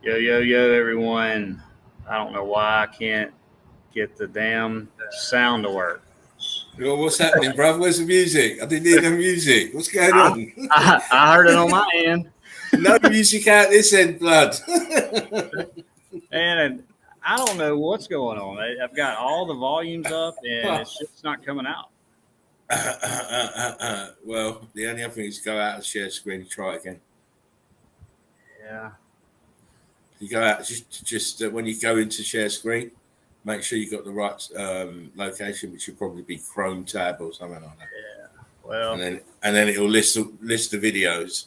Yo, everyone. I don't know why I can't get the damn sound to work. Well, what's happening, bruv? Where's the music? I didn't hear no music. What's going on? I heard it on my end. No music out this end, blood. And I don't know what's going on. I've got all the volumes up, and it's just not coming out. Well, the only other thing is go out and share screen and try it again. Yeah. You go out, just when you go into share screen, make sure you got the right location, which should probably be Chrome tab or something like that. Yeah. Well. And then it'll list the videos.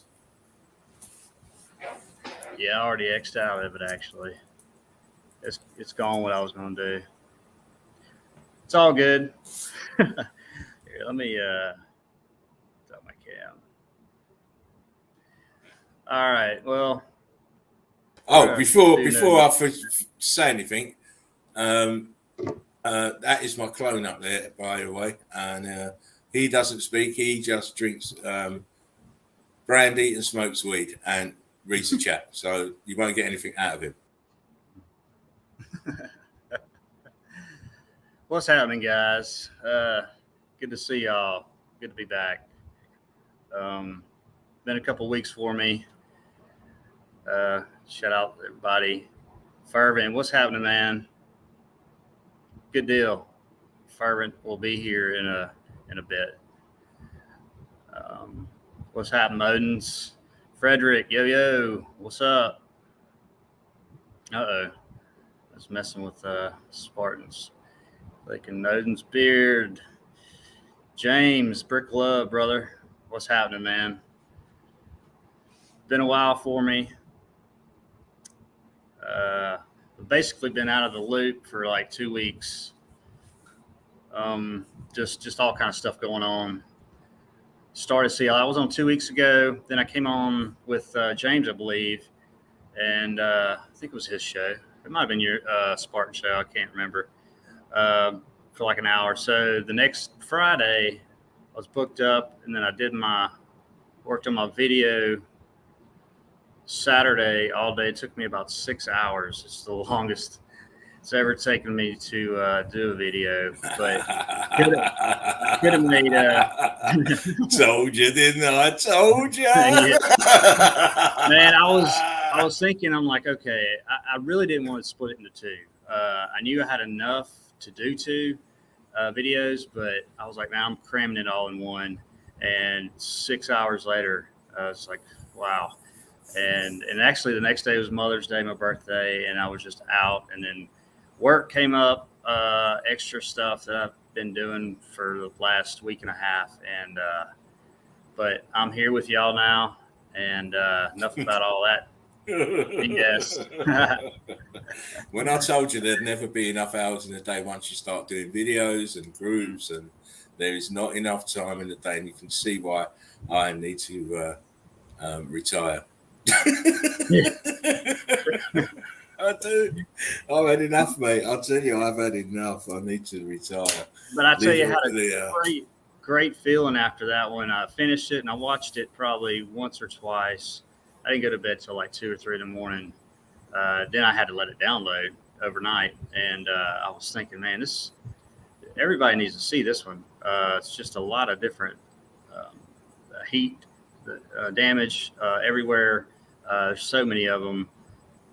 Yeah, I already X'd out of it actually. It's gone what I was going to do. It's all good. Here, let me stop my cam. All right. Well. Before I say anything, that is my clone up there, by the way, and he doesn't speak. He just drinks brandy and smokes weed and reads the chat, so you won't get anything out of him. What's happening, guys? Good to see y'all. Good to be back. Been a couple weeks for me. Shout out to everybody. Fervent, what's happening, man? Good deal. Fervent will be here in a bit. What's happening, Odins? Frederick, yo, what's up? I was messing with Spartans. Like in Odin's beard. James, Brick Love, brother. What's happening, man? Been a while for me. I've basically been out of the loop for like 2 weeks. Just all kind of stuff going on. Started to see, I was on 2 weeks ago. Then I came on with James, I believe. And I think it was his show. It might have been your Spartan show. I can't remember. For like an hour. So the next Friday, I was booked up. And then I worked on my video Saturday all day. It took me about 6 hours. It's the longest it's ever taken me to do a video, but could have made told you, didn't I? Told you. Man, I was thinking, I'm like, okay, I really didn't want to split it into two. I knew I had enough to do two videos, but I was like, man, I'm cramming it all in one. And 6 hours later, I was like, wow. And actually the next day was Mother's Day, my birthday, and I was just out. And then work came up, extra stuff that I've been doing for the last week and a half. And but I'm here with y'all now, and enough about all that. Yes. When I told you there'd never be enough hours in a day once you start doing videos and groups, and there is not enough time in the day, and you can see why I need to retire. I do. I've had enough, mate. I'll tell you, I've had enough. I need to retire. But I tell you, I had a great feeling after that when I finished it, and I watched it probably once or twice. I didn't go to bed till like 2 or 3 in the morning. Then I had to let it download overnight, and I was thinking, man, everybody needs to see this one. It's just a lot of different heat damage everywhere. There's so many of them,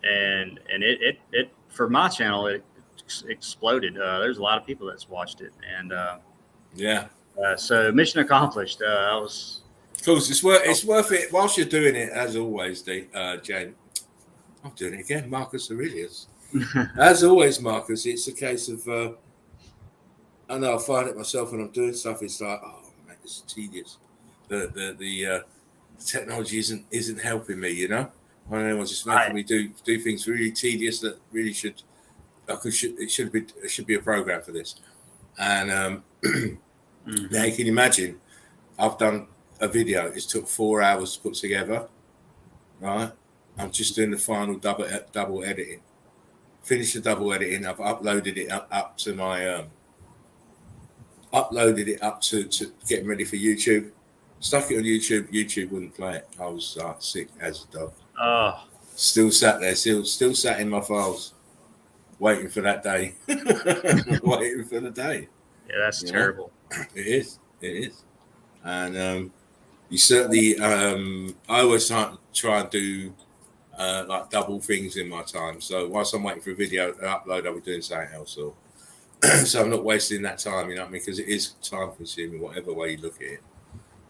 and it for my channel it exploded. There's a lot of people that's watched it, and so mission accomplished. I was. Of course, it's worth it whilst you're doing it, as always, Jane. I'm doing it again, Marcus Aurelius. As always, Marcus, it's a case of I know I find it myself when I'm doing stuff. It's like, oh man, it's tedious. The technology isn't helping me, you know. I don't know, it's just making me do things really tedious that really should be a program for this. And now you can imagine, I've done a video. It took 4 hours to put together. Right, I'm just doing the final double editing. Finished the double editing. I've uploaded it up to my to getting ready for YouTube. Stuck it on YouTube. YouTube wouldn't play it. I was sick as a dog. Oh, Still sat there. Still sat in my files, waiting for that day. Waiting for the day. yeah, that's terrible. It is. It is. And you certainly. I always try and do like double things in my time. So whilst I'm waiting for a video to upload, I'll be doing something else. Or so I'm not wasting that time. You know what I mean? Because it is time consuming, whatever way you look at it.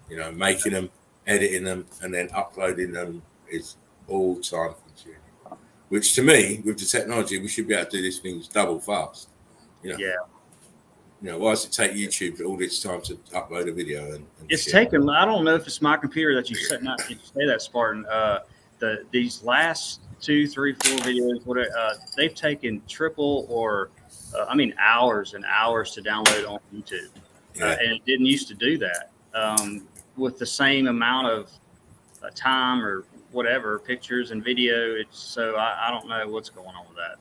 You know, making them, editing them, and then uploading them is all time consuming. Which to me, with the technology, we should be able to do these things double fast. You know? Yeah. You know, why does it take YouTube all this time to upload a video? And it's taken. I don't know if it's my computer that you said. Not you say that, Spartan. These last 2, 3, 4 videos, whatever, they've taken triple or hours and hours to download on YouTube, and it didn't used to do that. With the same amount of time or whatever, pictures and video. So I don't know what's going on with that.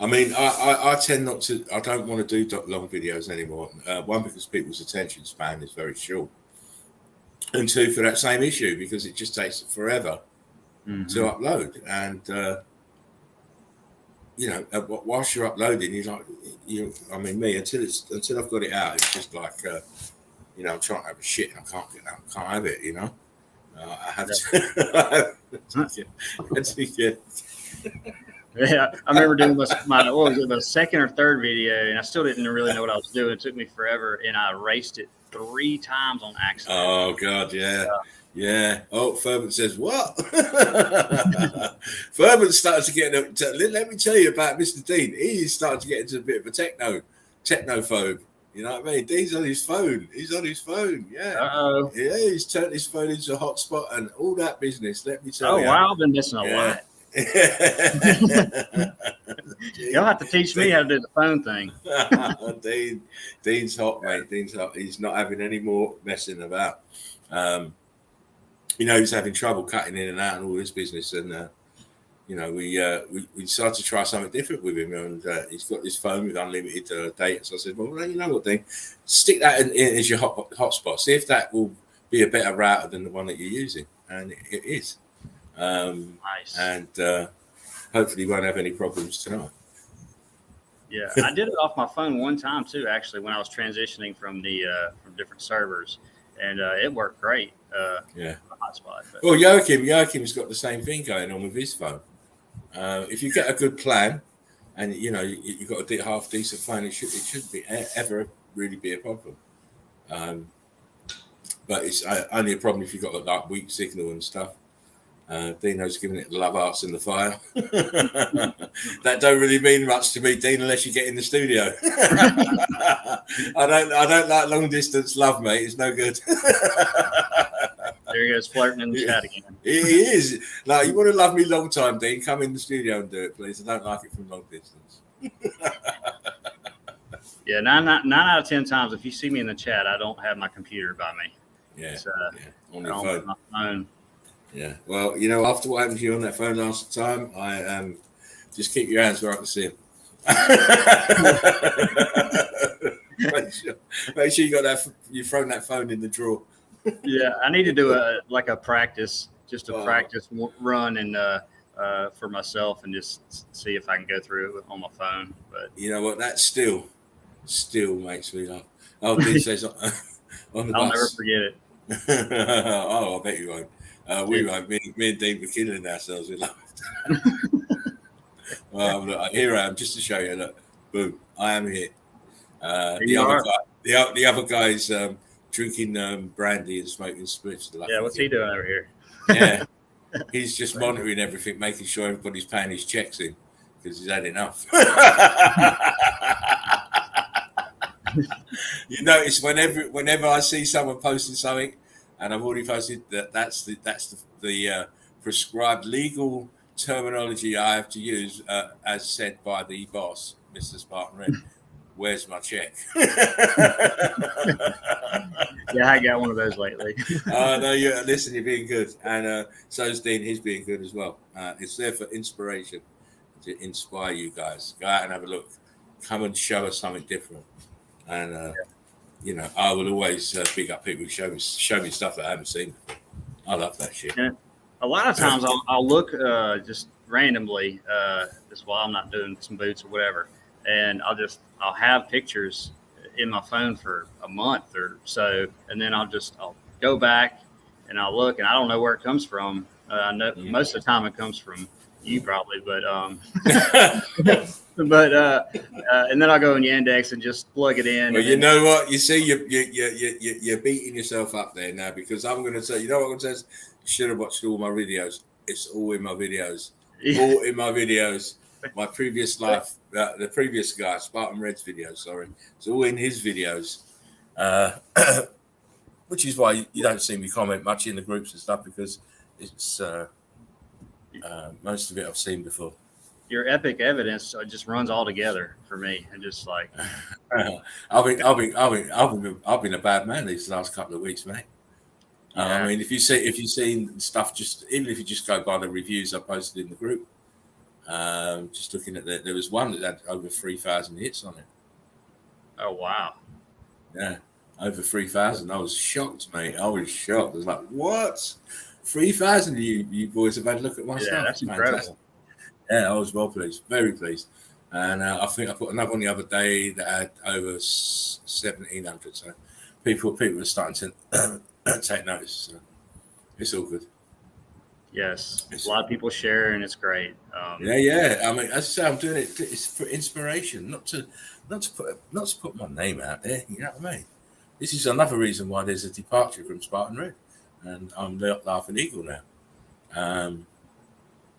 I mean, I tend not to. I don't want to do long videos anymore. One, because people's attention span is very short, and two, for that same issue, because it just takes forever to upload. And you know, whilst you're uploading, I mean, me until I've got it out, it's just like. You know, I'm trying to have a shit and I can't have it, you know. I have to. Yeah, I remember doing the second or third video, and I still didn't really know what I was doing. It took me forever, and I erased it 3 times on accident. Oh God, yeah. Oh, Fervent says what? Fervent started to get. Let me tell you about Mr. Dean. He's starting to get into a bit of a technophobe. You know what I mean? He's on his phone. Yeah. Uh-oh. Yeah, he's turned his phone into a hotspot and all that business. Let me tell you. Oh, wow. I've been missing a lot. You'll have to teach me how to do the phone thing. Dean's hot, mate. Dean's hot. He's not having any more messing about. You know, he's having trouble cutting in and out and all this business. And, you know, we decided to try something different with him, and he's got this phone with unlimited data. So I said, well, you know what, Dean, stick that in as your hotspot. See if that will be a better router than the one that you're using, and it is. Nice. And hopefully, won't have any problems tonight. Yeah, I did it off my phone one time too. Actually, when I was transitioning from from different servers, and it worked great. Yeah. Hotspot. Well, Joachim's got the same thing going on with his phone. If you get a good plan, and you know you've got a half decent phone, it shouldn't be ever really be a problem. But it's only a problem if you've got like weak signal and stuff. Dino's giving it the love arts and the fire. That don't really mean much to me, Dean, unless you get in the studio. I don't like long distance love, mate. It's no good. There he goes, flirting in the chat again. He is. Like, you want to love me long time, Dean? Come in the studio and do it, please. I don't like it from long distance. Yeah, 9 out of 10 times, if you see me in the chat, I don't have my computer by me. Yeah, on your phone. Yeah. Well, you know, after what happened to you on that phone last time, I just keep your hands where I can see them. Make sure you got that. You've thrown that phone in the drawer. Yeah, I need to do a practice, just a practice run and for myself, and just see if I can go through it on my phone. But you know what? That still makes me laugh. Oh, Dean says on the I'll bus. never forget it. Oh, I bet you won't. We won't. Me and Dean were killing ourselves with laugh. Well, look, here I am, just to show you. Look, boom! I am here. The other guy's drinking brandy and smoking spliffs. Yeah, what's he doing over here? Yeah, he's just monitoring everything, making sure everybody's paying his checks in because he's had enough. You notice whenever I see someone posting something, and I've already posted that's the prescribed legal terminology I have to use, as said by the boss, Mr. Spartan Red. Where's my check? Yeah, I got one of those lately. No, listen, you're being good, and so's Dean. He's being good as well. It's there for inspiration, to inspire you guys. Go out and have a look. Come and show us something different, and I will always big up people who show me stuff that I haven't seen before. I love that shit. And a lot of times I'll look just randomly just while I'm not doing some boots or whatever, and I'll have pictures in my phone for a month or so, and then I'll go back and I'll look, and I don't know where it comes from. I know most of the time it comes from you probably, but and then I'll go in the index and just plug it in. Well, you know what? You see, you're beating yourself up there now, because I'm going to say, you know what I'm going to say? You should have watched all my videos. It's all in my videos. All in my videos. My previous life, the previous guy, Spartan Red's videos, sorry. It's all in his videos. Which is why you don't see me comment much in the groups and stuff, because it's most of it I've seen before. Your epic evidence just runs all together for me, and just like I've been a bad man these last couple of weeks, mate. Yeah. I mean, if you've seen stuff, even if you just go by the reviews I posted in the group, just looking at there was one that had over 3,000 hits on it. Oh wow! Yeah, over 3,000. I was shocked, mate. I was shocked. I was like, what? 3,000 you boys have had a look at my stuff. Yeah, that's incredible. Yeah, I was well pleased, very pleased. And I think I put another one the other day that had over 1,700. So people are starting to take notice. So it's all good. Yes, a lot of people share, and it's great. Yeah. I mean, as I say, I'm doing it. It's for inspiration, not to put my name out there. You know what I mean? This is another reason why there's a departure from Spartan Red, and I'm Laughing Eagle now.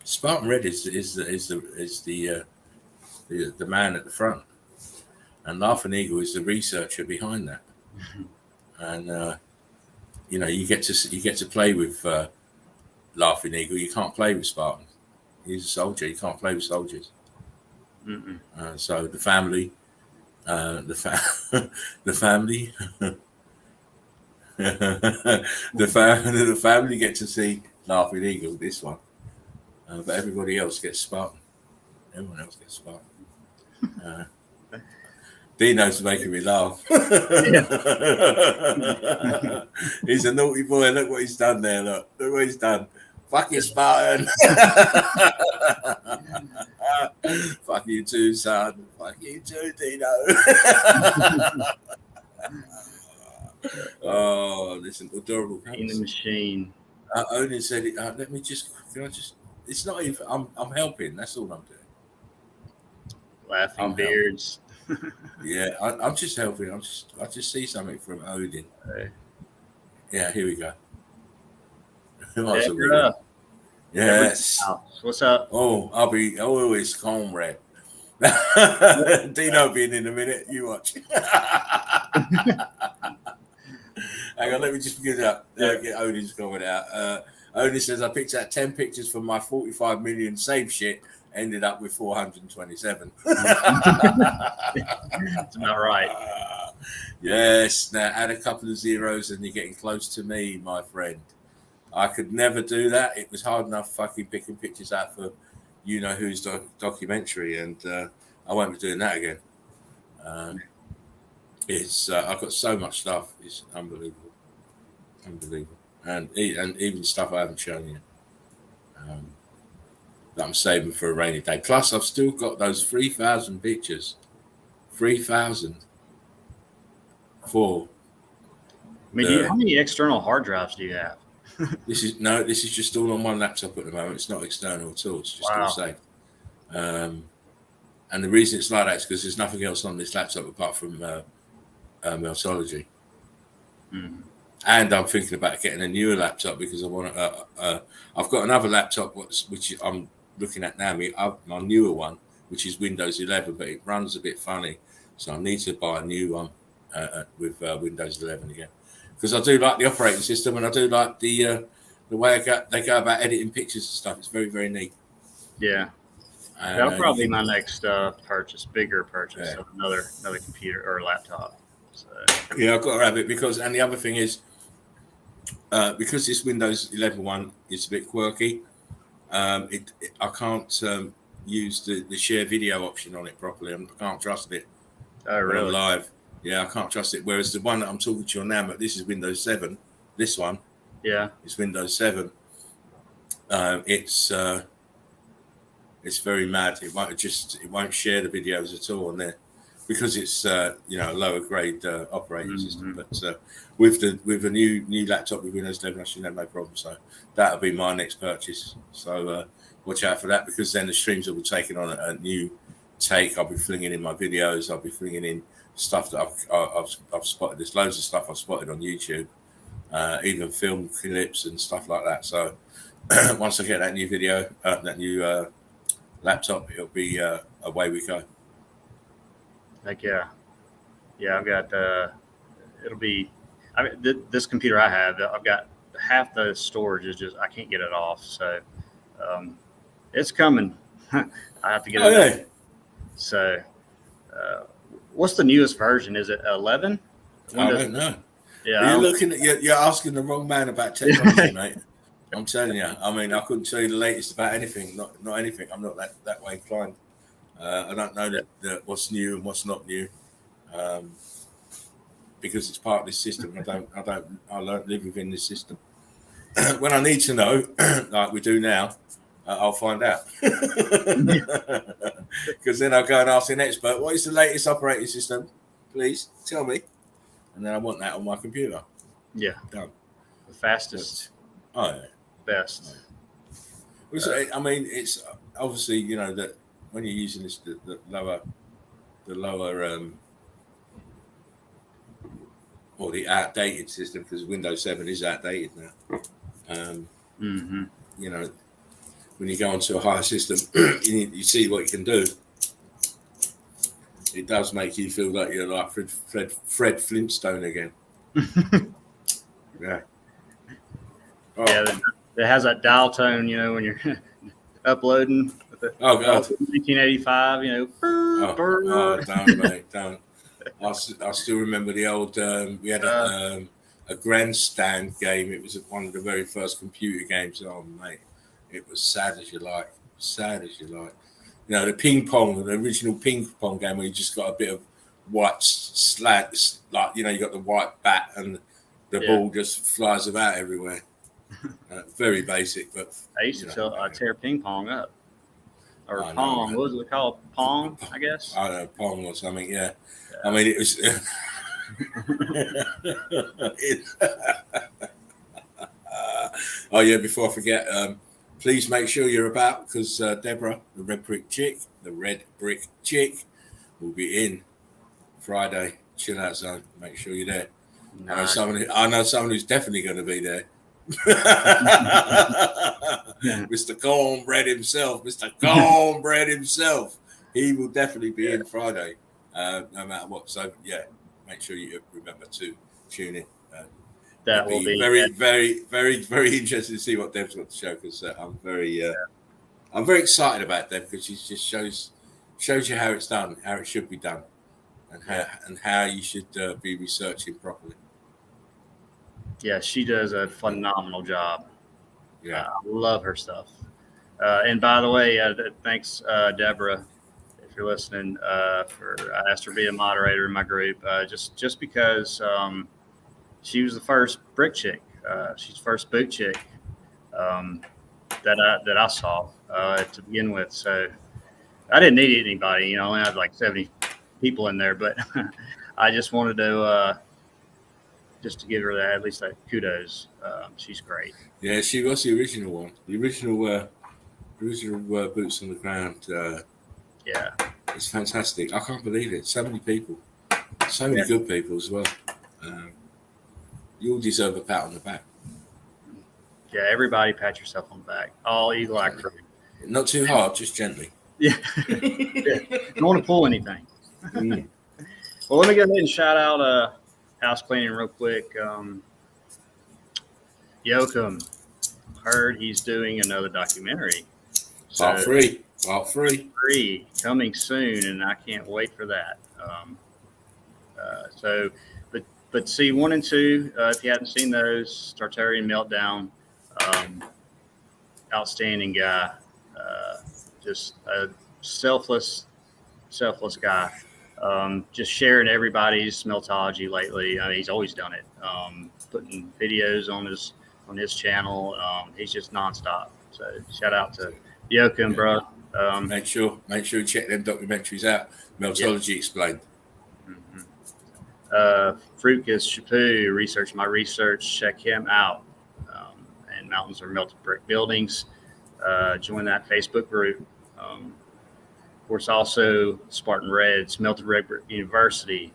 Spartan Red is the man at the front, and Laughing Eagle is the researcher behind that. And you get to play with Laughing Eagle. You can't play with Spartan. He's a soldier. You can't play with soldiers. So the family, the family get to see Laughing Eagle. This one. But everybody else gets Spartan. Everyone else gets Spartan. Dino's making me laugh. He's a naughty boy. Look what he's done there. Look what he's done. Fuck you, Spartan. Fuck you too, son. Fuck you too, Dino. Oh, listen, adorable. In the machine. Odin said, "Let me just. Can I just? It's not even. I'm helping. That's all I'm doing. Laughing beards. Yeah, I'm just helping. I just see something from Odin. Hey. Yeah, here we go. Yes. What's up? Oh, I'll be always comrade. Dino being in a minute. You watch. Hang on, let me just get up. Get Odin's comment out. Odin says, I picked out 10 pictures from my 45 million save shit, ended up with 427. That's about right. Yes. Now add a couple of zeros and you're getting close to me, my friend. I could never do that. It was hard enough fucking picking pictures out for you know who's documentary, and I won't be doing that again. I've got so much stuff. It's unbelievable. And even stuff I haven't shown you that I'm saving for a rainy day. Plus, I've still got those 3,000 pictures. 3,000 for. I mean, how many external hard drives do you have? This is just all on one laptop at the moment. It's not external at all. It's just all saved. And the reason it's like that is because there's nothing else on this laptop apart from Meltology. Mm. And I'm thinking about getting a newer laptop because I want I've got another laptop which I'm looking at now, my newer one, which is Windows 11, but it runs a bit funny, so I need to buy a new one with Windows 11 again, because I do like the operating system and I do like the way they go about editing pictures and stuff. It's very, very neat. Yeah. That'll probably be my next bigger purchase of another computer or laptop. So. Yeah, I've got to have it because the other thing is, because this Windows 11 one is a bit quirky, I can't use the share video option on it properly. I can't trust it. Oh, really? Live. Yeah, I can't trust it. Whereas the one that I'm talking to you on now, but this is Windows 7. This one, it's Windows 7. It's very mad. It won't share the videos at all on there because it's a lower grade operating system. But with a new laptop with Windows 11, I should have no problem. So that'll be my next purchase. So watch out for that, because then the streams will be taking on a new take. I'll be flinging in my videos. I'll be flinging in stuff that I've spotted. There's loads of stuff I've spotted on YouTube, even film clips and stuff like that. So once I get that new video, that new laptop, it'll be away we go. Like yeah, I've got it'll be. I mean, this computer I have, I've got half the storage is just I can't get it off. So it's coming. I have to get it. Yeah. So what's the newest version? Is it 11? I don't know. Yeah, you're asking the wrong man about technology, mate. I'm telling you. I mean, I couldn't tell you the latest about anything. Not anything. I'm not that way inclined. I don't know that what's new and what's not new, because it's part of this system. I don't live within this system. When I need to know, like we do now, I'll find out. Because then I'll go and ask an expert, what is the latest operating system? Please tell me. And then I want that on my computer. Yeah. Done. The fastest. Best. I mean, it's obviously, that when you're using this, the lower, or the outdated system, because Windows 7 is outdated now. When you go onto a higher system, you see what you can do. It does make you feel like you're like Fred Flintstone again. Yeah. Oh. Yeah, it has that dial tone, when you're uploading. Oh God. 1985, Don't, mate, don't. I still remember the old. We had a grandstand game. It was one of the very first computer games. Oh mate, it was sad as you like. The ping pong, the original ping pong game, where you just got a bit of white slats, like you got the white bat and the ball just flies about everywhere. Very basic, but I used to tear ping pong up, or pong. What was it called? Pong, I guess. I don't know, pong or something. Yeah. I mean, it was. Oh yeah! Before I forget, please make sure you're about, because Deborah, the red brick chick, will be in Friday. Chill out zone. Make sure you're there. Nice. I know someone who's definitely going to be there. Mr. Cornbread himself. He will definitely be in Friday, no matter what. So yeah, make sure you remember to tune in. That will be very, very, very, very interested to see what Deb's got to show, because I'm very excited about Deb, because she just shows you how it's done, how it should be done, and how you should be researching properly. Yeah, she does a phenomenal job. Yeah, I love her stuff. And by the way, thanks, Deborah, if you're listening. I asked her to be a moderator in my group, just because she was the first brick chick. She's the first boot chick that I saw to begin with. So I didn't need anybody. I only had like 70 people in there, but I just wanted to. Just to give her that, at least that kudos. She's great. Yeah, she was the original one. The original boots on the ground. It's fantastic. I can't believe it. So many people, so many good people as well. You all deserve a pat on the back. Yeah, everybody pat yourself on the back. All Eagle Eye crew. Not too hard, just gently. Yeah. Don't want to pull anything. Well, let me go ahead and shout out house cleaning real quick. Yoakum, heard he's doing another documentary. Part three coming soon, and I can't wait for that. But see 1 and 2, if you hadn't seen those, Tartarian Meltdown, outstanding guy, just a selfless guy. Just sharing everybody's Meltology lately. I mean, he's always done it. Putting videos on his channel. He's just nonstop. So shout out to Joachim, bro. Make sure you check them documentaries out. Meltology Explained. Fruitcus Chapu, research my research. Check him out. And Mountains Are Melted Brick Buildings. Join that Facebook group. Of course, also Spartan Reds, Melted Red Brick University.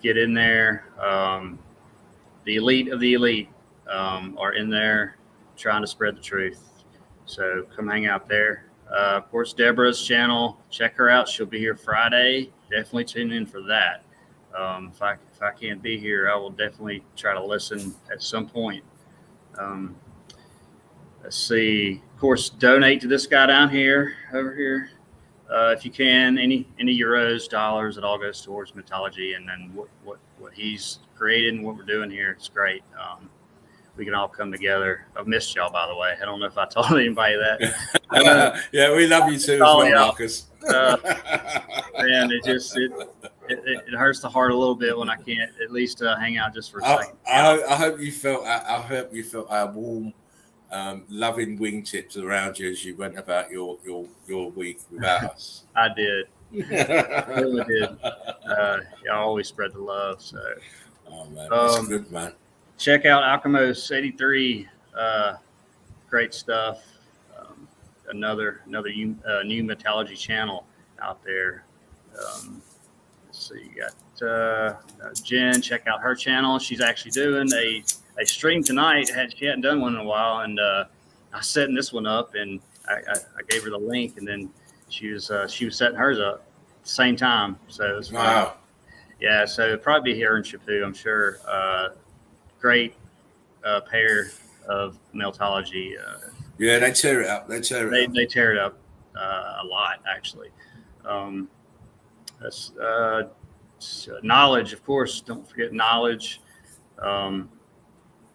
Get in there. The elite of the elite are in there trying to spread the truth. So come hang out there. Of course, Deborah's channel, check her out. She'll be here Friday. Definitely tune in for that. If I can't be here, I will definitely try to listen at some point. Let's see. Of course, donate to this guy down here, over here. If you can, any euros, dollars, it all goes towards Meltology, and then what he's created and what we're doing here. It's great. We can all come together. I've missed y'all, by the way. I don't know if I told anybody that. Yeah, we love you too as well, Marcus. Man, it hurts the heart a little bit when I can't at least hang out just for a second. I hope you felt our warm, loving wingtips around you as you went about your week without us. I did. I really did. Y'all always spread the love. So, oh man, that's good, man. Check out Alchemos 83. Great stuff. Another new Meltology channel out there. Let's see, you got Jen. Check out her channel. She's actually doing a stream tonight. She hadn't done one in a while, and I was setting this one up, and I gave her the link, and then she was setting hers up at the same time. So it was fun. Wow. Yeah, so it'll probably be here in Chapu, I'm sure. Great pair of Meltology. Yeah, they tear it up. They tear it up a lot, actually. That's knowledge, of course. Don't forget knowledge.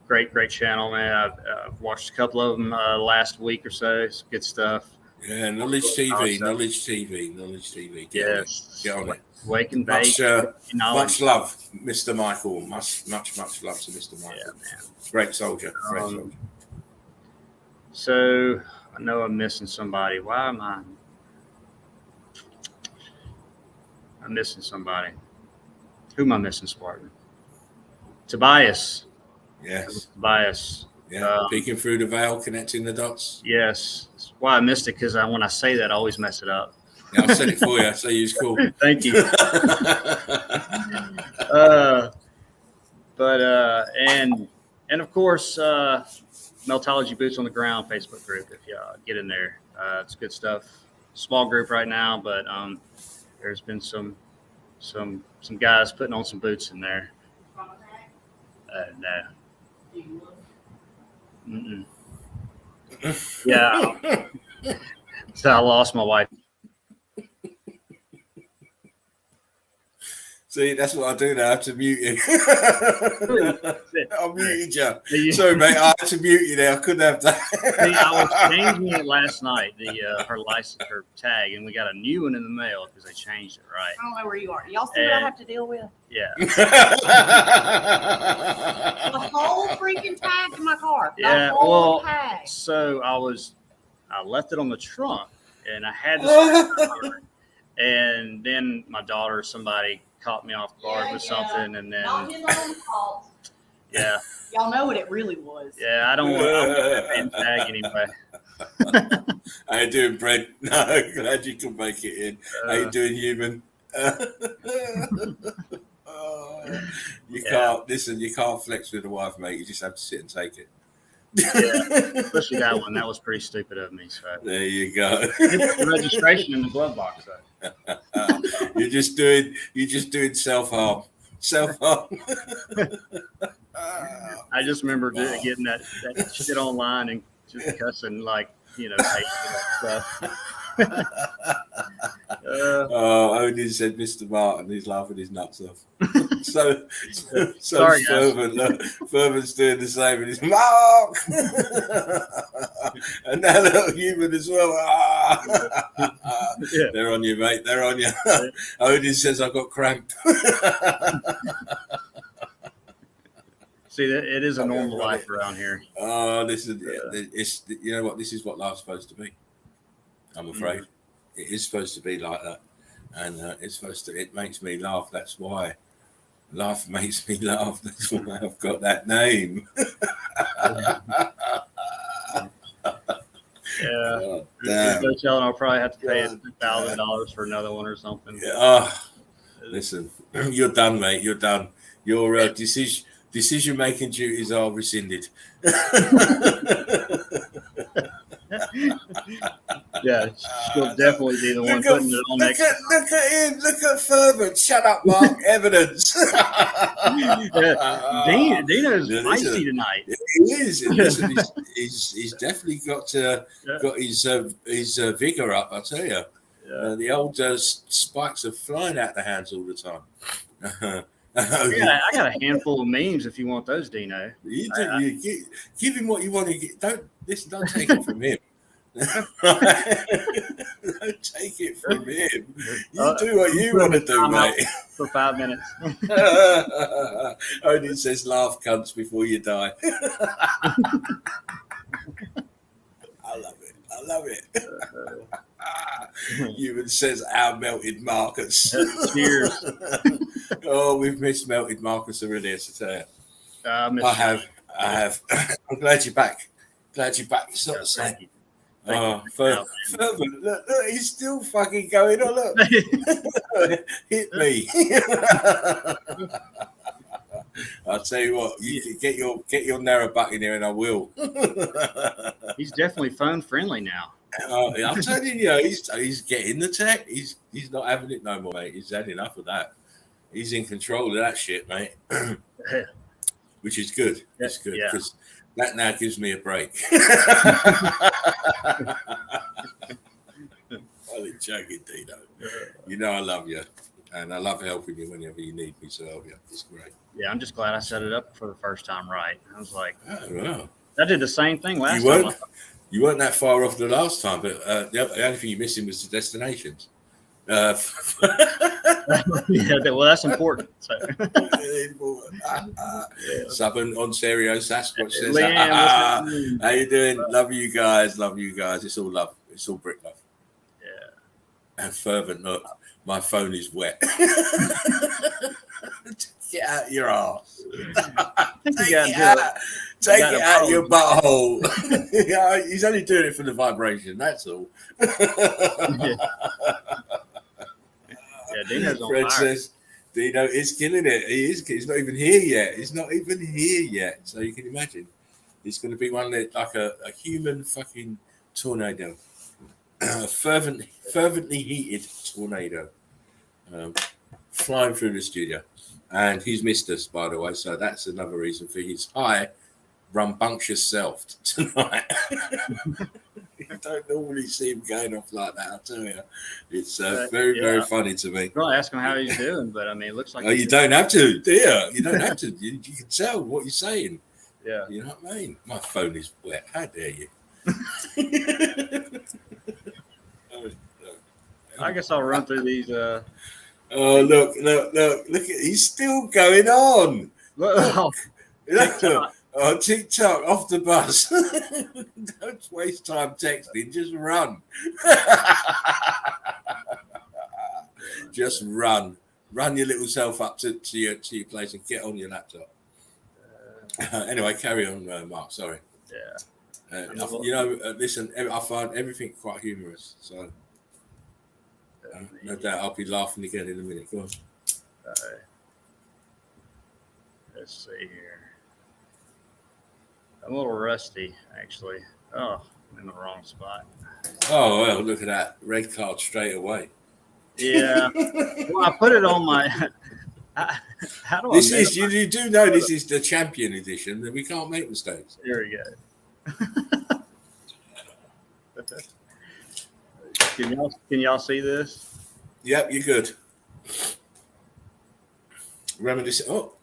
Great channel, man. I've watched a couple of them last week or so. It's good stuff. Yeah, Knowledge TV. Get on it. Wake and bake. Much love, Mr. Michael. Much love to Mr. Michael. Yeah, man. Great soldier. So I know I'm missing somebody. Why am I'm missing somebody? Who am I missing, Spartan? Tobias. Yes. Tobias. Yeah. Peeking through the veil, connecting the dots. Yes. That's why I missed it, because when I say that, I always mess it up. Yeah, I'll set it for you. So you're cool. Thank you. And of course, Meltology Boots on the Ground Facebook group. If you get in there, it's good stuff. Small group right now, but there's been some guys putting on some boots in there. No. Mm-mm. Yeah. So I lost my wife. See, that's what I do now. I have to mute you. I muted you. Sorry, mate. I had to mute you there. I couldn't have that. See, I was changing it last night, her license, her tag, and we got a new one in the mail because they changed it, right? I don't know where you are. Y'all see what I have to deal with? Yeah. The whole freaking tag in my car. Yeah, the whole tag. So I left it on the trunk, and I had to and then my daughter, somebody caught me off guard with something, and then not his own fault. Yeah. Y'all know what it really was. Yeah, I don't want that tag anyway. How you doing, Brent? No, glad you can make it in. How you doing, human? You can't flex with the wife, mate. You just have to sit and take it. Yeah, especially that one. That was pretty stupid of me. So there you go. The registration in the glove box, though. You're just doing self-harm. I just remember getting that shit online and just cussing like, hate for that stuff. Odin said Mr. Martin, he's laughing his nuts off. so Sorry, Fervent's doing the same, and he's Mark, and that little human as well. Yeah. They're on you, mate. They're on you. Odin says I got cramp. See, it is a normal life around here. Oh, this is it's you know what? This is what life's supposed to be. I'm afraid it is supposed to be like that, and it's supposed to. It makes me laugh. That's why life makes me laugh. That's why I've got that name. Yeah. Oh, damn. I'll probably have to pay $1,000 for another one or something. Yeah. Oh, listen, you're done, mate. You're done. Your decision-making duties are rescinded. Yeah, she'll definitely be the one putting it on next. Look at him. Look at Fervent. Shut up, Mark. Evidence. Dino's spicy tonight. He is. Listen, he's definitely got his vigor up. I tell you, the old spikes are flying out the hands all the time. I got a handful of memes if you want those, Dino. Give him what you want to get. Don't take it from him. Don't take it from him. You do what you want to do, mate. For 5 minutes. Odin says, "Laugh, cunts, before you die." I love it. Ewan says, "Our melted Marcus." Cheers. Oh, we've missed melted Marcus already, I tell you. I have. I'm glad you're back. It's not the same. Fervent. Look, he's still fucking going on. Look. Hit me. I'll tell you what, you can get your narrow butt in here and I will. He's definitely phone friendly now. I'm telling you, he's getting the tech. He's not having it no more, mate. He's had enough of that. He's in control of that shit, mate. Which is good. It's good because that now gives me a break. Holy joking, Dino. You know I love you, and I love helping you whenever you need me. So help you. It's great. Yeah, I'm just glad I set it up for the first time right. I was like, wow. I did the same thing last time. You weren't that far off the last time, but the only thing you're missing was the destinations. Yeah, well, that's important. So. Southern Ontario Sasquatch says, Leanne, how you doing? Love you guys. It's all love. It's all brick love. Yeah. And Fervent, look, my phone is wet. Get out your ass. Take it out your butthole. He's only doing it for the vibration. That's all. Yeah, Dino's on Fred fire. says, Dino is killing it. He is. He's not even here yet. So you can imagine. He's going to be one that like a human fucking tornado. Fervently heated tornado. Flying through the studio. And he's missed us, by the way. So that's another reason for his high, rambunctious self tonight. You don't normally see him going off like that, I tell you. It's very funny to me. Well, ask him how he's doing, but I mean, it looks like. Oh, you don't have to, do you? You don't have to. You can tell what you're saying. Yeah. You know what I mean? My phone is wet. How dare you? I guess I'll run through these. Oh, look. He's still going on. Look. Oh, TikTok, off the bus. Don't waste time texting. Just run. Just run. Run your little self up to your place and get on your laptop. Anyway, carry on, Mark. Sorry. Yeah. Listen, I find everything quite humorous. So, no doubt I'll be laughing again in a minute. Go on. Let's see here. I'm a little rusty, actually. Oh, I'm in the wrong spot. Oh, well, look at that. Red card straight away. Yeah. Well, I put it on my... How do this is, you do know this is the champion edition, that we can't make mistakes. There we go. Can y'all see this? Yep, you're good. Remember this? Oh.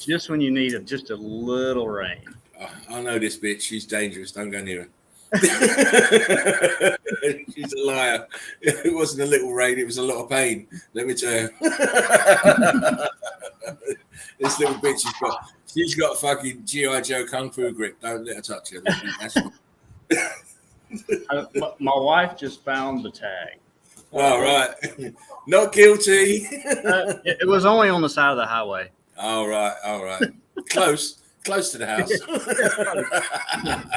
Just when you need just a little rain. Oh, I know this bitch. She's dangerous. Don't go near her. She's a liar. It wasn't a little rain. It was a lot of pain. Let me tell you. This little bitch she's got fucking G.I. Joe Kung Fu grip. Don't let her touch you. My wife just found the tag. All right. Not guilty. It was only on the side of the highway. All right. Close to the house.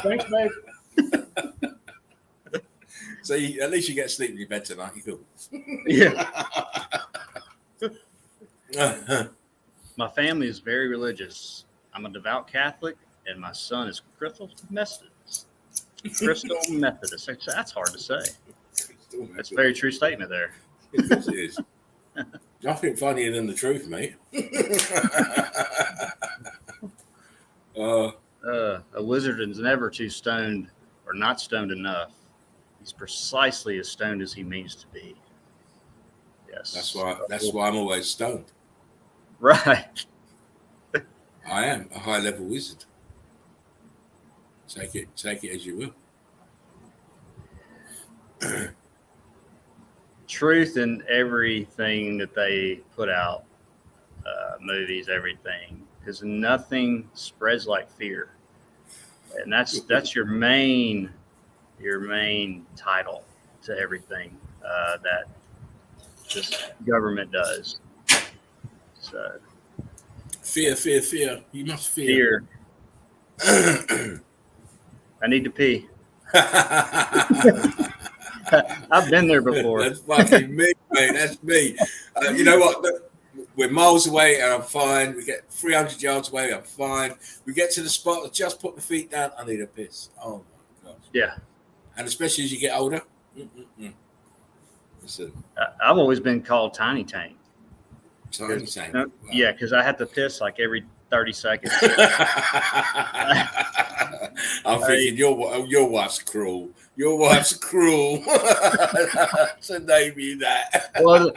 Thanks, babe. So at least you get sleep in your bed tonight. You cool. Yeah. My family is very religious. I'm a devout Catholic, and my son is Crystal Methodist. That's hard to say. That's a very true statement there. It is. Nothing funnier than the truth, mate. A wizard is never too stoned or not stoned enough. He's precisely as stoned as he means to be. Yes. That's why I'm always stoned. Right. I am a high level wizard. Take it as you will. Truth in everything that they put out, movies, everything, because nothing spreads like fear, and that's your main title to everything that this government does. So fear. You must fear. I need to pee. I've been there before. That's fucking me, mate. That's me. You know what? We're miles away and I'm fine. We get 300 yards away, I'm fine. We get to the spot, I just put my feet down, I need a piss. Oh my gosh. Yeah. And especially as you get older. Listen. I've always been called Tiny Tank. Tiny Tank. Wow. Yeah, because I have to piss like every 30 seconds. I'm thinking your wife's cruel. Your wife's cruel. So name you that. Well,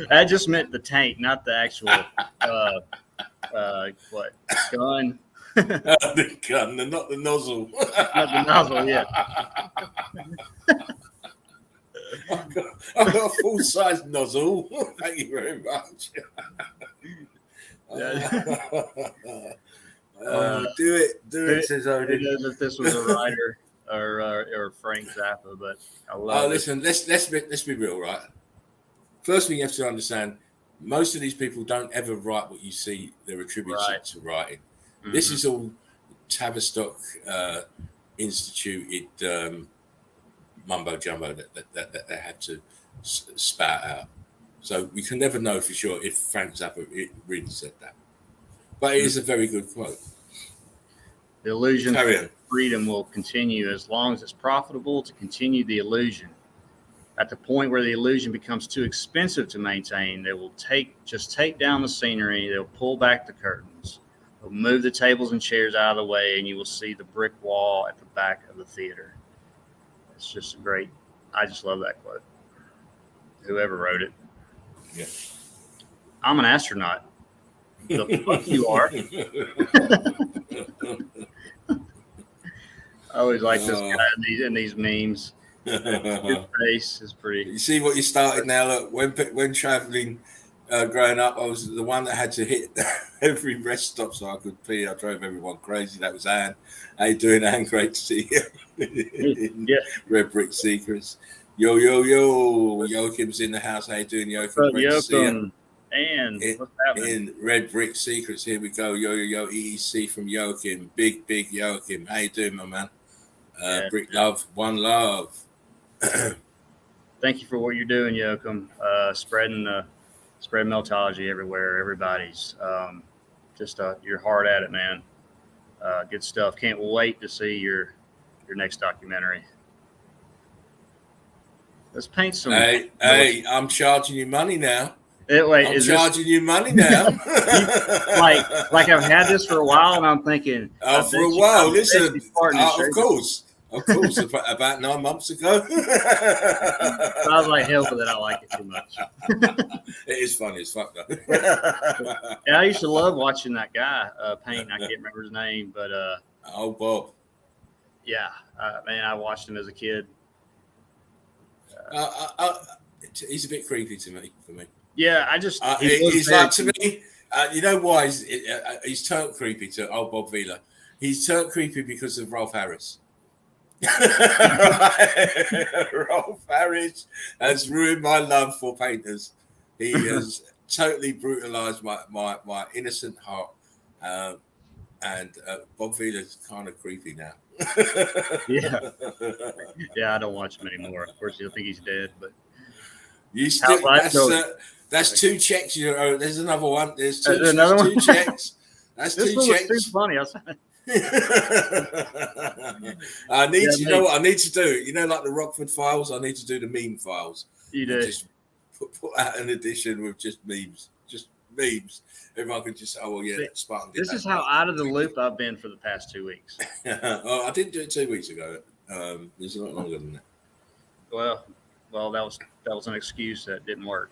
that just meant the tank, not the actual gun. The gun, not the nozzle. Not the nozzle, yeah. I've got a full-size nozzle. Thank you very much. Do it, says Odin. Who knows if this was a writer or Frank Zappa, but I love it. Listen, let's be real, right? First thing you have to understand, most of these people don't ever write what you see they're attributed to writing. Mm-hmm. This is all Tavistock instituted mumbo jumbo that they had to spout out. So we can never know for sure if Frank Zappa really said that. But it is a very good quote. The illusion of freedom will continue as long as it's profitable to continue the illusion. At the point where the illusion becomes too expensive to maintain, they will take down the scenery, they'll pull back the curtains, they'll move the tables and chairs out of the way, and you will see the brick wall at the back of the theater. It's just I just love that quote. Whoever wrote it. Yeah. I'm an astronaut. The fuck you are. I always like this guy in these memes. His face is pretty. You see what you started now. Look, when traveling, growing up, I was the one that had to hit every rest stop so I could pee. I drove everyone crazy. That was Anne. How you doing, Anne? Great to see you. Yeah. Red Brick Secrets. Yo. Joachim's in the house. How you doing, Joachim? Great to see you. And what's happening? In Red Brick Secrets, here we go. Yo, EEC from Joachim. Big Joachim. How you doing, my man? Brick love, one love. Thank you for what you're doing, Joachim. Spreading Meltology everywhere. Everybody's you're hard at it, man. Good stuff. Can't wait to see your next documentary. Let's paint some. Hey, I'm charging you money now. I'm charging you money now. like I've had this for a while, and I'm thinking. For a while, listen. Of course, Of course, about 9 months ago. I was like, hell with it. I like it too much. It is funny as fuck, though. Yeah, I used to love watching that guy paint. I can't remember his name, but oh, Bob. Yeah, man, I watched him as a kid. He's a bit creepy to me. For me, yeah, I just he's like to me. You know why he's turned creepy to old Bob Vila? He's turned creepy because of Rolf Harris. Rolf Harris has ruined my love for painters. He has totally brutalized my innocent heart. And Bob Vila's kind of creepy now. Yeah, I don't watch him anymore. Of course, I think he's dead, but you still, that's 2 checks. There's another one. There's another 2 checks. That's this 2 checks. Too funny. I need to, you know what I need to do? You know, like the Rockford files, I need to do the meme files. You do. Just put out an edition with just memes. Everyone can just, oh, well, yeah, Spartan did This is how out of the loop I've been for the past 2 weeks. Oh, I didn't do it 2 weeks ago. It's a lot longer than that. Well, that was an excuse that didn't work.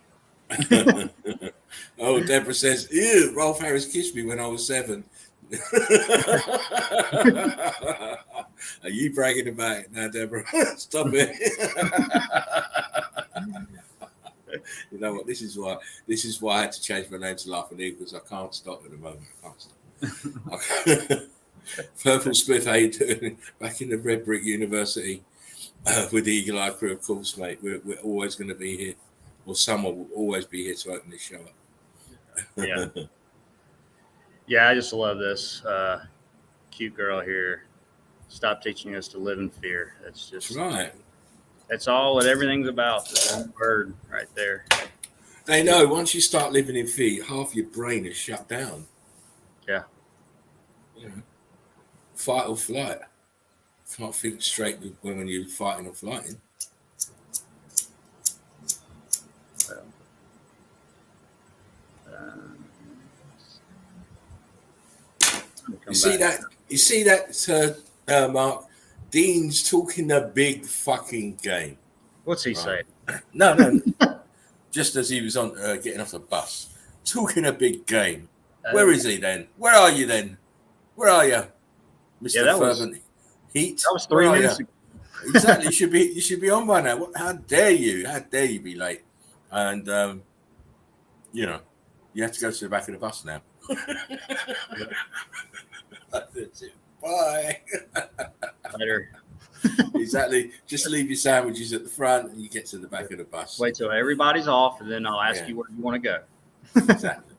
Oh, Deborah says, ew, Rolf Harris kissed me when I was 7. Are you bragging about it now, Deborah? Stop it. You know what? This is why I had to change my name to Laughing Eagle, because I can't stop at the moment. I can't stop. Purple Smith, how you doing? Back in the Red Brick University with the Eagle Eye crew, of course, mate. We're always going to be here, or someone will always be here to open this show up. Yeah. Yeah, I just love this cute girl here. Stop teaching us to live in fear. That's just right. That's all what everything's about. This one word right there. They know once you start living in fear, half your brain is shut down. Yeah. Fight or flight. Can't think straight when you're fighting or flighting. You see that, Mark? Dean's talking a big fucking game. What's he saying? No. Just as he was on getting off the bus, talking a big game. Where is he then? Where are you then? Where are you, Mr. Fervent Heat? That was 3 minutes ago. Exactly. You should be on by now. How dare you? How dare you be late? And you have to go to the back of the bus now. That's it. Bye. Later. Exactly. Just leave your sandwiches at the front and you get to the back of the bus. Wait till everybody's off and then I'll ask you where you want to go. Exactly.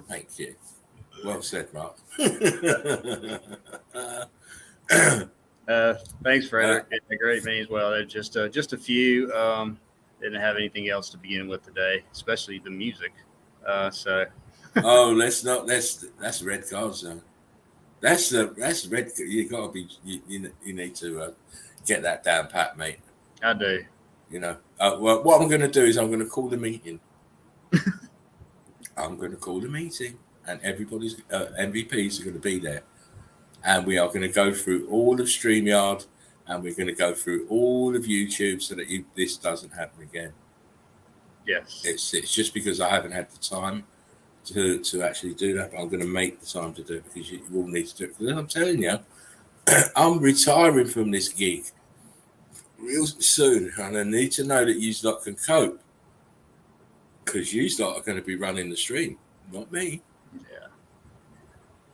Thank you. Well said, Mark. Thanks, Frederick. A great meeting as well. Just a few. Didn't have anything else to begin with today, especially the music. That's red cards though. That's red. You gotta be. You need to get that down pat, mate. I do. Well, what I'm going to do is I'm going to call the meeting. I'm going to call the meeting, and everybody's MVPs are going to be there, and we are going to go through all of StreamYard, and we're going to go through all of YouTube so that this doesn't happen again. Yes. It's just because I haven't had the time to actually do that, but I'm going to make the time to do it because you all need to do it. Because I'm telling you, I'm retiring from this gig real soon, and I need to know that you lot can cope because you lot are going to be running the stream, not me. Yeah.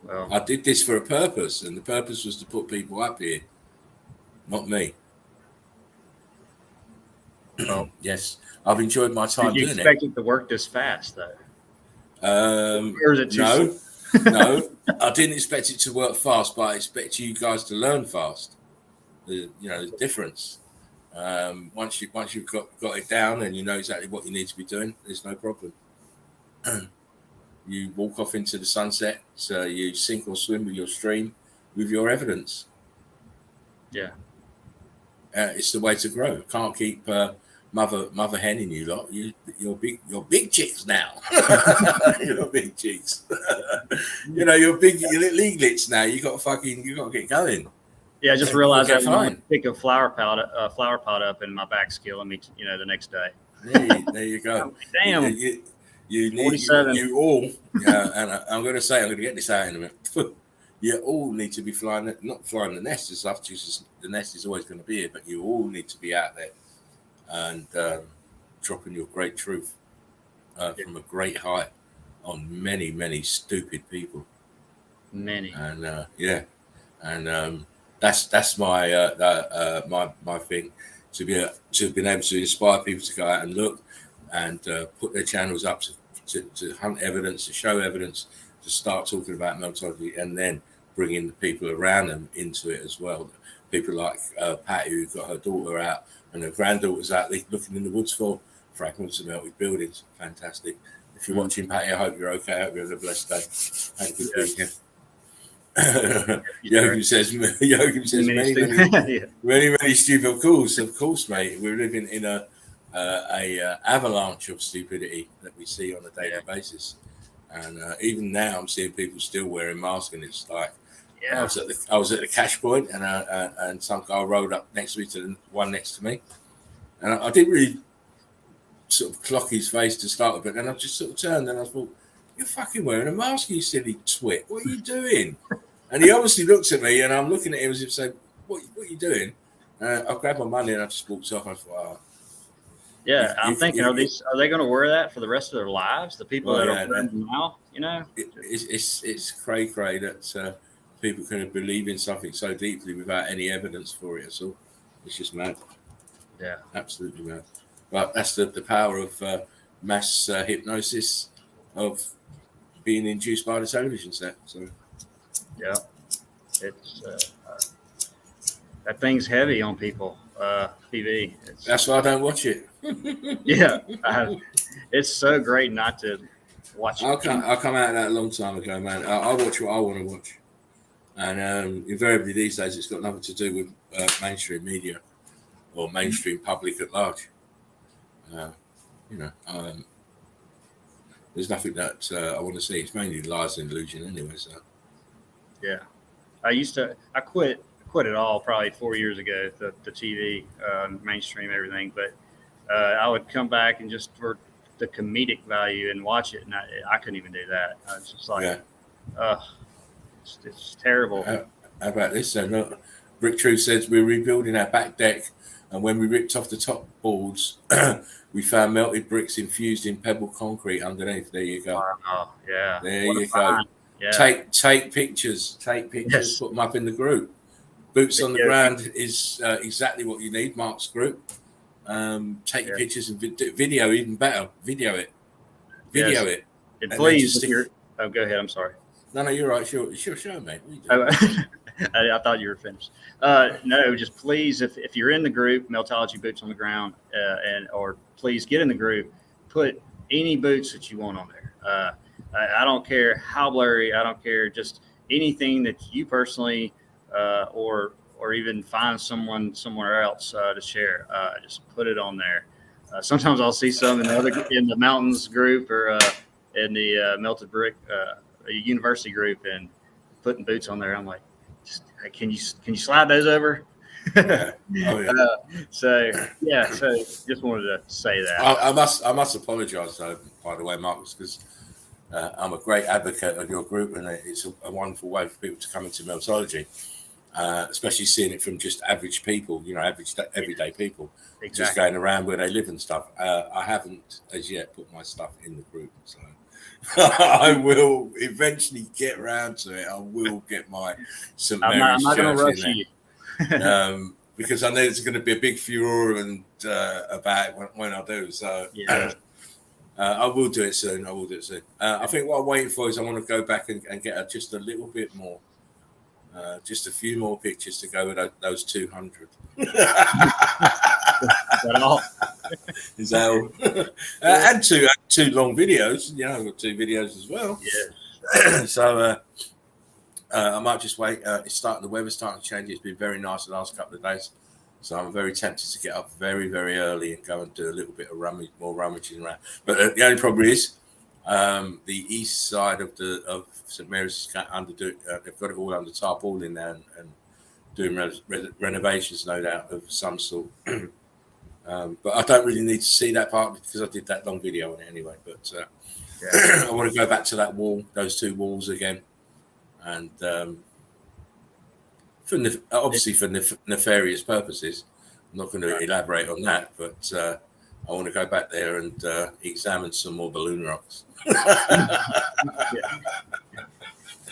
Well, I did this for a purpose, and the purpose was to put people up here, not me. Well, yes, I've enjoyed my time doing it. Did you expect it to work this fast, though? Or is it too no, no, I didn't expect it to work fast, but I expect you guys to learn fast. The difference. Once you've got it down and you know exactly what you need to be doing, there's no problem. You walk off into the sunset, so you sink or swim with your stream, with your evidence. Yeah, it's the way to grow. Can't keep mother hen in you lot. You're big chicks now. You're big chicks. You're leaguelets now. You got to get going. Yeah, I just realized Okay, that when I fine. pick a flower pot up, and my back's killing me. The next day. There you go. Damn. You need 47. you all. Yeah, and I'm going to get this out in a minute. You all need to be not flying the nest as such. The nest is always going to be here, but you all need to be out there and dropping your great truth from a great height on many, many stupid people. Many. And that's my my thing, to be able to inspire people to go out and look and put their channels up to hunt evidence, to show evidence, to start talking about Meltology, and then bringing the people around them into it as well. People like Patty, who got her daughter out and her granddaughter's out looking in the woods for fragments of melted buildings. Fantastic. If you're watching, Patty, I hope you're okay. I hope you're having a blessed day. Have a good weekend. Joachim says many stupid. Of course, mate. We're living in a avalanche of stupidity that we see on a daily basis, and even now I'm seeing people still wearing masks, and it's like I was at the cash point, and some guy rolled up next to me to the one next to me, and I didn't really sort of clock his face to start with, but then I just sort of turned and I thought, "You're fucking wearing a mask, you silly twit. What are you doing?" And he obviously looks at me, and I'm looking at him as if saying, "What are you doing?" I grabbed my money and I just walked off. I thought, "Yeah." I'm thinking, are they going to wear that for the rest of their lives? The people that are wearing them now, it's cray that people can believe in something so deeply without any evidence for it at all. It's just mad. Yeah, absolutely mad. But that's the power of mass hypnosis, of being induced by the television set. So. Yeah, it's that thing's heavy on people. TV. That's why I don't watch it. Yeah, it's so great not to watch. I'll come out of that a long time ago, man. I watch what I want to watch, and invariably these days it's got nothing to do with mainstream media or mainstream public at large. There's nothing that I want to see. It's mainly lies and illusion anyway. So. Yeah, I quit it all probably 4 years ago, the TV, mainstream, everything. But I would come back and just for the comedic value and watch it, and I couldn't even do that. I was just like, it's terrible. How about this? Look, Brick Truth says we're rebuilding our back deck, and when we ripped off the top boards, we found melted bricks infused in pebble concrete underneath. There you go. Wow. Yeah. There you go. Yeah. Take pictures. Yes. Put them up in the group. Boots on the ground is exactly what you need. Mark's group. Take pictures and video, even better. Video it. And please, go ahead. I'm sorry. No, you're right. Sure, show, mate. I thought you were finished. No, just please, if you're in the group, Meltology Boots on the Ground, or please get in the group, put any boots that you want on there. I don't care how blurry. I don't care. Just anything that you personally, or even find someone somewhere else to share. Just put it on there. Sometimes I'll see some in the mountains group or in the melted brick university group, and putting boots on there. I'm like, can you slide those over? So just wanted to say that. I must apologise though, by the way, Marcus, because I'm a great advocate of your group, and it's a wonderful way for people to come into Meltology, especially seeing it from just average people, average everyday people, just going around where they live and stuff. I haven't as yet put my stuff in the group, so I will eventually get around to it. I will get my St. Mary's Church in there. You. Because I know there's going to be a big furore and about when I do. So I will do it soon. I think what I'm waiting for is I want to go back and get just a little bit more, just a few more pictures to go with those 200. Is that all? And two long videos. I've got 2 videos as well. Yeah. So I might just wait. The weather's starting to change. It's been very nice the last couple of days. So I'm very tempted to get up very, very early and go and do a little bit of more rummaging around. But the only problem is the east side of St. Mary's they've got it all under tarpaulin now, and doing renovations, no doubt, of some sort. But I don't really need to see that part because I did that long video on it anyway. But I want to go back to that wall, those two walls again, and obviously for nefarious purposes. I'm not going to elaborate on that, but I want to go back there and examine some more balloon rocks.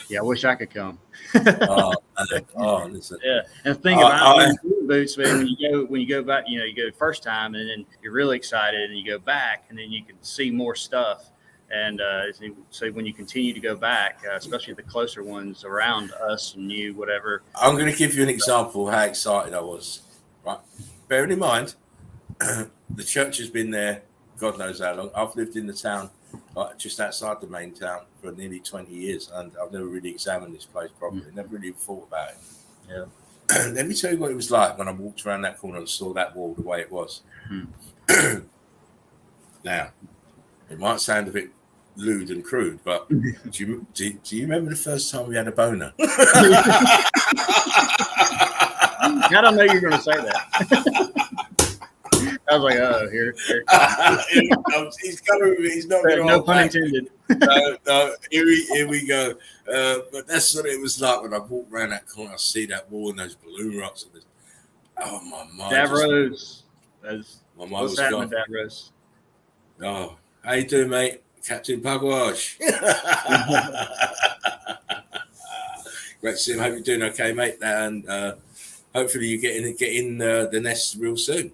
Yeah, I wish I could come. Listen. Yeah, and the thing about boots, man, when you go back, you go the first time, and then you're really excited, and you go back, and then you can see more stuff. And so when you continue to go back, especially the closer ones around us and you, whatever. I'm going to give you an example of how excited I was. Right, bearing in mind, the church has been there, God knows how long. I've lived in the town, just outside the main town, for nearly 20 years, and I've never really examined this place properly. Never really thought about it. Yeah. Let me tell you what it was like when I walked around that corner and saw that wall the way it was. Now, it might sound a bit lewd and crude, but do you remember the first time we had a boner? I don't know you're going to say that. I was like, oh, here he's coming with it. He's not going to. No pun intended. No, here we go. But that's what it was like when I walked around that corner. I see that wall and those balloon rocks. And my mind. Davros. My mind What's was happening, gone. Davros? Oh, how you doing, mate? Captain Pugwash. Great to see him. Hope you're doing okay, mate. And hopefully you get in the nest real soon.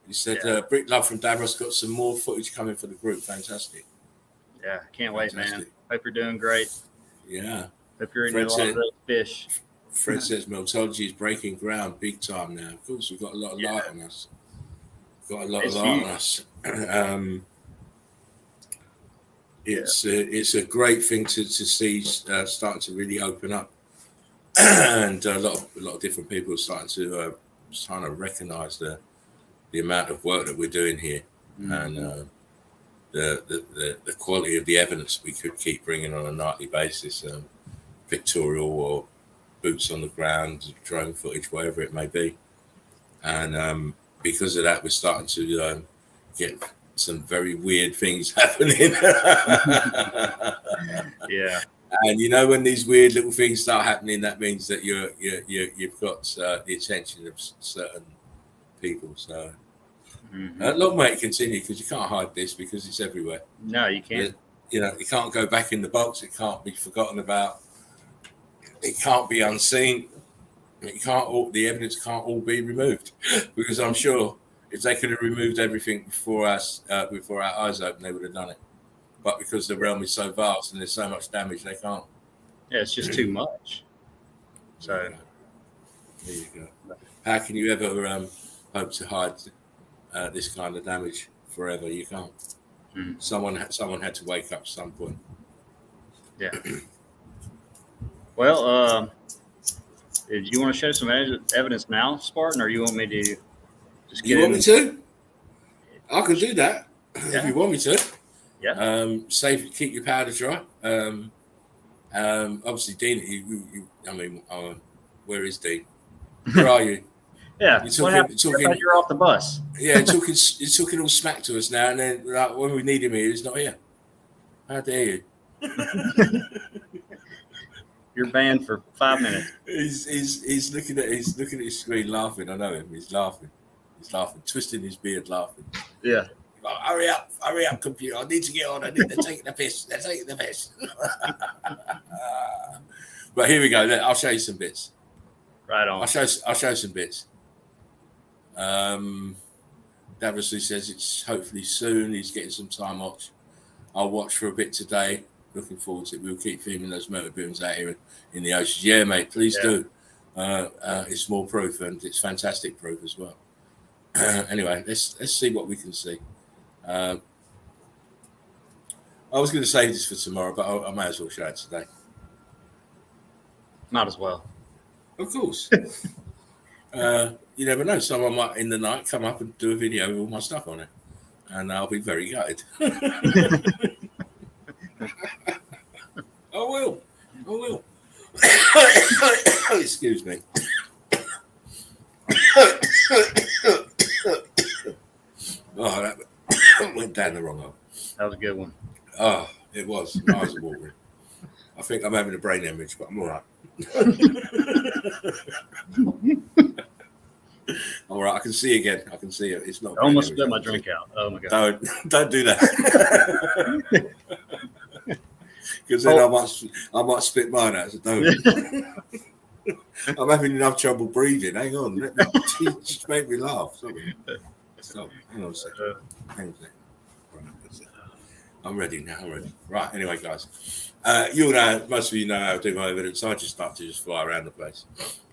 You said Brick Love from Davros got some more footage coming for the group. Fantastic. Yeah, can't wait, man. Hope you're doing great. Yeah. Hope you're eating a lot of those fish. Fred says Meltology is breaking ground big time now. Of course, we've got a lot of light on us. It's a great thing to see starting to really open up, and a lot of different people are starting to recognise the amount of work that we're doing here, and the quality of the evidence we could keep bringing on a nightly basis, pictorial or boots on the ground, drone footage, whatever it may be, and because of that, we're starting to get some very weird things happening. Yeah. And when these weird little things start happening, that means that you've got the attention of certain people. So long may it continue, because you can't hide this, because it's everywhere. No, you can't. You can't go back in the box. It can't be forgotten about. It can't be unseen. The evidence can't all be removed, because I'm sure if they could have removed everything before our eyes open, they would have done it. But because the realm is so vast and there's so much damage, they can't. Yeah, it's just too much. So there you go. How can you ever hope to hide this kind of damage forever? You can't. Someone had to wake up at some point. Yeah. Well, do you want to show some evidence now, Spartan, or you want me to just get You want me to? I can do that if you want me to. Yeah. Keep your powder dry. Obviously, Dean. Where is Dean? Where are you? Yeah. Talking. You're off the bus. Yeah, you're talking all smack to us now, and then when we need him here, he's not here. How dare you? You're banned for 5 minutes. He's looking at his screen, laughing. I know him. He's laughing, twisting his beard, laughing. Yeah. Oh, hurry up, computer! I need to get on. I need to take the piss. They're taking the piss. But here we go. I'll show you some bits. Right on. I'll show some bits. Davros says it's hopefully soon. He's getting some time off. I'll watch for a bit today. Looking forward to it. We'll keep filming those motor booms out here in the ocean. Yeah, mate, please do. It's more proof, and it's fantastic proof as well. Anyway, let's see what we can see. I was going to save this for tomorrow, but I may as well show it today. Might as well. Of course. You never know. Someone might in the night come up and do a video with all my stuff on it, and I'll be very gutted. I will. Excuse me. Oh, that went down the wrong hole. That was a good one. Oh, it was. I was watering. I think I'm having a brain hemorrhage, but I'm all right. All right, I can see again. I can see it. It's not. I almost spit my drink out. Oh my god! Don't do that. Because then I might spit mine out. So don't. I'm having enough trouble breathing. Hang on, just make me laugh. Stop. Hang on a second. Hang on a second. Right, I'm ready now. I'm ready. Right. Anyway, guys, you'll know. Most of you know how to do my evidence. I just start to just fly around the place,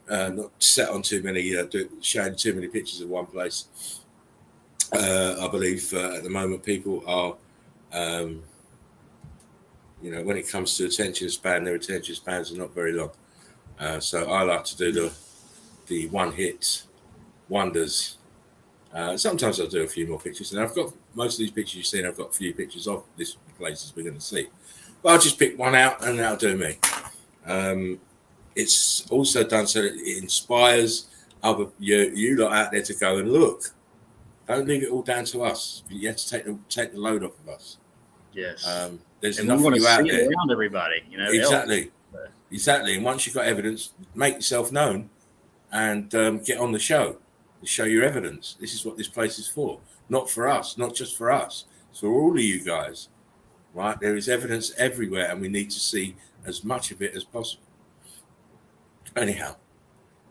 not set on too many, showing too many pictures of one place. I believe at the moment people are, when it comes to attention span, their attention spans are not very long. So I like to do the one-hit wonders. Sometimes I'll do a few more pictures, and I've got most of these pictures you've seen. I've got a few pictures of this places we're going to see, but I'll just pick one out, and that'll do me. It's also done so that it inspires other you lot out there to go and look. Don't leave it all down to us. You have to take the load off of us. Yes. There's and enough of you out there. Around everybody, Exactly. Exactly. And once you've got evidence, make yourself known and get on the show and show your evidence. This is what this place is for. Not for us, not just for us. It's for all of you guys. Right? There is evidence everywhere, and we need to see as much of it as possible. Anyhow,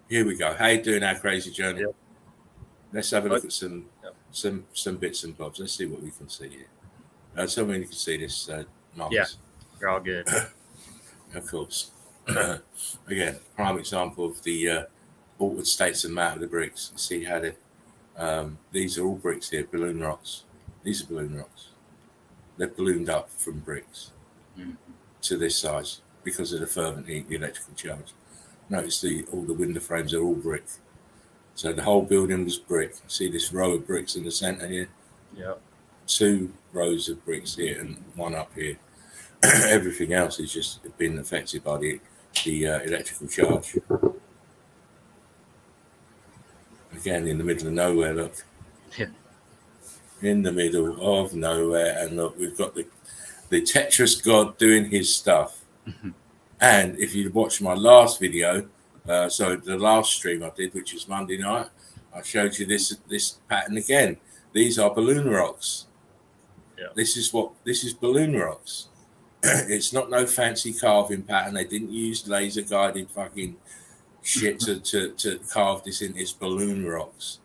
here we go. How you doing, our crazy journey? Yep. Let's have a look at some bits and bobs. Let's see what we can see here. Tell me when you can see this, Marcus. Yeah, you're all good. Of course. Again, prime example of the altered states and matter of the bricks. You see how these are all bricks here, balloon rocks. These are balloon rocks. They're ballooned up from bricks to this size because of the fervent heat, the electrical charge. Notice all the window frames are all brick. So the whole building was brick. See this row of bricks in the center here? Yeah. 2 rows of bricks here and 1 up here. Everything else is just been affected by the electrical charge. Again, in the middle of nowhere, look. Yeah. In the middle of nowhere, and look, we've got the Tetris God doing his stuff. And if you watch my last video, the last stream I did, which was Monday night, I showed you this pattern again. These are balloon rocks. Yeah. This is balloon rocks. It's not no fancy carving pattern. They didn't use laser guided fucking shit to carve this in. It's balloon rocks.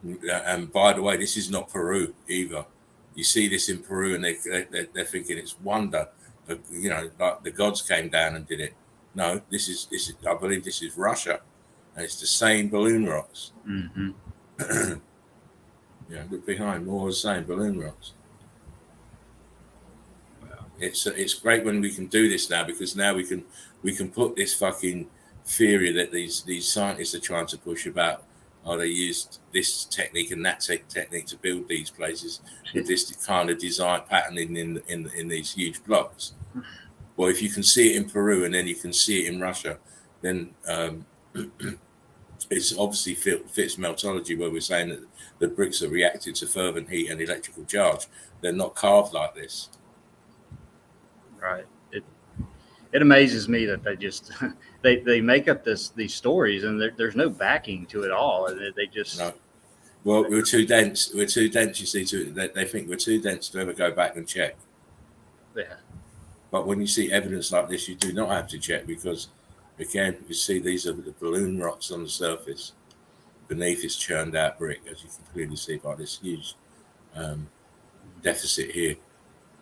And by the way, this is not Peru either. You see this in Peru, and they're thinking it's wonder. Like the gods came down and did it. No, this is. I believe this is Russia, and it's the same balloon rocks. Mm-hmm. Yeah, look behind, more of the same balloon rocks. It's great when we can do this now, because now we can put this fucking theory that these scientists are trying to push about. Oh, they used this technique and that technique to build these places with this kind of design patterning in these huge blocks. Well, if you can see it in Peru and then you can see it in Russia, then it's obviously fits Meltology, where we're saying that the bricks are reacting to fervent heat and electrical charge. They're not carved like this. Right. It amazes me that they just they make up these stories, and there's no backing to it all, and they just no. Well, we're too dense. We're too dense. You see, they think we're too dense to ever go back and check. Yeah. But when you see evidence like this, you do not have to check, because, again, you see these are the balloon rocks on the surface. Beneath is churned out brick, as you can clearly see by this huge deficit here.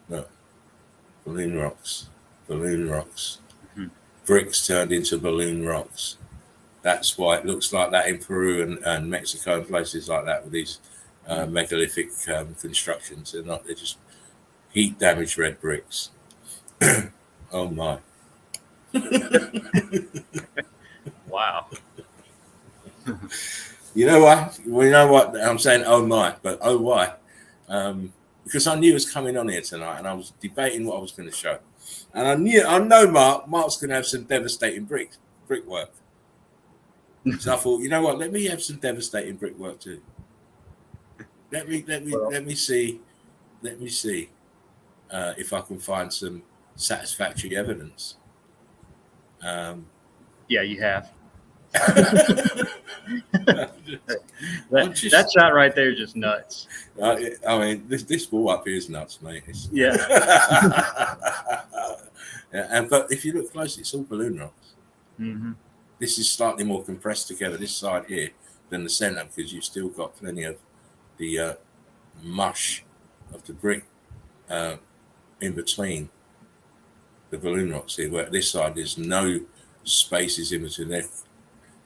Look, balloon rocks. Mm-hmm. Bricks turned into balloon rocks. That's why it looks like that in Peru and Mexico and places like that with these megalithic constructions. They're just heat damaged red bricks. Oh my. Wow. You know what? Well, you know what? I'm saying oh my, but oh why? Because I knew it was coming on here tonight, and I was debating what I was going to show. And I know Mark's going to have some devastating brickwork. So I thought, you know what? Let me have some devastating brickwork too. Let me see if I can find some satisfactory evidence. Yeah, you have. Just, that shot right there is just nuts. I mean, this wall up here is nuts, mate. Yeah. Yeah. But if you look closely, it's all balloon rocks. Mm-hmm. This is slightly more compressed together, this side here, than the center, because you've still got plenty of the mush of the brick in between the balloon rocks here, where this side there's no spaces in between. They're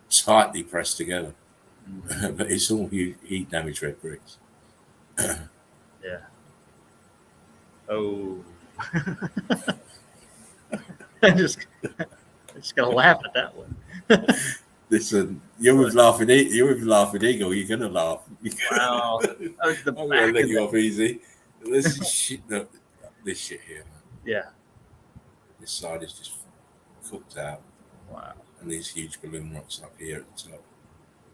tightly pressed together. Mm-hmm. But it's all heat damaged red bricks. Yeah. Oh. I just gotta laugh at that one. Listen, you're with laughing eagle. You're gonna laugh. Wow. I'm gonna let you off easy. This shit here. Yeah. This side is just cooked out. Wow. And these huge balloon rocks up here at the top.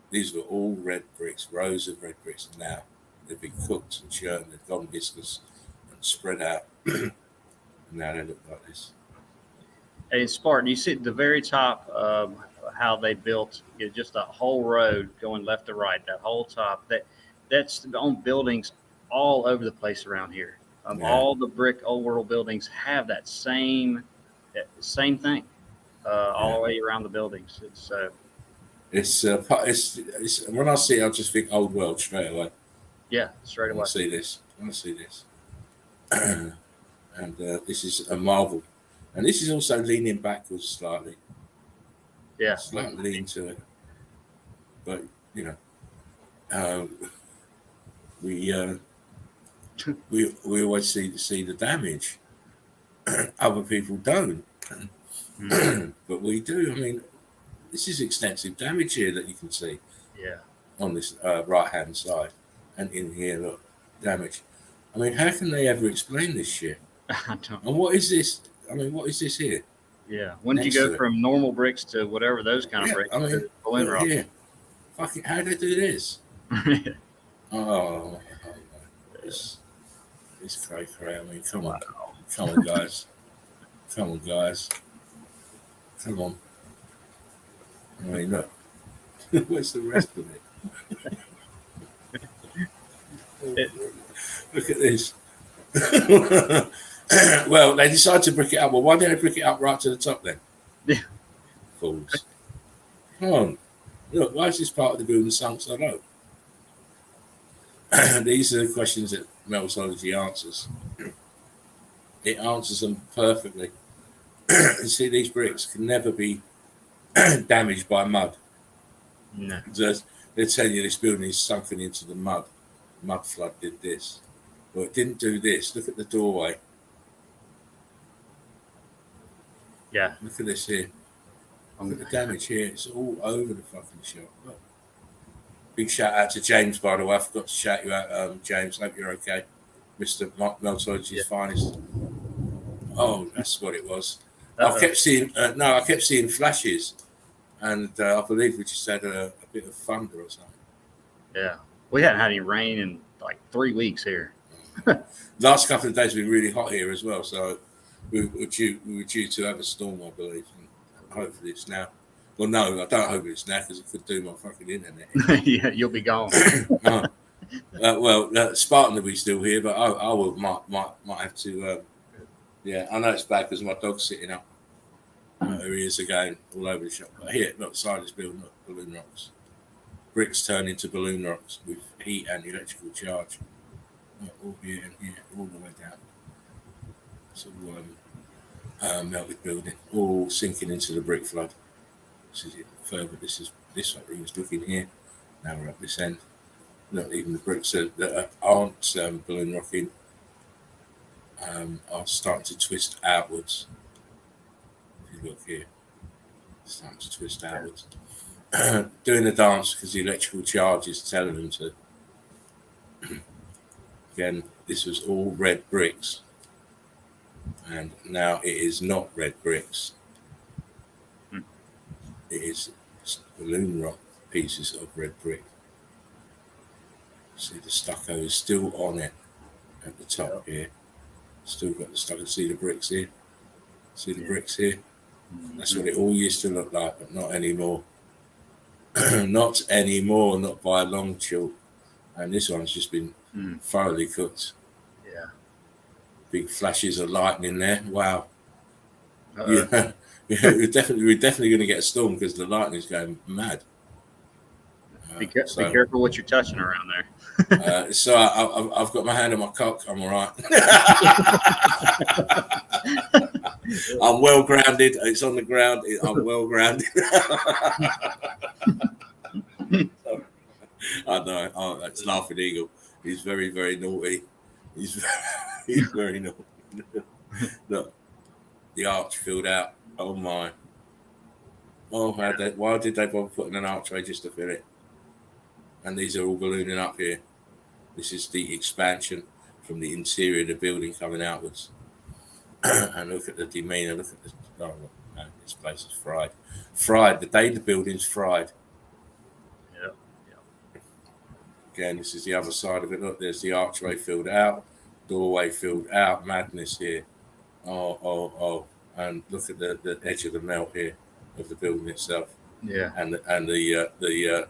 These were all red bricks, rows of red bricks. And now they've been cooked and churned, they've gone viscous and spread out. And now they look like this. Hey, Spartan, you see at the very top how they built just a whole road going left to right, that whole top. That's on buildings all over the place around here. All the brick old world buildings have that same thing all the way around the buildings. It's when I see it, I just think old world straight away. Yeah, straight away. I see this. And this is a marvel. And this is also leaning backwards slightly. Yeah. Slightly lean to it. But, you know, we always see the damage. Other people don't. But we do. I mean, this is extensive damage here that you can see. Yeah. On this right-hand side. And in here, look, damage. I mean, how can they ever explain this shit? I don't know. And what is this? I mean, what is this here? Yeah. When did you go from normal bricks to whatever those kind of bricks? I mean, balloon rock. Yeah. Fucking, how do they do this? It's cray. I mean, come on, guys. Come on. I mean, look. Where's the rest of it? Look at this. Well, they decided to brick it up. Well, why didn't they brick it up right to the top then? Yeah. Fools. Come on. Look, why is this part of the building sunk so low? These are the questions that Meltology answers. It answers them perfectly. You see, these bricks can never be damaged by mud. No. They're telling you this building is sunken into the mud. Mud flood did this. Well, it didn't do this. Look at the doorway. Yeah. Look at this here. Look at the damage here. It's all over the fucking shop. Look. Big shout out to James, by the way. I forgot to shout you out, James. Hope you're okay. Mr. Meltology's finest. Oh, that's what it was. I kept seeing flashes, and I believe we just had a bit of thunder or something. Yeah, we hadn't had any rain in like 3 weeks here. Last couple of days have been really hot here as well, so we were due to have a storm, I believe, and hopefully it's now. Well, no, I don't hope it's now because it could do my fucking internet. Yeah, you'll be gone. Spartan will be still here, but might have to. Yeah, I know it's bad because my dog's sitting up. There he is again, all over the shop. But here, look, side of this building, look, balloon rocks. Bricks turn into balloon rocks with heat and electrical charge. All here and here, all the way down. It's all melted building, all sinking into the brick flood. This is it further. This way he was looking here. Now we're at this end. Look, even the bricks that aren't balloon rocking are starting to twist outwards. If you look here, it's starting to twist outwards. Doing the dance because the electrical charge is telling them to. Again, this was all red bricks, and now it is not red bricks. It is balloon rock pieces of red brick. See the stucco is still on it at the top here. Still got the stucco. See the bricks here? See the bricks here? That's what it all used to look like, but not anymore. Not anymore, not by a long chalk. And this one's just been thoroughly cooked. Yeah. Big flashes of lightning there. Wow. Yeah. We're definitely going to get a storm because the lightning's going mad. Be careful what you're touching around there. So I've got my hand on my cock. I'm all right. I'm well grounded. It's on the ground. I'm well grounded. I know. Oh, that's Laughing Eagle. He's very, very naughty. He's very naughty. Look, the arch filled out. Oh my. Oh, why did they bother putting an archway just to fill it? And these are all ballooning up here. This is the expansion from the interior of the building coming outwards. And look at the demeanor. Look at this. Oh, no, this place is fried. Fried. The day the building's fried. Again, this is the other side of it. Look, there's the archway filled out, doorway filled out. Madness here. Oh. And look at the edge of the melt here of the building itself. Yeah. And the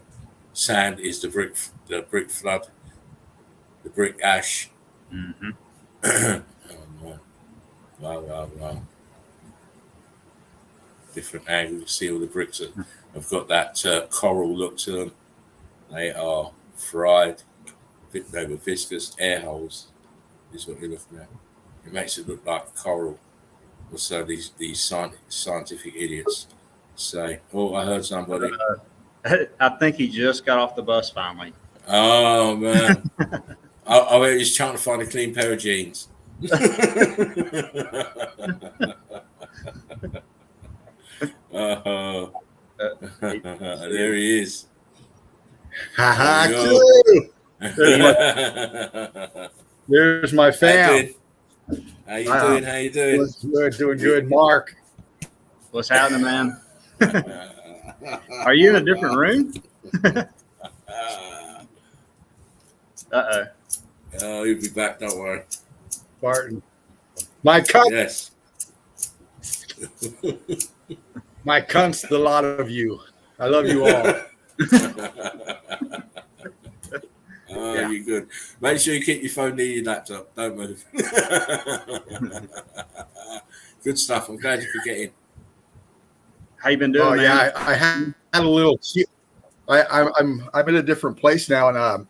sand is the brick flood, the brick ash. Mm-hmm. Oh, wow. Different angle. You see all the bricks have got that coral look to them. They are fried. They were viscous air holes, is what you're looking at. It makes it look like coral. Or so these scientific idiots say. Oh, I heard somebody. I think he just got off the bus finally. Oh, man. I was trying to find a clean pair of jeans. There he is. There's my fam. How you doing? Doing good, Mark. What's happening, man? Are you in a different room? Uh-oh. Oh, you'll be back, don't worry. Barton. My cunt. Yes. My cunt's the lot of you. I love you all. Oh, you're good. Make sure you keep your phone near your laptop. Don't move. Good stuff. I'm glad you could get in. How you been doing, man? Yeah, I had a little. I'm in a different place now, and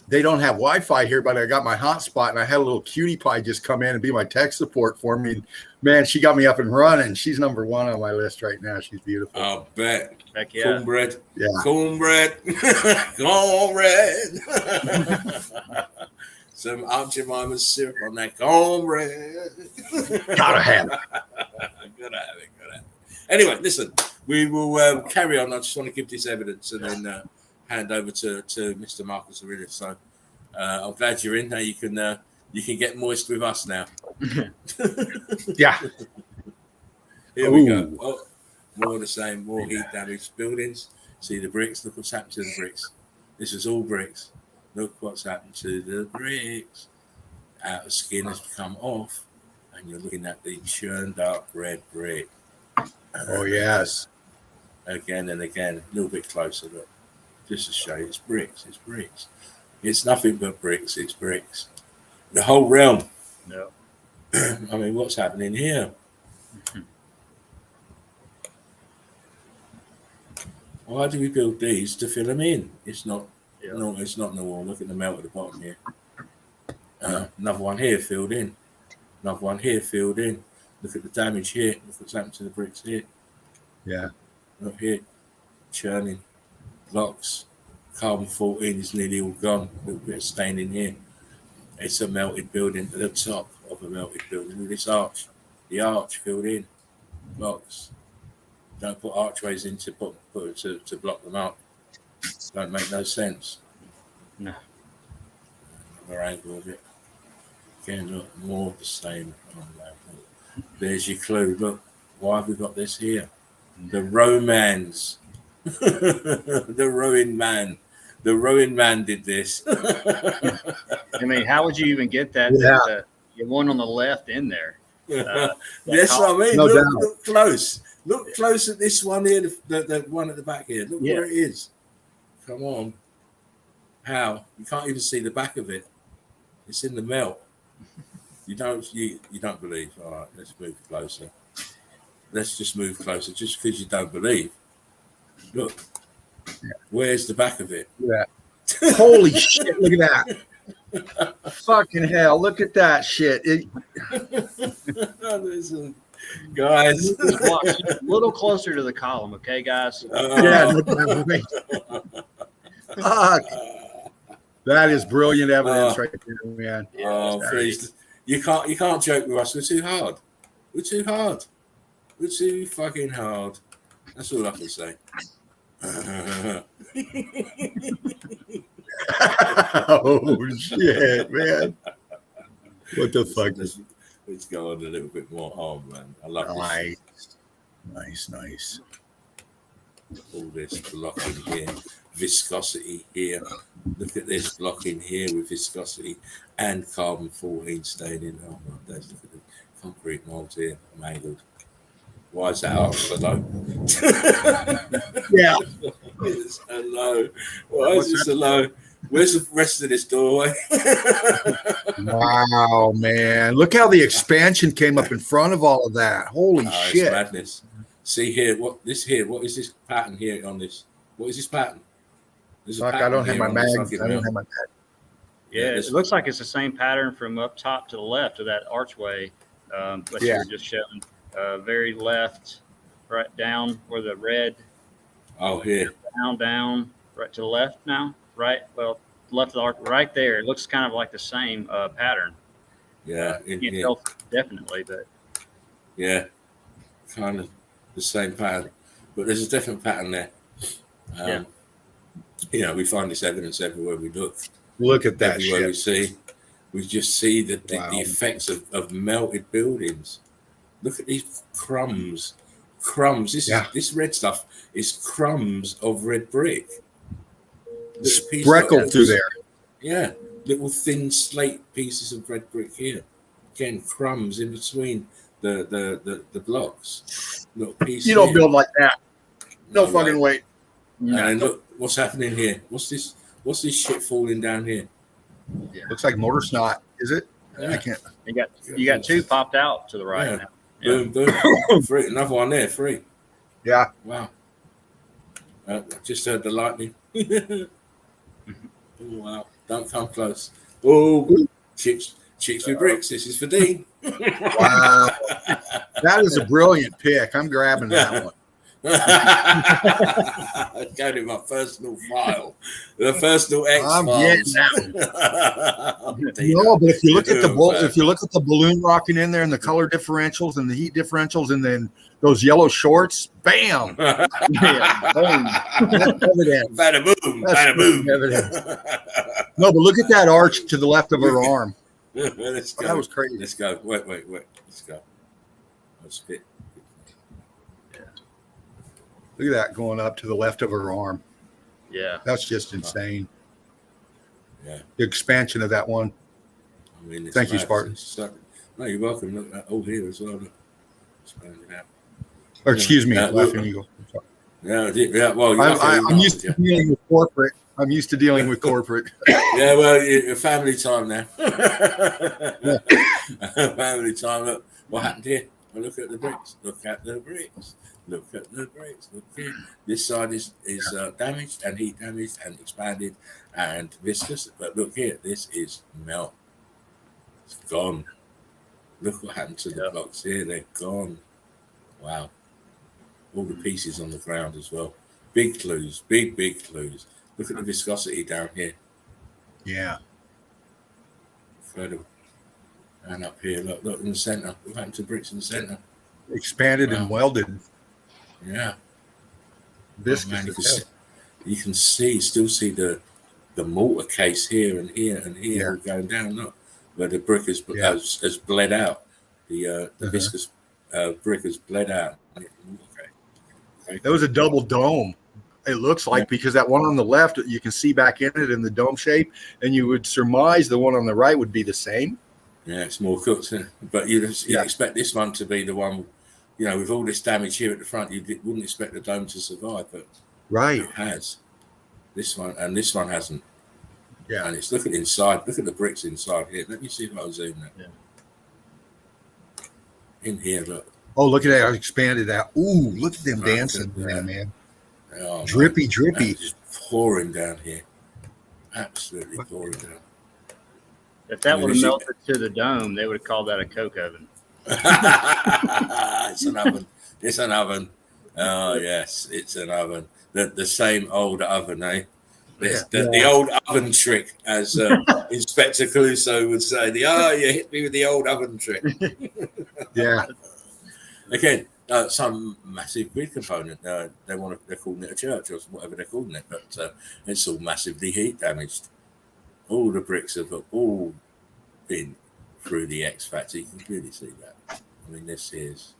they don't have Wi-Fi here, but I got my hotspot, and I had a little cutie pie just come in and be my tech support for me. Man, she got me up and running. She's number one on my list right now. She's beautiful. I'll bet. Heck yeah. Cornbread. Yeah. Cornbread. Cornbread. Some Aunt Jemima's syrup on that cornbread. Gotta have it. Gotta have it. Anyway, listen, we will carry on. I just want to give this evidence and then hand over to Mr. Marcus Aurelius. So I'm glad you're in. Now you can get moist with us now. Yeah. Here we go. Oh, more of the same. More heat damaged buildings. See the bricks. Look what's happened to the bricks. This is all bricks. Look what's happened to the bricks. Outer skin has come off, and you're looking at the churned up red brick. Oh, yes. Again and again, a little bit closer, look. Just to show you, it's bricks. It's nothing but bricks. It's bricks. The whole realm. No. I mean, what's happening here? Why do we build these to fill them in? It's not. Yeah. No, it's not the wall. Look at the melt at the bottom here. Another one here filled in. Another one here filled in. Look at the damage here. Look what's happened to the bricks here. Yeah. Look here. Churning. Blocks. Carbon 14 is nearly all gone. A little bit of stain in here. It's a melted building at the top of a melted building. Look at this arch. The arch filled in. Blocks. Don't put archways in to block them up. Don't make no sense. No. Another angle of it. Again, look, more of the same. There's your clue. Look, why have we got this here? The Romans The rowing man. The rowing man did this. I mean, how would you even get that? Yeah. The one on the left in there. Yes, I mean, No doubt. look close. Look close at this one here, the one at the back here. Look where it is. Come on. How? You can't even see the back of it. It's in the melt. You don't believe. All right, let's move closer. Let's just move closer, just because you don't believe. Look, where's the back of it? Yeah. Holy shit! Look at that. Fucking hell! Look at that shit. Listen, guys, a little closer to the column, okay, guys? Yeah. Fuck. That is brilliant evidence right there, man. Please. You can't joke with us. We're too hard. We're too hard. We're too fucking hard. That's all I can say. Oh shit, man! What the fuck? Let's go on a little bit more. Oh man, I love this. Nice. All this blocking here, viscosity here. Look at this blocking here with viscosity and carbon 14 staining. Oh my days! Look at the concrete molds here, mangled. Why is that arch so low? Yeah. It's so low. Why is it so low? Where's the rest of this doorway? Wow, man. Look how the expansion came up in front of all of that. Holy shit. It's madness. See here, what is this pattern here on this? What is this pattern? Fuck, I don't have my mags. I don't have my mag. Yeah, it looks like it's the same pattern from up top to the left of that archway that you were just showing. Very left, right down where the red. Oh, here. Down, right to the left now. Right, well, left of the arch, right there. It looks kind of like the same pattern. Yeah, can't tell definitely, but yeah, kind of the same pattern. But there's a different pattern there. You know, we find this evidence everywhere we look. Look at that everywhere shit. we just see the effects of melted buildings. Look at these crumbs. This red stuff is crumbs of red brick. Spreckled through there. Yeah, little thin slate pieces of red brick here. Again, crumbs in between the blocks. Little pieces. You don't build like that. No fucking way. And look what's happening here. What's this shit falling down here? Yeah. Looks like mortar snot. Is it? Yeah. I can't. You got two popped out to the right. Yeah. Now. Boom. Free. Another one there. Free. Yeah. Wow. I just heard the lightning. Oh, wow. Don't come close. Oh, chicks with bricks. This is for Dean. Wow. That is a brilliant pick. I'm grabbing that one. It's going in my personal file. The personal X I'm files. getting that one. No, but if you look at the balloon rocking in there and the color differentials and the heat differentials and then those yellow shorts, bam. Yeah, boom. Bada boom. Bada boom. No, but look at that arch to the left of her arm. Let's go. That was crazy. Let's go. Wait. Let's go. Let's fit. Look at that going up to the left of her arm. Yeah. That's just insane. Yeah. The expansion of that one. I mean, thank you, Spartan. No, you're welcome. Look, over here as well. Expand it out. Or excuse me, Laughing Eagle. Yeah. Well, I'm used to dealing with corporate. Yeah, well, it's family time now. Family time. Look, what happened here? Well, look at the bricks. Look at the bricks. Look here. This side is damaged and heat damaged and expanded and viscous. But look here, this is melt. It's gone. Look what happened to the blocks here. They're gone. Wow. All the pieces on the ground as well. Big clues. Big clues. Look at the viscosity down here. Yeah. Incredible. And up here, look in the center. What happened to bricks in the center? Expanded and welded. Yeah. Viscous. Man, you can still see the mortar case here and here going down. Look, where the brick has bled out. The viscous brick has bled out. That was a double dome. It looks like, because that one on the left, you can see back in it in the dome shape, and you would surmise the one on the right would be the same. Yeah, it's more cooked, but you'd expect this one to be the one, with all this damage here at the front. You wouldn't expect the dome to survive, but right, it has. This one hasn't. Yeah, and it's looking inside. Look at the bricks inside here. Let me see if I'll zoom that. Yeah. In here, look. Oh, look at that! I expanded that. Ooh, look at them Right, dancing, man. Oh, Drippy, man. drippy. That's just pouring down here. Absolutely pouring down. If that would have melted to the dome, they would have called that a coke oven. It's an oven. It's an oven. Oh yes, it's an oven. The same old oven, eh? The old oven trick, as Inspector Clouseau would say. You hit me with the old oven trick. Yeah. Again, some massive grid component. They're calling it a church or whatever they're calling it, but it's all massively heat damaged. All the bricks have all been through the X factor. You can clearly see that. I mean, this is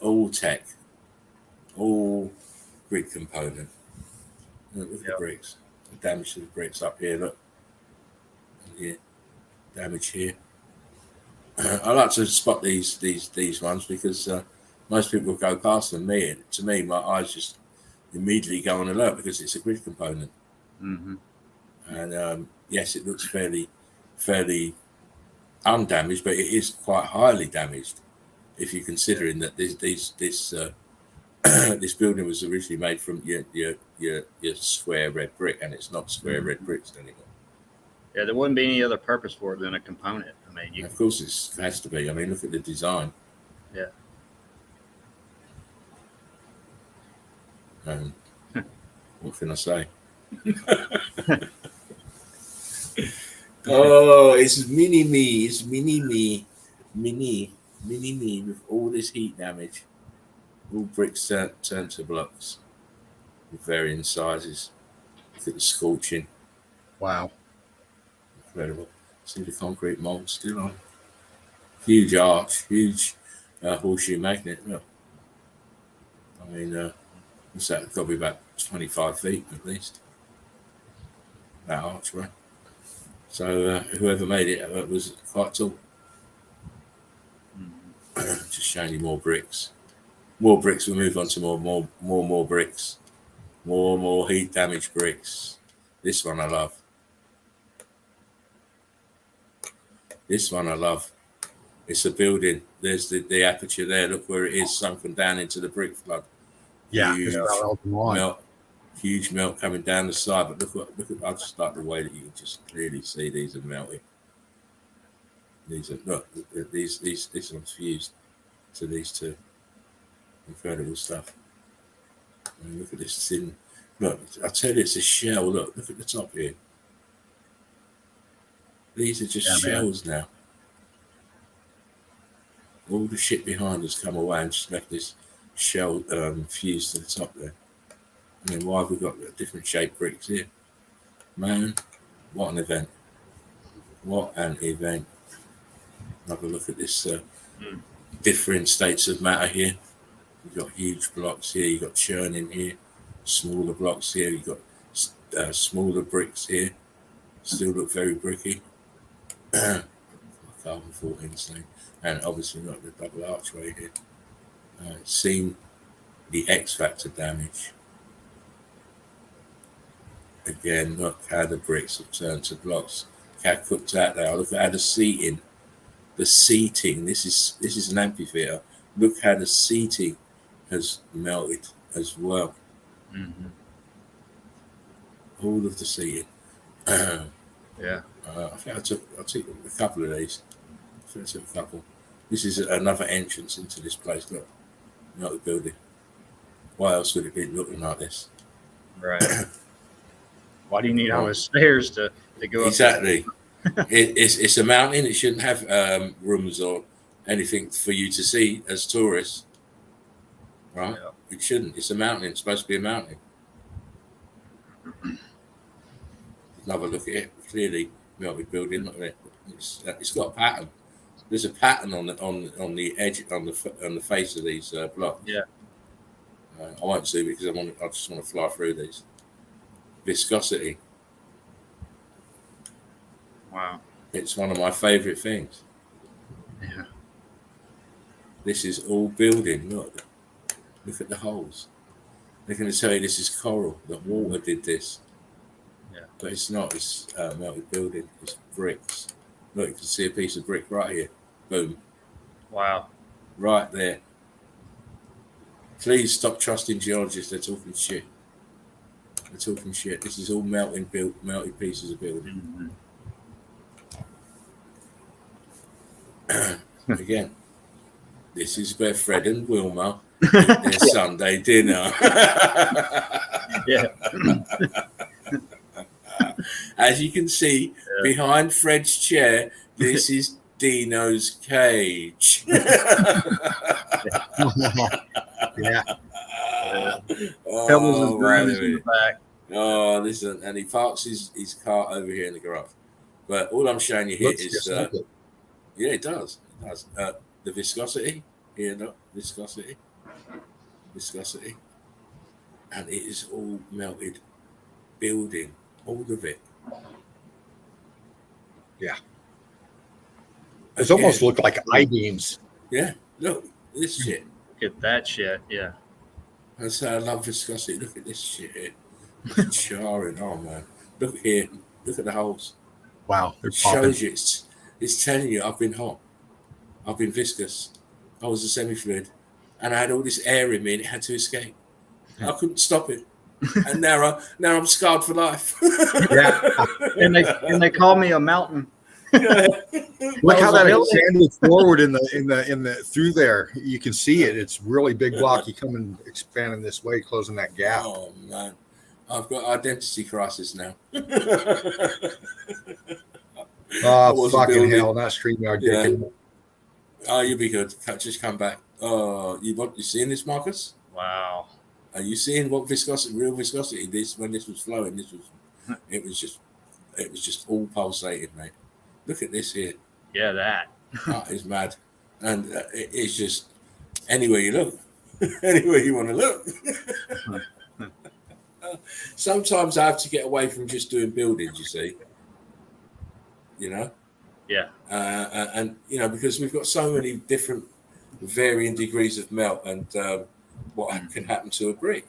all tech, all grid component. Look at the bricks. The damage to the bricks up here. Look. Yeah, damage here. I like to spot these ones because most people go past them. To me, my eyes just immediately go on alert because it's a grid component. Mm-hmm. And yes, it looks fairly undamaged, but it is quite highly damaged if you're considering that this this building was originally made from your square red brick, and it's not square red bricks anymore. Yeah, there wouldn't be any other purpose for it than a component. I mean, of course, it has to be. I mean, look at the design. Yeah. What can I say? Oh, it's mini me. It's mini me with all this heat damage. All bricks turned to blocks with varying sizes. Look at the scorching. Wow. Incredible. See the concrete mold still on. Huge arch, huge horseshoe magnet. Look. I mean, what's that? Got to be about 25 feet at least. That archway. So whoever made it was quite tall. Just showing you more bricks. More bricks. We'll move on to more bricks. More heat damaged bricks. This one I love. This one I love. It's a building. There's the aperture there. Look where it is, sunken down into the brick flood. Yeah, huge melt coming down the side. But look at I just like the way that you can just clearly see these are melting. These one's fused to these two. Incredible stuff. And look at this thin. Look, I tell you, it's a shell. Look at the top here. These are just shells now. All the shit behind has come away and just left this shell fused to the top there. I mean, why have we got different shaped bricks here? Man, what an event. What an event. Have a look at this different states of matter here. You've got huge blocks here. You've got churning here. Smaller blocks here. You've got smaller bricks here. Still look very bricky. Carbon 14 same. And obviously not the double archway here. Seen the X factor damage. Again, look how the bricks have turned to blocks. Look how cooked out they are. Look at how the seating. This is an amphitheater. Look how the seating has melted as well. Mm-hmm. All of the seating. Yeah. I think I took a couple of these. This is another entrance into this place. Look, not the building. Why else would it be looking like this? Right. Why do you need all those stairs to go up? Exactly. It's a mountain. It shouldn't have rooms or anything for you to see as tourists. Right? Yeah. It shouldn't. It's a mountain. It's supposed to be a mountain. Another look at it. Clearly, melted building. Look at it. It's got a pattern. There's a pattern on the edge on the face of these blocks. Yeah. I won't zoom it because I just want to fly through these. Viscosity. Wow. It's one of my favourite things. Yeah. This is all building. Look at the holes. They're going to tell you this is coral. That water did this. Yeah. But it's not. It's melted building. It's bricks. Look, you can see a piece of brick right here. Boom. Wow. Right there. Please stop trusting geologists. They're talking shit. They're talking shit. This is all melted pieces of building. Mm-hmm. Again, this is where Fred and Wilma eat their Sunday dinner. Yeah. As you can see, behind Fred's chair, this is Dino's cage. Yeah. Pebbles and brooms in the back. Oh, listen, and he parks his car over here in the garage. But all I'm showing you here Looks is, just like it. yeah, it does. It does. The viscosity, here, look, viscosity, and it is all melted building, all of it. Yeah. It's almost looked like I-beams. Yeah, look, this shit. Look at that shit. Yeah. That's how I love viscosity. Look at this shit here. It's charring. Oh, man. Look here. Look at the holes. Wow. They're It popping. shows you. It's telling you I've been hot. I've been viscous. I was a semi-fluid. And I had all this air in me and it had to escape. I couldn't stop it. And now I'm scarred for life. Yeah. And they call me a mountain. Look how that expanded forward in the through there. You can see it. It's really big block. You come and expanding this way, closing that gap. Oh man, I've got identity crisis now. Oh fucking hell! Not StreamYard. Yeah. Dick. Oh, you'll be good. Just come back. Oh, you seeing this, Marcus? Wow. Are you seeing what real viscosity? When this was flowing, it was just all pulsating, mate. Look at this here. Yeah, that. That is mad. And it's just anywhere you look, anywhere you want to look. Sometimes I have to get away from just doing buildings, you see. You know? Yeah. And, you know, because we've got so many different varying degrees of melt and what can happen to a brick.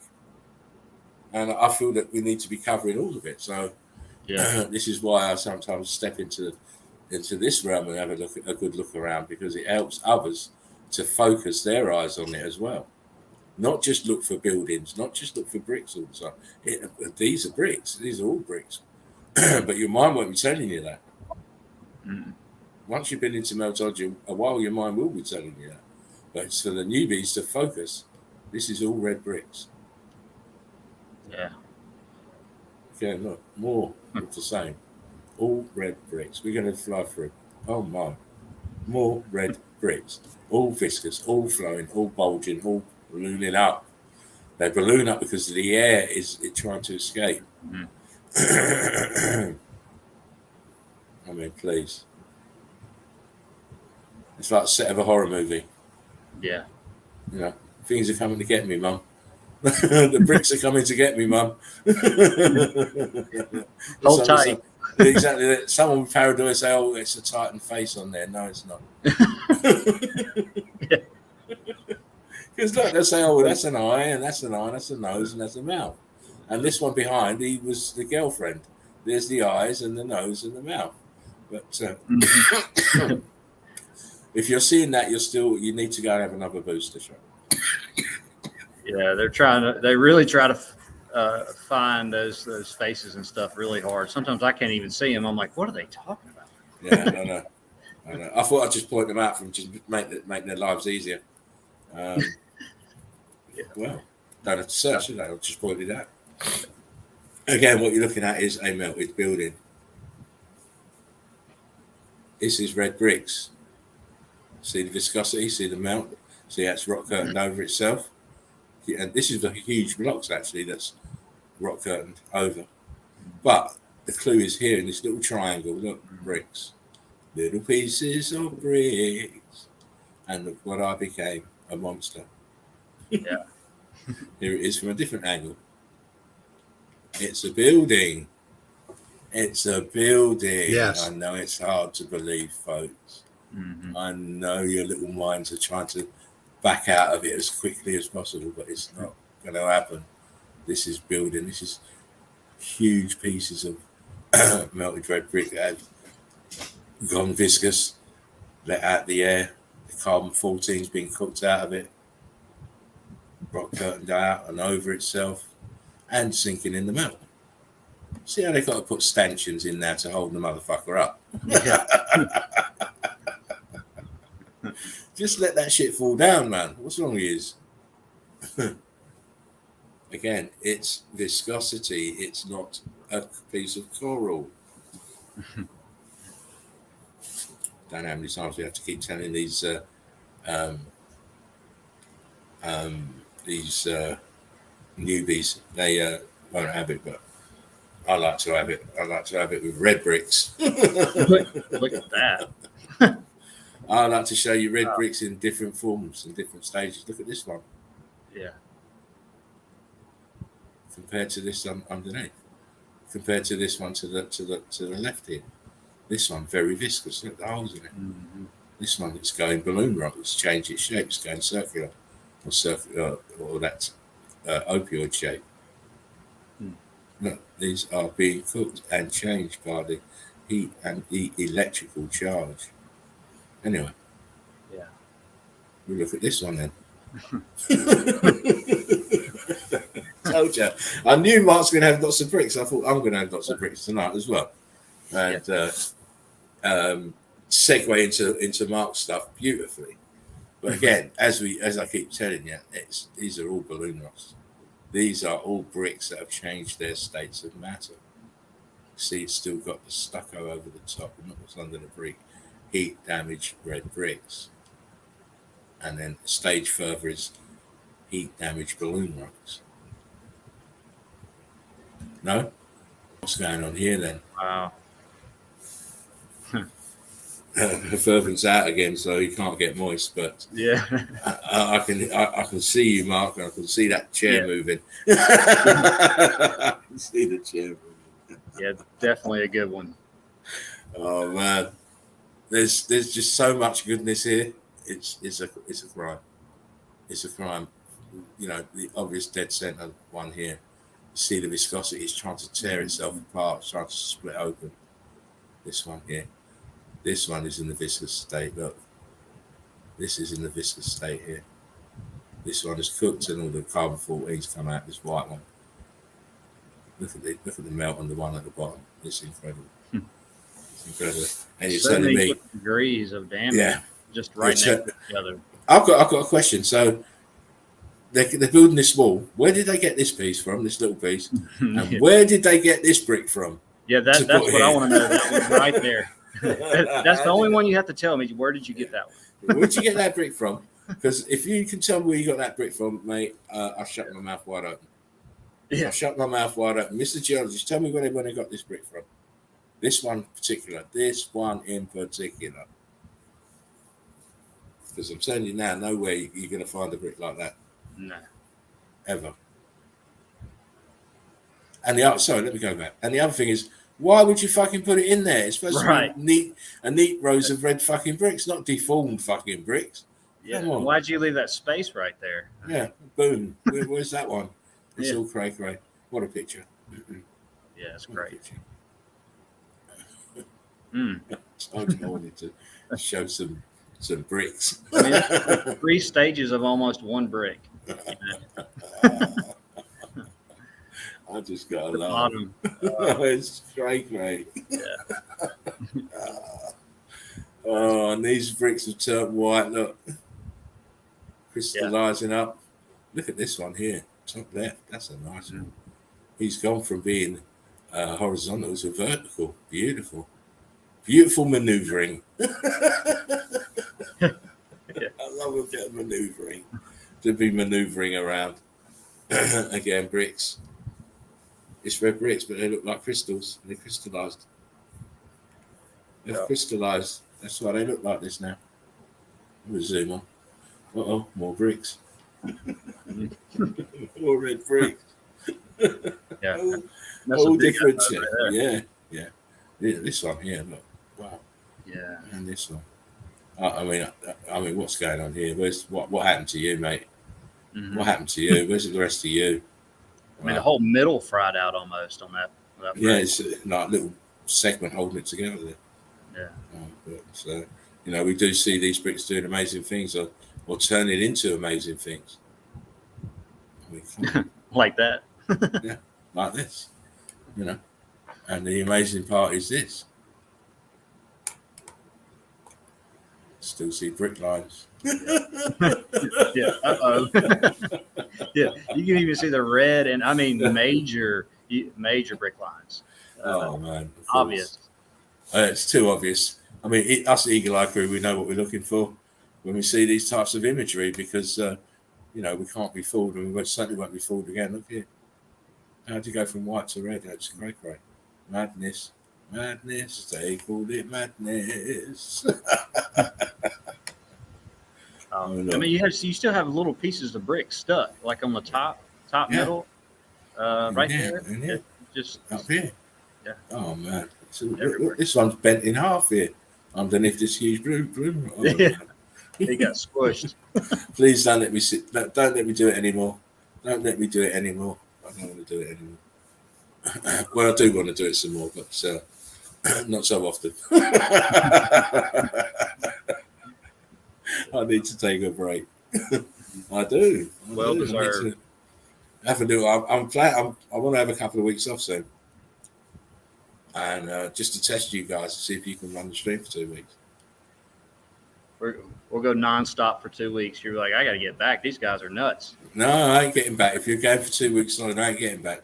And I feel that we need to be covering all of it. So this is why I sometimes step into this realm and have a good look around, because it helps others to focus their eyes on it as well. Not just look for buildings, not just look for bricks all the time. These are bricks. These are all bricks. But your mind won't be telling you that. Mm. Once you've been into Meltology a while, your mind will be telling you that. But it's for the newbies to focus. This is all red bricks. Yeah. Okay, look, more of the same. All red bricks. We're going to fly through. Oh my. More red bricks. All viscous, all flowing, all bulging, all ballooning up. They balloon up because the air is trying to escape. Mm. I mean, please. It's like a set of a horror movie. Yeah. You know, things are coming to get me, Mum. The bricks are coming to get me, Mum. Hold tight. Exactly. Someone with paranoia say, "Oh, it's a Titan face on there." No, it's not. Because look, they'll say, "Oh, well, that's an eye, and that's an eye, and that's a nose, and that's a mouth." And this one behind, he was the girlfriend. There's the eyes and the nose and the mouth. But if you're seeing that, you need to go and have another booster shot. Yeah, they really try to find those faces and stuff really hard. Sometimes I can't even see them. I'm like, what are they talking about? Yeah, I know. I thought I'd just point them out from just make their lives easier. Well, don't have to search it. I'll just point it out. Again, what you're looking at is a melted building. This is red bricks. See the viscosity, see the melt, see how it's rock curtained over itself. And this is the huge blocks actually that's rock curtained over. But the clue is here in this little triangle. Look, bricks. Little pieces of bricks. And look what I became, a monster. Yeah. Here it is from a different angle. It's a building. It's a building. Yes. I know it's hard to believe, folks. Mm-hmm. I know your little minds are trying to back out of it as quickly as possible, but it's not going to happen. This is building. This is huge pieces of melted red brick that have gone viscous, let out the air. The carbon 14's been cooked out of it, rock curtained out and over itself, and sinking in the metal. See how they've got to put stanchions in there to hold the motherfucker up. Yeah. Just let that shit fall down, man. What's wrong with you? Again, it's viscosity. It's not a piece of coral. Don't know how many times we have to keep telling these newbies they won't have it, but I like to have it. I like to have it with red bricks. Look at that. I like to show you red bricks in different forms and different stages. Look at this one. Yeah. Compared to this one underneath. Compared to this one to the left here. This one very viscous. Look at the holes in it. Mm-hmm. This one it's going balloon rock. It's changed its shape. It's going circular or that opioid shape. Look, these are being cooked and changed by the heat and the electrical charge. Anyway. Yeah. We look at this one then. Told you. I knew Mark's going to have lots of bricks. I thought I'm going to have lots of bricks tonight as well. And segue into Mark's stuff beautifully. But again, as I keep telling you, these are all balloon rocks. These are all bricks that have changed their states of matter. See, it's still got the stucco over the top and not what's under the brick. Heat damaged red bricks. And then a stage further is heat damaged balloon rocks. No? What's going on here then? Wow. Fervent's out again, so he can't get moist. But Yeah. I can see you, Mark, and I can see that chair moving. I can see the chair moving. Yeah, definitely a good one. Oh man, there's just so much goodness here. It's a crime. It's a crime. You know, the obvious dead center one here. You see the viscosity. It's trying to tear itself apart. It's trying to split open. This one here. This one is in the viscous state. Look, this is in the viscous state here. This one is cooked and all the carbon 14s come out. This white one. Look at the melt on the one at the bottom. It's incredible. It's incredible. And you're telling me degrees of damage, just right next to each other. I've got a question. So they're building this wall. Where did they get this piece from? This little piece, and where did they get this brick from? Yeah, that's what I want to know. That one's right there. That's the only one you have to tell me. Where did you get that one? Where'd you get that brick from? Because if you can tell me where you got that brick from, mate, I'll shut my mouth wide open. Yeah. I'll shut my mouth wide open. Mr. Geologist, tell me where they got this brick from. This one in particular. Because I'm telling you now, no way you're going to find a brick like that. No. Ever. And let me go back. And the other thing is, why would you fucking put it in there? It's supposed to be a neat rows of red fucking bricks, not deformed fucking bricks. Yeah. Why'd you leave that space right there? Yeah. Boom. Where's that one? It's all cray. What a picture. Yeah, it's great. I wanted to show some bricks. I mean, 3 stages of almost one brick. I just got a laugh. It's great, mate. Yeah. Oh, and these bricks have turned white. Look, crystallizing up. Look at this one here, top left. That's a nice one. He's gone from being horizontal to vertical. Beautiful maneuvering. I love a bit of maneuvering. To be maneuvering around. Again, bricks. It's red bricks, but they look like crystals. They're crystallized. They've crystallized. That's why they look like this now. We'll zoom on. More bricks. Or red brick. Yeah. all That's a all big different episode shit. right there. Yeah. This one here, look. Wow. Yeah. And this one. I mean, what's going on here? What happened to you, mate? Mhm. What happened to you? Where's the rest of you? I mean, the whole middle fried out almost on that. Yeah, it's like a little segment holding it together there. Yeah. But we do see these bricks doing amazing things or turning into amazing things. I mean, come on. Like that. Yeah, like this, And the amazing part is this. Still see brick lines. Yeah. Uh-oh. Yeah. You can even see the red and I mean major brick lines. Oh man, Obvious. It's too obvious. I mean, us Eagle Eye crew, we know what we're looking for when we see these types of imagery because we can't be fooled, and we certainly won't be fooled again. Look here. How'd you go from white to red? That's great. Madness. They called it madness. I mean, you still have little pieces of brick stuck, like on the top middle, right there. Yeah. Just Up here. Yeah. Oh man. So, look, this one's bent in half here underneath this huge blue. Oh, yeah. It got squished. Please don't let me sit. Don't let me do it anymore. Don't let me do it anymore. I don't want to do it anymore. Well, I do want to do it some more, but not so often. I need to take a break. I do. Well deserved. Have a do. I'm glad. I want to have a couple of weeks off soon, and just to test you guys to see if you can run the stream for 2 weeks. We'll go nonstop for 2 weeks. You're like, I got to get back. These guys are nuts. No, I ain't getting back. If you're going for 2 weeks solid, I ain't getting back.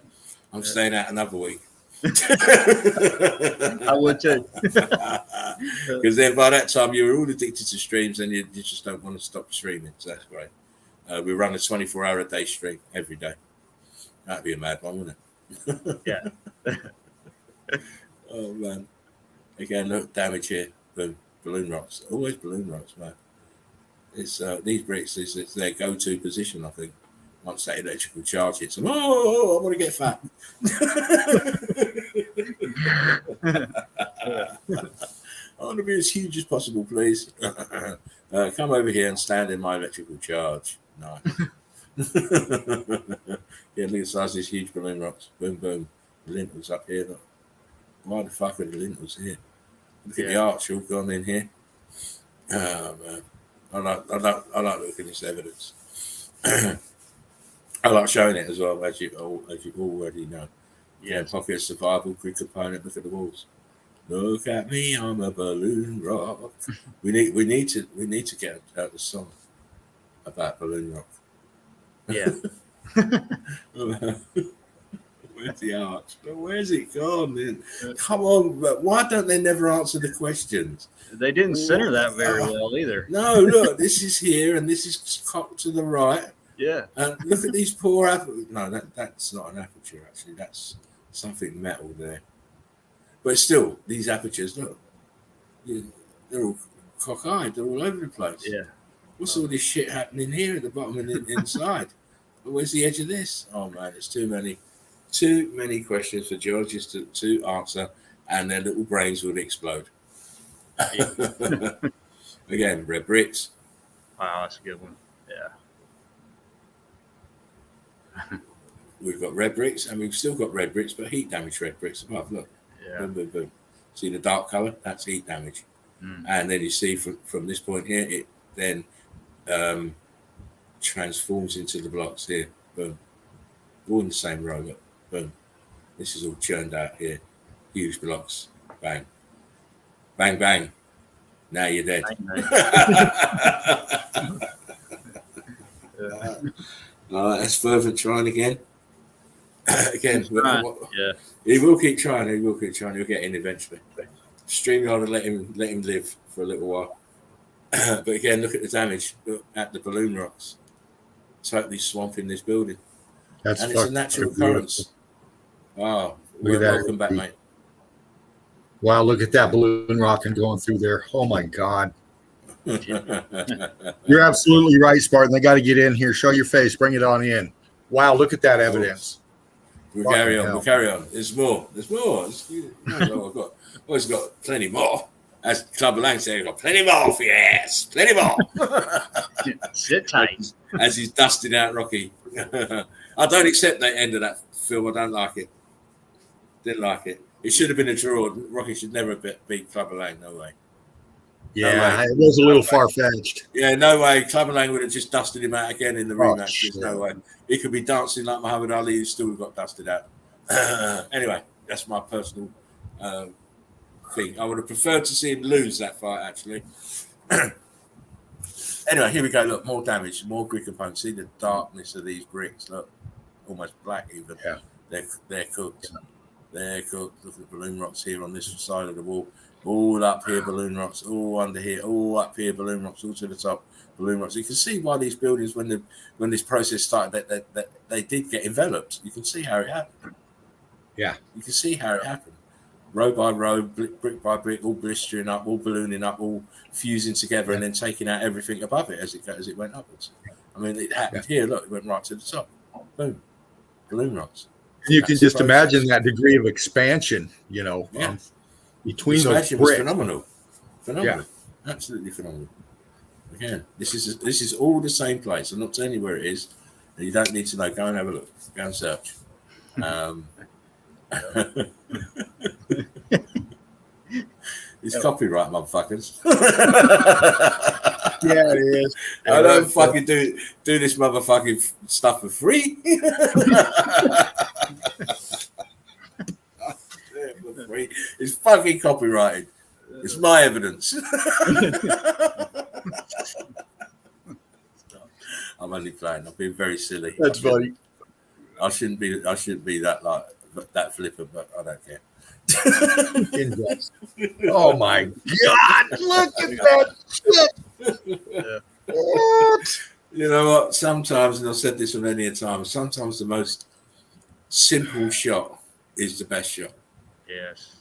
I'm staying out another week. I would too. Because then by that time you're all addicted to streams and you just don't want to stop streaming. So that's great. We run a 24-hour a day stream every day. That'd be a mad one, wouldn't it? Yeah. Oh man. Again, look, damage here. Boom. Balloon rocks. Always balloon rocks, man. It's these bricks it's their go-to position, I think. Once that electrical charge hits them, I want to get fat. I want to be as huge as possible, please. Come over here and stand in my electrical charge. Nice. Yeah, look at the size of these huge balloon rocks. Boom, boom. The lintels up here. Look. Why the fuck are the lintels here? Look at the arch all gone in here. Oh man, I like looking at this evidence. I like showing it as well, as you already know. Yeah, pocket of survival, quick component. Look at the walls. Look at me, I'm a balloon rock. we need to get out the song about balloon rock. Yeah. Where's the arch? Where's it gone? Man? Come on, but why don't they never answer the questions? They didn't center that very well either. No, look, this is here and this is cocked to the right. Yeah. And look at these poor apples. No, that's not an aperture, actually. That's something metal there. But still, these apertures, look, they're all cockeyed. They're all over the place. Yeah. What's all this shit happening here at the bottom and inside? Where's the edge of this? Oh, man, it's too many questions for geologists to answer, and their little brains would explode. Yeah. Again, red bricks. Wow, that's a good one. Yeah. We've got red bricks, and we've still got red bricks, but heat damage red bricks above. Look. Yeah. Boom, boom, boom. See the dark color? That's heat damage. And then you see from this point here, it then transforms into the blocks here. Boom. All in the same row. Look. Boom. This is all churned out here. Huge blocks. Bang. Bang, bang. Now you're dead. Bang, All right, let's further trying again. Again, yeah. He will keep trying. He'll get in eventually. StreamYard will let him live for a little while. But again, look at the damage. Look at the balloon rocks. Totally swamping this building. That's and it's a natural occurrence. Wow. Welcome back, mate. Wow, look at that balloon rocket going through there. Oh my God. You're absolutely right, Spartan. They got to get in here. Show your face. Bring it on in. Wow, look at that evidence. We'll carry on. We'll carry on. There's more. There's more. Always got plenty more. As Club Lang said, I've got plenty more for your ass. Plenty more. Sit tight. As he's dusting out Rocky. I don't accept that end of that film. I don't like it. Didn't like it. It should have been a draw. Rocky should never have beat Club Lang. No way. Yeah, it was a little far-fetched. Yeah, no way. Club Lang would have just dusted him out again in the rematch. There's no way. He could be dancing like Muhammad Ali, who still got dusted out. Anyway, that's my personal thing. I would have preferred to see him lose that fight, actually. Anyway, here we go. Look, more damage, more grid components. See the darkness of these bricks. Look, almost black even. Yeah. They're cooked. They're cooked. Look at the balloon rocks here on this side of the wall. All up here, balloon rocks. All under here. All up here, balloon rocks. All to the top, balloon rocks. You can see why these buildings, when this process started, that they did get enveloped. You can see how it happened. Yeah. You can see how it happened. Row by row, brick by brick, all blistering up, all ballooning up, all fusing together, and then taking out everything above it as it went upwards. I mean, it happened here. Look, it went right to the top. Boom, balloon rocks. You can just imagine that degree of expansion, between those bricks. Was phenomenal. Yeah. Absolutely phenomenal. Again, this is all the same place. I'm not telling you where it is. You don't need to know. Go and have a look. Go and search. It's copyright, motherfuckers. Yeah, it is. I don't fucking do this motherfucking stuff for free. It's fucking copyrighted. It's my evidence. I'm only playing. I'm being very silly. That's funny. I shouldn't be that flippant, but I don't care. Oh my God! Look at that shit. What? You know what? Sometimes, and I've said this many a time, sometimes the most simple shot is the best shot. Yes.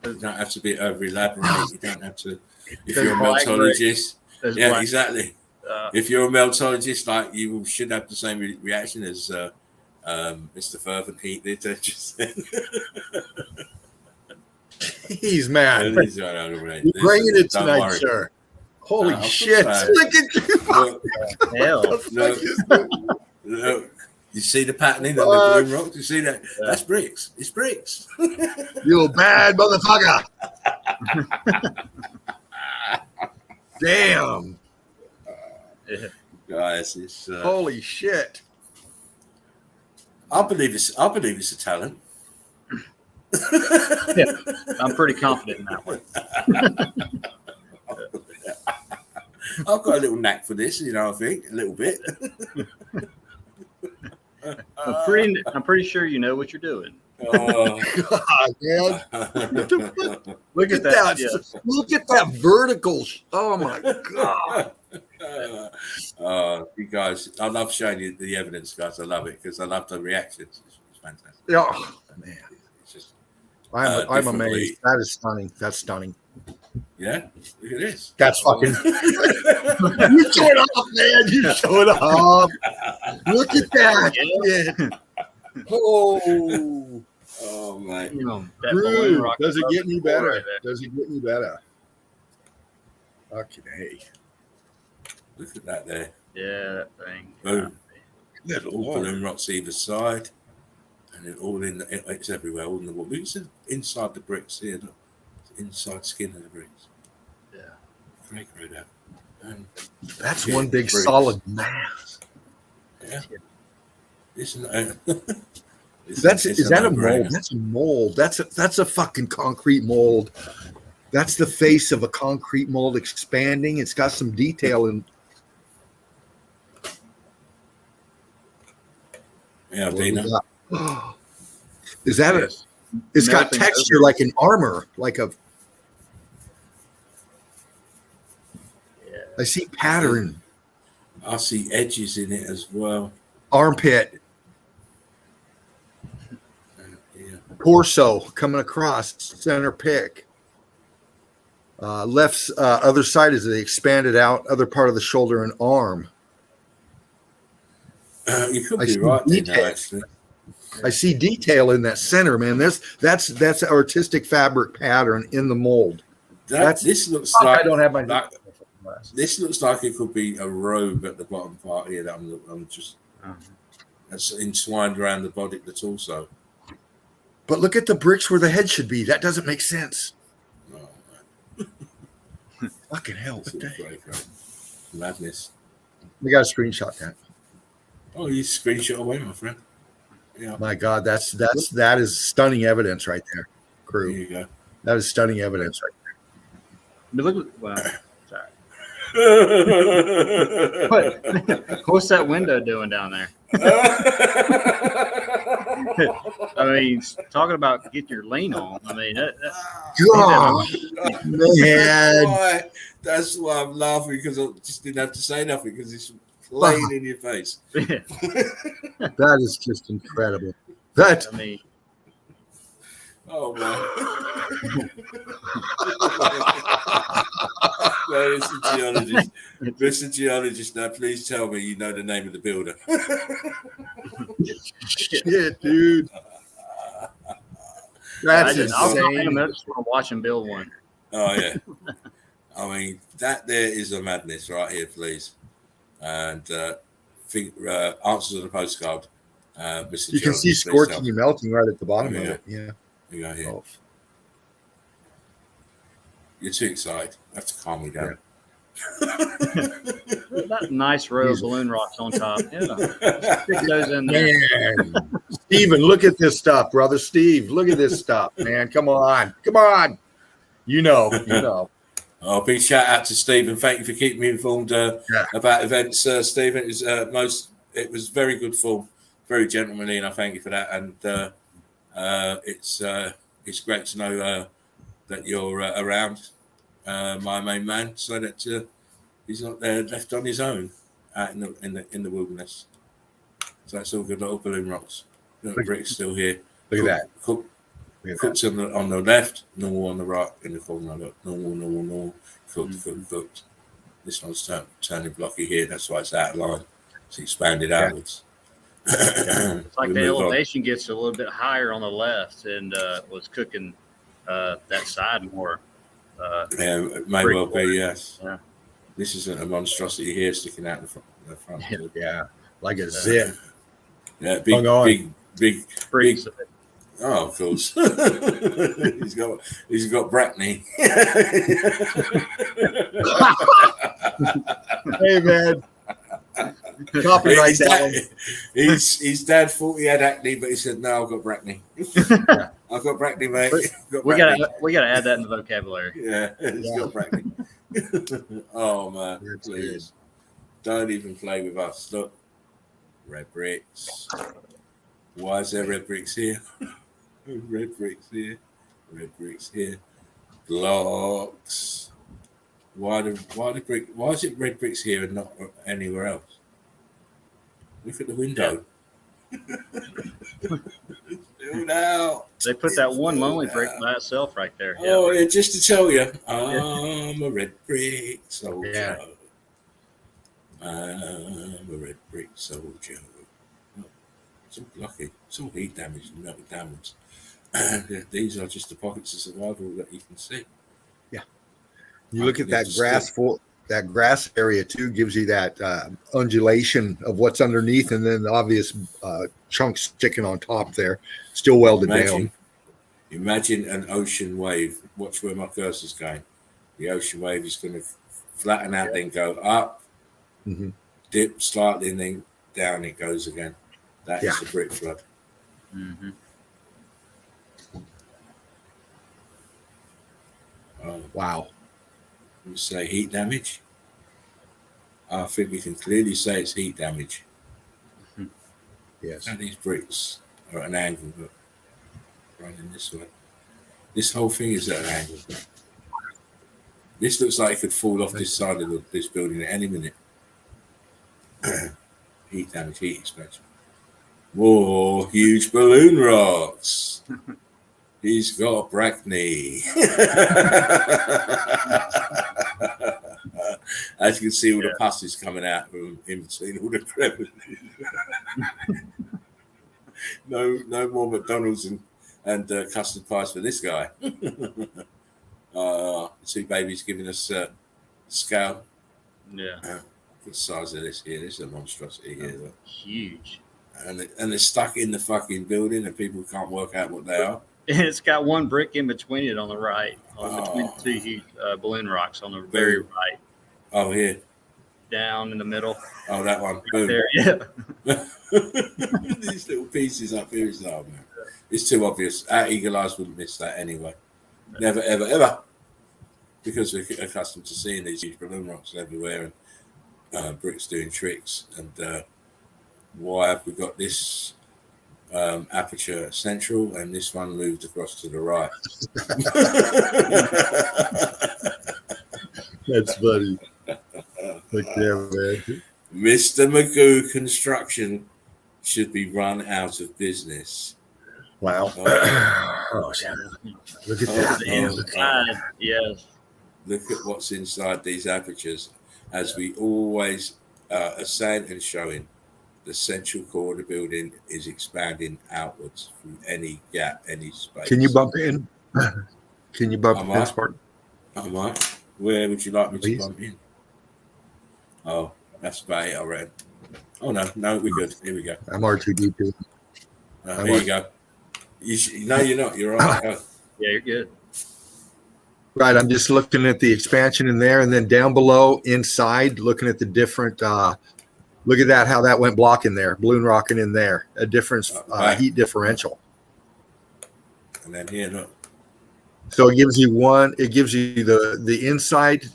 You don't have to be over elaborate. You don't have to. If you're a meltologist, yeah, exactly. If you're a meltologist, like you should have the same reaction as Mr. Fervent Heat did. Jeez, man. You're bringing it tonight, sir. Holy shit. Look at you. Look, you see the patterning on the balloon rocks? You see that? Yeah. That's bricks. It's bricks. You a bad motherfucker. Damn. Guys, it's holy shit. I believe it's a talent. Yeah, I'm pretty confident in that one. I've got a little knack for this, I think a little bit. I'm pretty sure you know what you're doing. Oh God, man! Look at that! Yes. Look at that vertical! Oh my God! You guys, I love showing you the evidence, guys. I love it because I love the reactions. It's fantastic. Oh man! It's just, I'm amazed. That is stunning. That's stunning. Yeah, look at this. That's fucking. You show it off, man. You show it off. Look at that. Yeah. Oh, mate. Dude, does it get any better? Does it get any better? Okay. Look at that there. Yeah, that thing. Boom. Little balloon rocks either side, and it all it's everywhere, all in the wall. It's inside the bricks here. Look. Inside skin of the bricks. Yeah. Great out. That's one big bricks. Solid mass. Yeah. Is that a mold? That's a mold. That's a fucking concrete mold. That's the face of a concrete mold expanding. It's got some detail in. Yeah, Dana. Is that it? It's got texture like an armor, like a. Yeah. I see pattern. I see edges in it as well. Armpit. Torso coming across center pick. Left's other side is the expanded out other part of the shoulder and arm. You could I be see right there detail. now, actually. I see detail in that center, man. That's artistic fabric pattern in the mold. This looks like I don't have my this looks like it could be a robe at the bottom part here that I'm just that's entwined around the body, the torso. But look at the bricks where the head should be. That doesn't make sense. Oh, Fucking hell. great. Madness. We got to screenshot that. Oh, you screenshot away, my friend. Yeah. My God, that is stunning evidence right there, crew. There you go. That is stunning evidence right there. But look, sorry. What's that window doing down there? I mean, talking about get your lean on. I mean, Man. That's why I'm laughing, because I just didn't have to say nothing because it's plain in your face. That is just incredible. That I mean, oh man. Well, Mr. Geologist, now please tell me you know the name of the builder. shit, dude. That's insane. I just want to watch him build one. Oh yeah. I mean, that there is a madness right here, please. And answers on the postcard. Mr. You can see scorching and melting right at the bottom of it. Yeah. You go here. Oh. You're too excited. I have to calm you down. That nice row of balloon rocks on top. Yeah. Stick those in there. Man. Steven, look at this stuff, brother. Steve, look at this stuff, man. Come on. You know. Oh, big shout out to Stephen. Thank you for keeping me informed about events, Stephen. It was very good form, very gentlemanly, and I thank you for that. And it's great to know that you're around, my main man, so that he's not there left on his own out in the wilderness. So that's all good. Little balloon rocks. Little bricks still here. Look at that. Cooked on the left, normal on the right, in the corner. Look, normal, cooked. This one's turning blocky here. That's why it's out of line. It's expanded outwards. It's like the elevation gets a little bit higher on the left, and was cooking that side more. Yeah, it may well be, yes. Yeah. This isn't a monstrosity here sticking out the front. Yeah, like a zip. Yeah, big. Oh, of course. he's got Brackney. Hey, man. Copyright that one. His dad thought he had acne, but he said, "No, I've got Brackney. I've got Brackney, mate. We gotta add that in the vocabulary." Yeah, he's got Brackney. Oh man, please don't even play with us. Look, red bricks. Why is there red bricks here? Red bricks here. Red bricks here. Blocks. Why is it red bricks here and not anywhere else? Look at the window. Filled out. They put that one lonely brick by itself right there. Oh, yeah, just to tell you, I'm a red brick soldier. Yeah. I'm a red brick soldier. Oh, it's all blocky. It's all heat damage and melted downwards. And these are just the pockets of survival that you can see. Yeah. You look at that grass area too, gives you that undulation of what's underneath, and then the obvious chunks sticking on top there, still welded down. Imagine an ocean wave. Watch where my cursor's going. The ocean wave is going to flatten out, then go up, dip slightly, and then down it goes again. That is the brick flood. Mm-hmm. Oh, wow. We say heat damage. I think we can clearly say it's heat damage. Yes. And these bricks are at an angle, but running this way. This whole thing is at an angle. This looks like it could fall off this side of this building at any minute. Heat damage, heat expansion. Whoa, huge balloon rocks. He's got a brackney. As you can see, all the pus is coming out of him in between all the crevices. No more McDonald's and custard pies for this guy. Two babies giving us scale. Yeah. The size of this here. This is a monstrosity here. Look. Huge. And they're stuck in the fucking building, and people can't work out what they are. And it's got one brick in between it on the right, between two huge balloon rocks on the very right. Oh, here. Down in the middle. Oh, that one. Right there, yeah. These little pieces up here is man. It's too obvious. Our eagle eyes wouldn't miss that anyway. Never, ever, ever. Because we're accustomed to seeing these huge balloon rocks everywhere and bricks doing tricks. And why have we got this aperture central and this one moved across to the right? That's funny. Like, yeah, man. Mr. Magoo Construction should be run out of business. Wow. Oh, look at that. Inside, yes. Look at what's inside these apertures. As we always are saying and showing, the central core of the building is expanding outwards through any gap, any space. Can you bump in? Can you bump in, Spartan? I might. Where would you like me Please? to bump in? Oh, that's about it, I read. Oh, no, we're good. Here we go. I'm R2D2. Here you go. No, you're not. You're all right. Yeah, you're good. Right, I'm just looking at the expansion in there, and then down below, inside, looking at the different. Look at that, how that went blocking there, balloon rocking in there, a difference heat differential. And then here, look. So it gives you the inside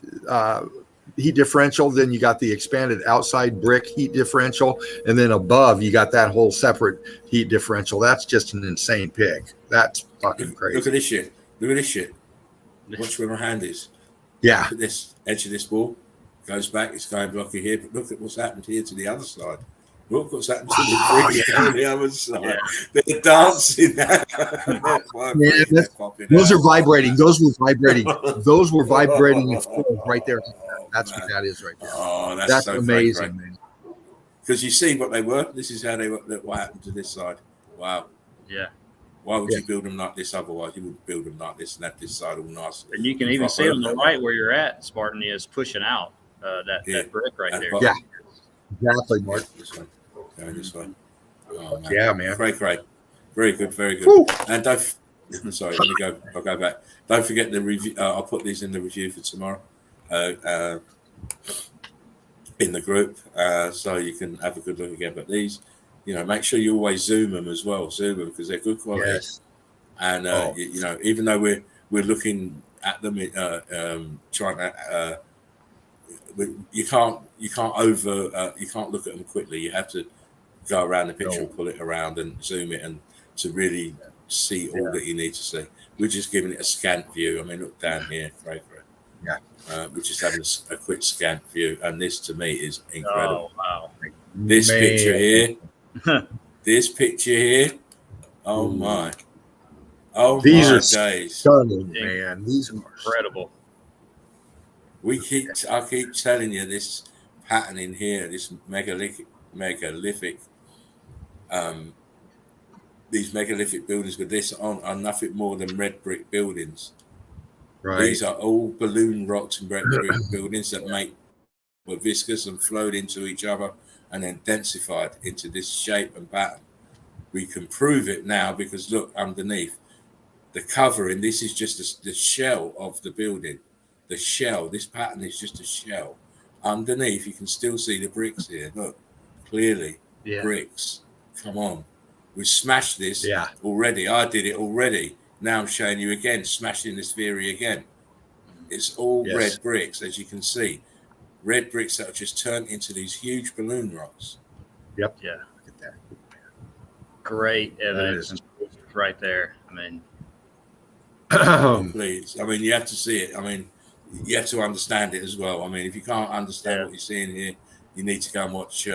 heat differential, then you got the expanded outside brick heat differential, and then above you got that whole separate heat differential. That's just an insane pig. That's fucking crazy. Look at this shit. Look at this shit. Watch where my hand is. Yeah. Look at this edge of this wall. Goes back, it's going blocky here, but look at what's happened here to the other side. Look what's happened to the brick on the other side. Yeah. They're dancing. Those are vibrating. Those were vibrating. Those were vibrating right there. That's what that is right there. Oh, that's so amazing, man. Because you see what they were. This is how they were. What happened to this side? Wow. Yeah. Why would you build them like this otherwise? You would build them like this and have this side all nice. And you can even see on the right where you're at, Spartan is pushing out that brick right there. Yeah. Exactly, Mark. This one. Going this way. Oh, man. Yeah, man. Great. Very good, very good. Woo. And don't sorry, let me go. I'll go back. Don't forget the review. I'll put these in the review for tomorrow. In the group, so you can have a good look again. But these, make sure you always zoom them as well. Zoom them because they're good quality. Yes. And even though we're looking at them, trying to, you can't look at them quickly. You have to go around the picture and pull it around and zoom it and to really see all that you need to see. We're just giving it a scant view. I mean, look down here, right? Yeah. We're just having a quick scan view, and this to me is incredible. Oh, wow. This picture here, oh my, these my are days, stunning, man. These are incredible. I keep telling you this pattern in here, this megalithic, these megalithic buildings with this are nothing more than red brick buildings. Right. These are all balloon rocks and red brick buildings that were viscous and flowed into each other and then densified into this shape and pattern. We can prove it now because look underneath the covering. This is just the shell of the building. The shell. This pattern is just a shell. Underneath, you can still see the bricks here. Look, clearly, bricks. Come on, we smashed this already. I did it already. Now I'm showing you again, smashing this theory again. It's all red bricks, as you can see. Red bricks that are just turned into these huge balloon rocks. Yep. Yeah. Look at that. Great evidence right there. I mean, please. I mean, you have to see it. I mean, you have to understand it as well. I mean, if you can't understand what you're seeing here, you need to go and watch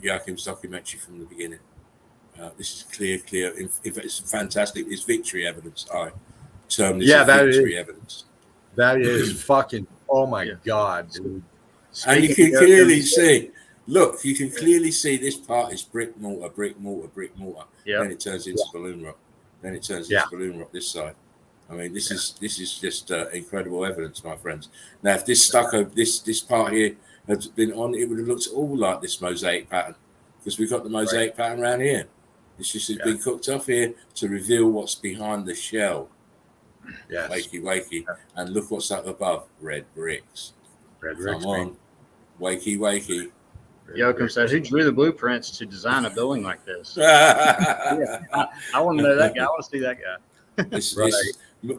Joachim's documentary from the beginning. This is clear. In fact, it's fantastic. It's victory evidence. I term this Yeah, as victory evidence. That is fucking. Oh my god, dude. And you can clearly see. Look, you can clearly see this part is brick mortar. Yeah. Then it turns into balloon rock. Then it turns into balloon rock this side. I mean, this is just incredible evidence, my friends. Now, if this stucco, this part here had been on, it would have looked all like this mosaic pattern, because we've got the mosaic pattern around here. It's just been cooked up here to reveal what's behind the shell. Yes. Wakey. And look what's up above. Red bricks. Come on. Wakey. Yoakum said, "Who drew the blueprints to design a building like this?" I want to know that guy. I want to see that guy.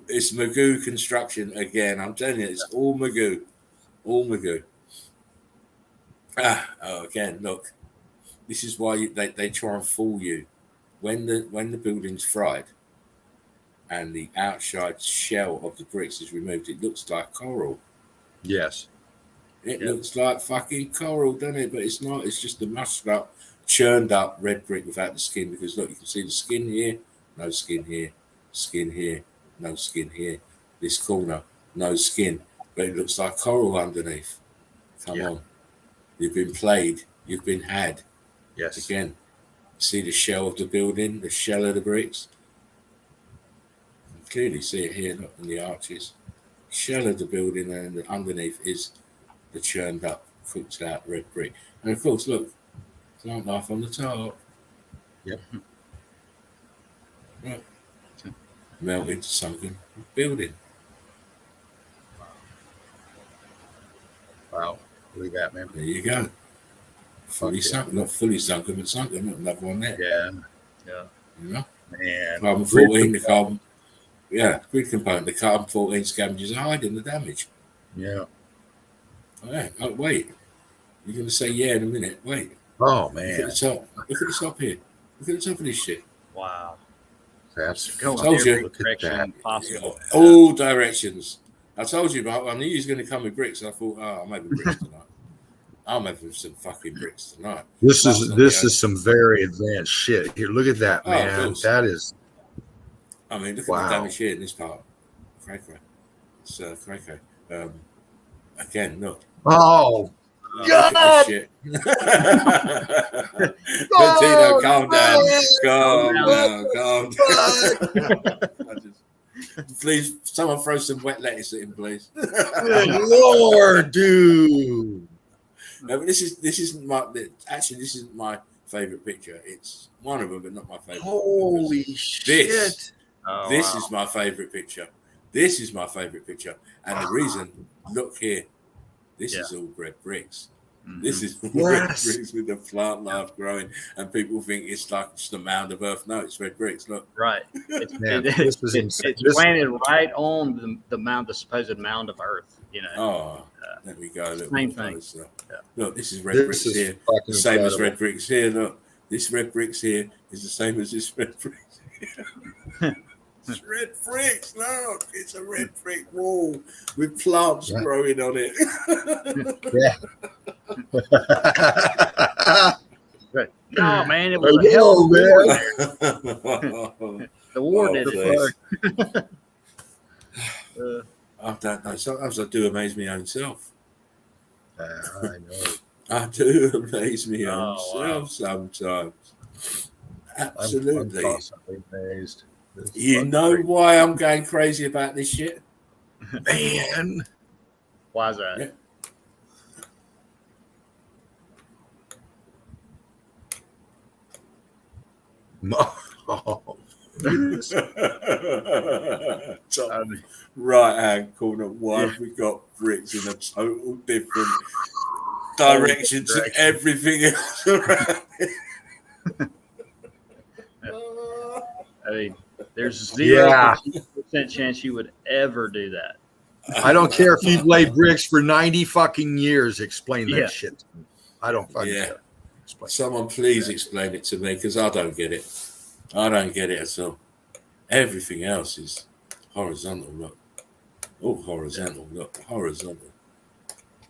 It's Magoo Construction again. I'm telling you, it's all Magoo. Again, look. This is why they try and fool you. When the building's fried and the outside shell of the bricks is removed, it looks like coral. Yes. It looks like fucking coral, doesn't it? But it's not. It's just a mushed up, churned up red brick without the skin. Because look, you can see the skin here, no skin here, skin here, no skin here. This corner, no skin, but it looks like coral underneath. Come on, you've been played. You've been had. Yes. Again, see the shell of the building, the shell of the bricks. You can clearly see it here, look, in the arches. Shell of the building, and underneath is the churned up, cooked out red brick. And of course, look, plant life on the top. Yep. Right. Melted, sunken building. Wow. Look at that, man. There you go. Fully sunk, not fully sunken, but sunken. Not another one there. Yeah. You know? Man. Carbon 14, the carbon. Yeah, grid component. The carbon 14 scavengers are hiding the damage. Yeah. Oh, wait. You're going to say in a minute. Wait. Oh, Look at man. the top. Look at the top here. Look at the top of this shit. Wow. That's Go told in you. every direction possible. All directions. I told you, but I knew he was going to come with bricks. I thought, I'm having bricks tonight. I'm having some fucking bricks tonight. This is some very advanced shit. Here, look at that, man. That is. I mean, look at the damage here in this part. Cray. It's cray. Again, look. Oh, God! Shit. Tino, calm down. Calm down. Please, someone throw some wet lettuce at him, please. Good Lord, dude. No, but this isn't my favorite picture. It's one of them, but not my favorite. Holy shit! This is my favorite picture. This is my favorite picture, and the reason, look here, this is all red bricks. Mm-hmm. This is red bricks with the plant life growing, and people think it's like just a mound of earth. No, it's red bricks. Look, right. It's planted right on the supposed mound of earth. You know. Oh, there we go. Look, same thing. Look, this is red bricks here. The same as red bricks here. Look, this red bricks here is the same as this red bricks here. It's red bricks. Look, it's a red brick wall with plants growing on it. No, man, it was a hell of a war. The war did it. I don't know. Sometimes I do amaze my own self. I know. I do amaze my own self sometimes. Absolutely. I'm constantly amazed. You know why I'm going crazy about this shit? Man. Why is that? Yeah. Oh, Top right hand corner. Why have we got bricks in a total different direction to everything else around it? I mean, there's 0% chance you would ever do that. I don't care if you've laid bricks for 90 fucking years. Explain that shit to me. I don't fucking care. Someone please explain it to me, because I don't get it. I don't get it at all. Everything else is horizontal. Look. Oh, horizontal. Look. Horizontal.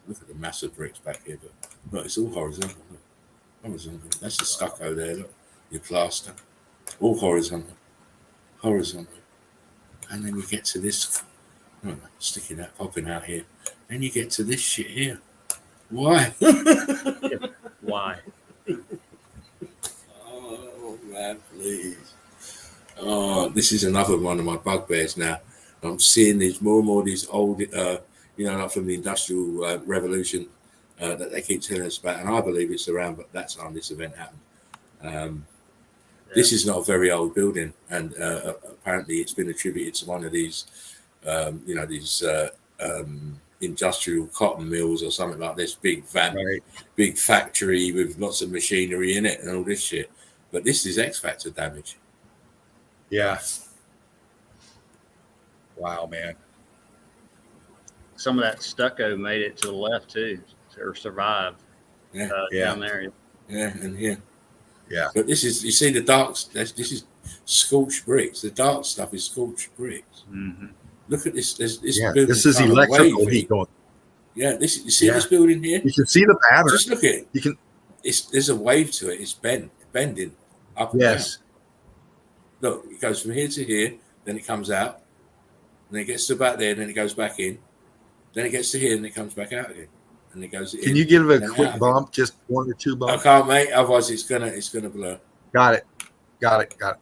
Look at the massive bricks back here. But look, it's all horizontal. Look. Horizontal. That's the stucco there. Look. your plaster, all horizontal, and then you get to this, sticking out, popping out here. Then you get to this shit here. Why? Why? Oh man, please. Oh, this is another one of my bugbears now. I'm seeing these more and more these old, like from the Industrial Revolution that they keep telling us about, and I believe it's around but that time this event happened. This is not a very old building, and apparently it's been attributed to one of these, industrial cotton mills or something like this, big factory with lots of machinery in it and all this shit. But this is X factor damage. Yeah. Wow, man. Some of that stucco made it to the left too, or survived. Down there. Yeah, and here. Yeah. But this is, you see the dark, this is scorched bricks. The dark stuff is scorched bricks. Mm-hmm. Look at this. This is electrical heat going. Yeah, you see this building here? You can see the pattern. Just look at it. There's a wave to it. It's bending up and down. Look, it goes from here to here, then it comes out, then it gets to back there, then it goes back in, then it gets to here, and it comes back out again, and it goes. Can you give it a quick bump, just 1 or 2 bumps? I can't, mate. Otherwise, it's gonna blur. Got it.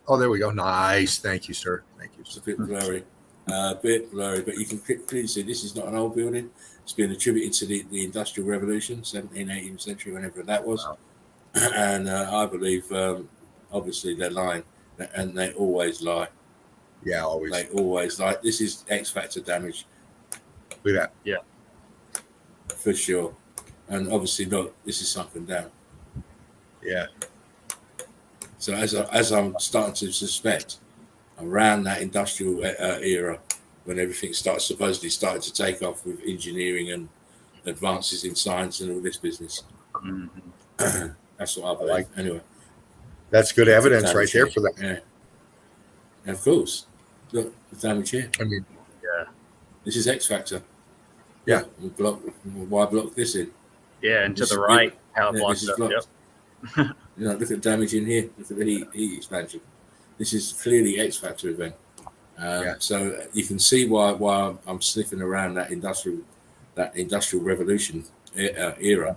Oh, there we go. Nice. Thank you, sir. Thank you. It's a bit blurry. But you can clearly see this is not an old building. It's been attributed to the Industrial Revolution, 17th, 18th century, whenever that was. Wow. And I believe, obviously, they're lying, and they always lie. Yeah, always. They always lie. This is X factor damage. Look at that. Yeah, for sure. And obviously, this is sunken down. Yeah. So as I'm starting to suspect, around that industrial era, when everything supposedly started to take off with engineering and advances in science and all this business. Mm-hmm. That's what I believe. Like, anyway, that's good evidence right there for that. Yeah. And of course, look, the damage here. I mean, yeah. This is X factor. Yeah. Why block this in? Yeah, and to the right, how it blocks up. Yep. Look at damage in here. Look at the heat expansion. This is clearly X factor event. So you can see why I'm sniffing around that industrial revolution era.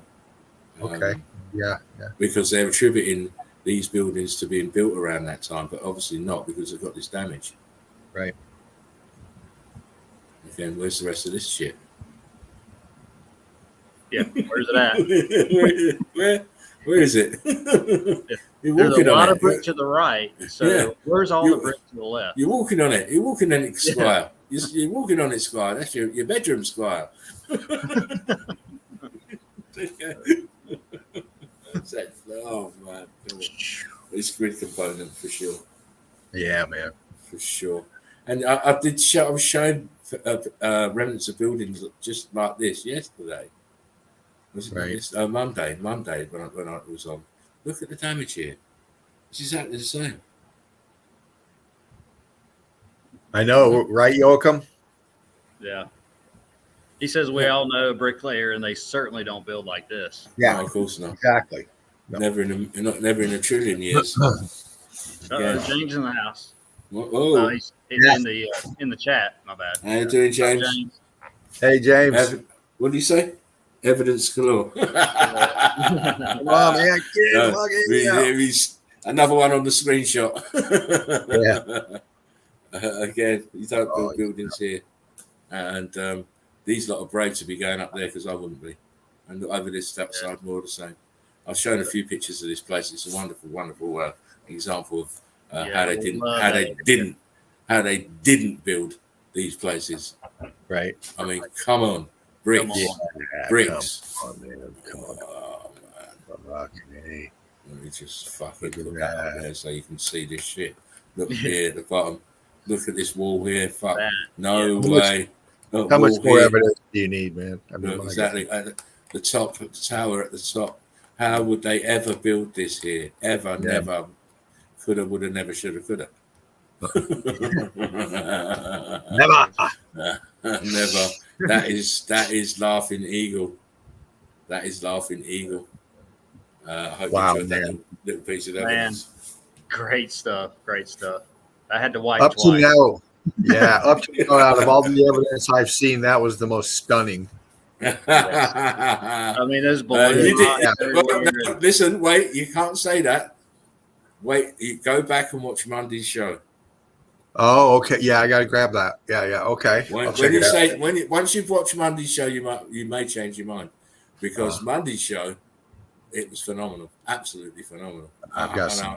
Okay. Yeah. Because they're attributing these buildings to being built around that time, but obviously not, because they've got this damage. Right. Again, where's the rest of this shit? Yeah, where's it at? Where is it? There's a lot of brick to the right. So where's all the brick to the left? You're walking on it. You're walking on it, Squire. You're walking on it, Squire. That's your bedroom, Squire. Oh man, it's a grid component for sure. Yeah, man, for sure. And I was showing remnants of buildings just like this yesterday. Was it right. Monday when I was on. Look at the damage here. It's exactly the same. I know, right, Joachim? Yeah. He says we all know a bricklayer, and they certainly don't build like this. Yeah, no, of course not. Exactly. No. Never in a trillion years. James in the house. Oh, he's in the chat. My bad. How you doing, James? Hey, James. What do you say? Evidence galore. Come on, man. Another one on the screenshot. Again, you don't build buildings here, and these lot are brave to be going up there, because I wouldn't be. And over this outside, more of the same. I've shown a few pictures of this place. It's a wonderful, wonderful example of how they didn't build these places. Right. I mean, come on, bricks, bricks. Come on, man. Come on. Oh man. Let me just fucking look out there so you can see this shit. Look here at the bottom. Look at this wall here. Fuck. No way. How much more evidence do you need, man? I mean, exactly. At the top, the tower at the top. How would they ever build this here? Ever, never. Coulda, woulda, never, shoulda, coulda. Never. Never. That is Laughing Eagle. That is Laughing Eagle. I hope you enjoyed that little piece of evidence. Great stuff. Great stuff. I had to wipe Up to twice. now, yeah, up to now, out of all the evidence I've seen, that was the most stunning. Yes. I mean, there's balloons. No, listen, wait, you can't say that. Wait, you go back and watch Monday's show. Oh, okay. Yeah, I got to grab that. Yeah. Okay. Once you've watched Monday's show, you may change your mind, because Monday's show, it was phenomenal, absolutely phenomenal. I've got some.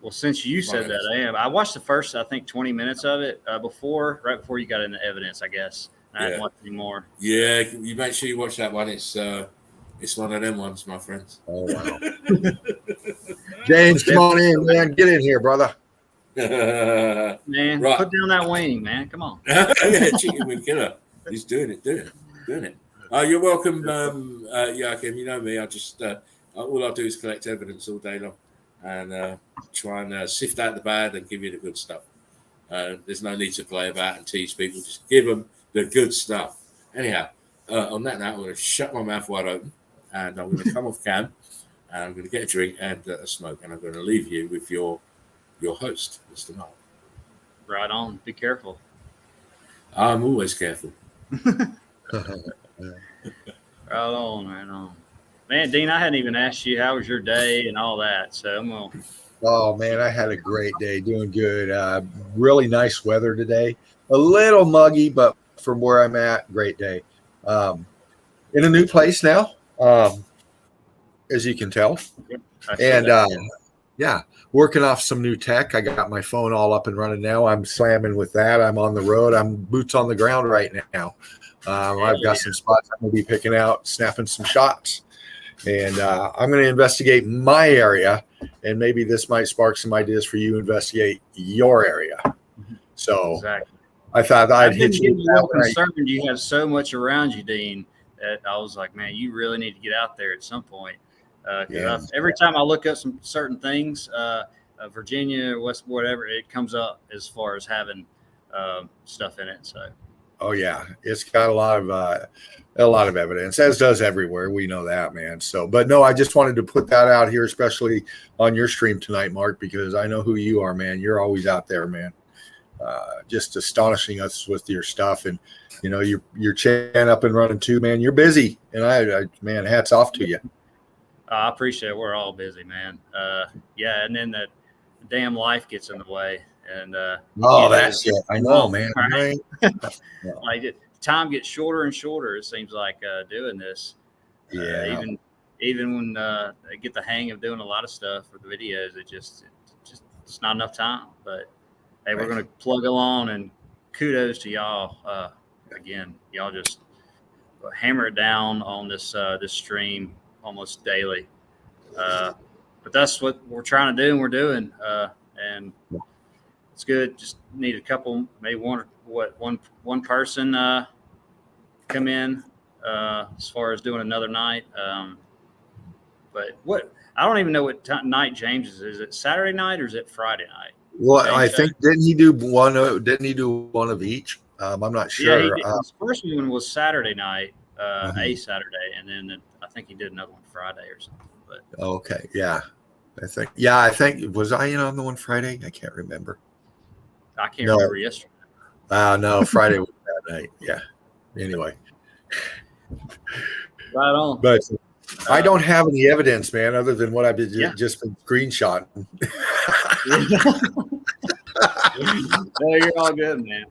Well, since you said that, I watched the first, I think, 20 minutes of it right before you got into evidence, I guess. I haven't watched any more. Yeah, you make sure you watch that one. It's one of them ones, my friends. Oh wow. James, come on in, man. Get in here, brother. Man, put down that wing, man. Come on. Yeah, chicken wing killer. He's doing it. You're welcome, Joachim. You know me. I just all I do is collect evidence all day long, and try and sift out the bad and give you the good stuff. There's no need to play about and tease people. Just give them the good stuff. Anyhow, on that note, I'm going to shut my mouth wide open, and I'm going to come off cam, and I'm going to get a drink and a smoke, and I'm going to leave you with your host, Mr. Mark. Right on. Be careful. I'm always careful. Right on. Man, Dean, I hadn't even asked you how was your day and all that, so I'm going to... Oh, man, I had a great day. Doing good. Really nice weather today. A little muggy, but from where I'm at, great day. In a new place now, as you can tell. And, working off some new tech. I got my phone all up and running now. I'm slamming with that. I'm on the road. I'm boots on the ground right now. I've got some spots I'm going to be picking out, snapping some shots. And I'm going to investigate my area, and maybe this might spark some ideas for you to investigate your area. So exactly. I thought I'd hit you. Concerned you have so much around you, Dean, that I was like, man, you really need to get out there at some point. Every time I look up some certain things, Virginia, West, whatever, it comes up as far as having stuff in it. So. Oh yeah, it's got a lot of evidence, as does everywhere. We know that, man. So, but no, I just wanted to put that out here, especially on your stream tonight, Mark, because I know who you are, man. You're always out there, man. Just astonishing us with your stuff, and you know your chan up and running too, man. You're busy, and I man, hats off to you. I appreciate it. We're all busy, man. And then that damn life gets in the way. And that's it. I know, man. Right? Like time gets shorter and shorter. It seems like doing this. Yeah. Even when I get the hang of doing a lot of stuff for the videos, it's not enough time. But hey, we're going to plug along, and kudos to y'all. Again, y'all just hammer it down on this stream almost daily. But that's what we're trying to do, and we're doing. And it's good. Just need a couple, maybe one person come in as far as doing another night. But I don't even know what night James is. Is it Saturday night or is it Friday night? Well, I think didn't he do one of each? I'm not sure. Yeah, his first one was Saturday night, a Saturday, and then I think he did another one Friday or something. But okay, yeah, I think was I in on the one Friday? I can't remember. I can't remember yesterday. No, Friday was that night. Yeah. Anyway. Right on. But I don't have any evidence, man, other than what I've just been screenshotting. No, you're all good, man.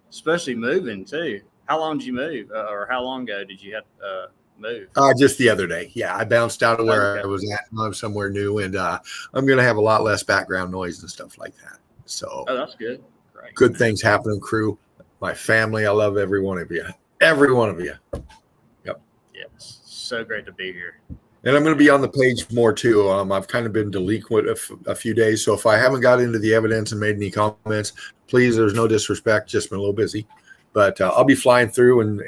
Especially moving tue. How long did you move, or how long ago did you have move? Just the other day. Yeah, I bounced out of where I was at. I'm somewhere new, and I'm going to have a lot less background noise and stuff like that. So, that's good. Great. Good things happening, crew. My family, I love every one of you. Every one of you. Yep. Yes, so great to be here. And I'm going to be on the page more too. I've kind of been delinquent a few days, so if I haven't got into the evidence and made any comments, please, there's no disrespect. Just been a little busy, but I'll be flying through and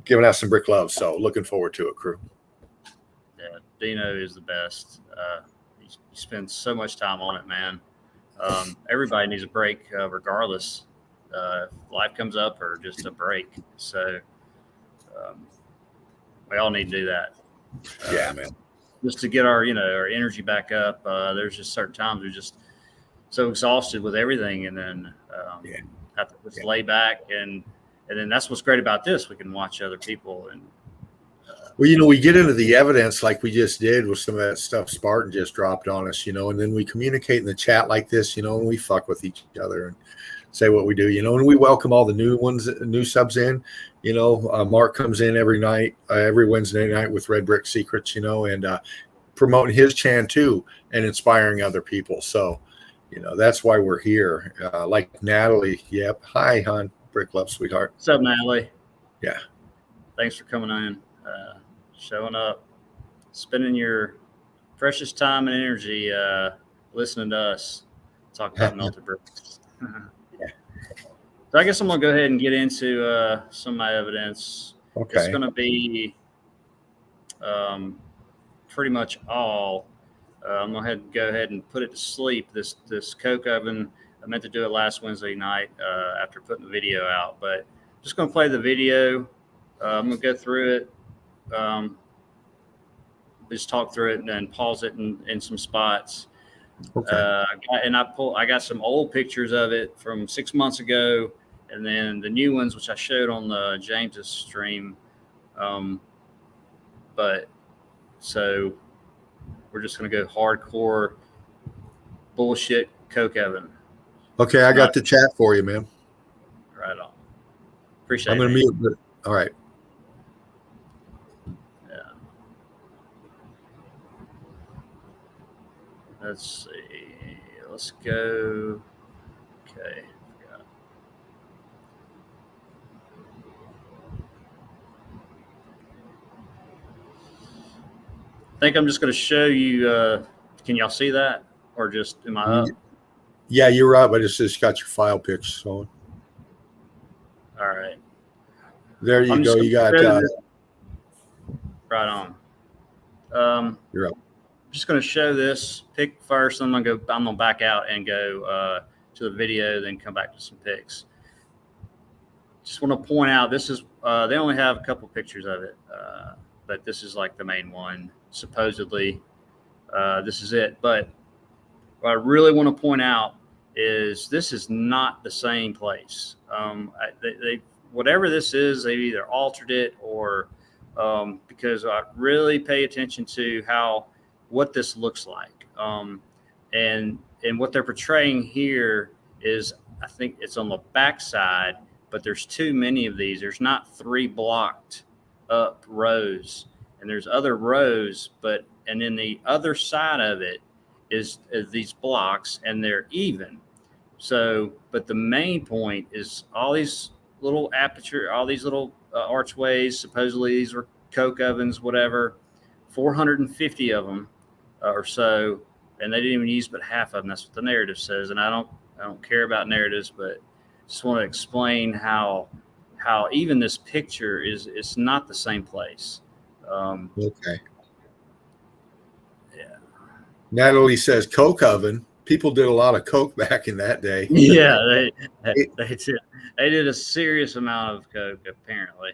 giving out some brick love. So looking forward to it, crew. Yeah, Dino is the best. He spends so much time on it, man. Everybody needs a break, regardless. If life comes up or just a break. So we all need to do that. Yeah, man. Just to get our our energy back up. There's just certain times we're just so exhausted with everything, and then have to just lay back, and then that's what's great about this. We can watch other people and. Well, we get into the evidence like we just did with some of that stuff Spartan just dropped on us, and then we communicate in the chat like this, and we fuck with each other and say what we do, and we welcome all the new subs in. Mark comes in every night, every Wednesday night with Red Brick Secrets, and promoting his channel too and inspiring other people. So, that's why we're here. Like Natalie. Yep. Hi, hon. Brick Love, sweetheart. What's up, Natalie? Yeah. Thanks for coming in. Showing up, spending your precious time and energy listening to us talk about melted bricks. So I guess I'm going to go ahead and get into some of my evidence. Okay. It's going to be pretty much all. I'm going to go ahead and put it to sleep. This Coke oven, I meant to do it last Wednesday night after putting the video out, but I'm just going to play the video. I'm going to go through it. Just talk through it and then pause it in some spots. Okay. I got some old pictures of it from 6 months ago, and then the new ones which I showed on the James's stream. But so we're just gonna go hardcore bullshit Coke oven. Okay, I got the chat for you, man. Right on. Appreciate it. I'm gonna mute, but all right. Let's see. Let's go. Okay. I think I'm just going to show you. Can y'all see that? Or just, am I up? Yeah, you're up. I just got your file pics. So. All right. There you go. You got. Right on. You're up. I'm just going to show this pic first. I'm going to back out and go to the video, then come back to some pics. Just want to point out, this is, they only have a couple pictures of it, but this is like the main one. Supposedly, this is it. But what I really want to point out is this is not the same place. Whatever this is, they've either altered it or because I really pay attention to what this looks like. And what they're portraying here is, I think it's on the backside, but there's too many of these. There's not 3 blocked up rows, and there's other rows, and then the other side of it is these blocks, and they're even. So, but the main point is all these little all these little archways, supposedly these were Coke ovens, whatever, 450 of them or so, and they didn't even use but half of them. That's what the narrative says, and I don't care about narratives, but just want to explain how even this picture it's not the same place. Okay. Yeah. Natalie says Coke oven. People did a lot of Coke back in that day. Yeah, they did a serious amount of Coke apparently.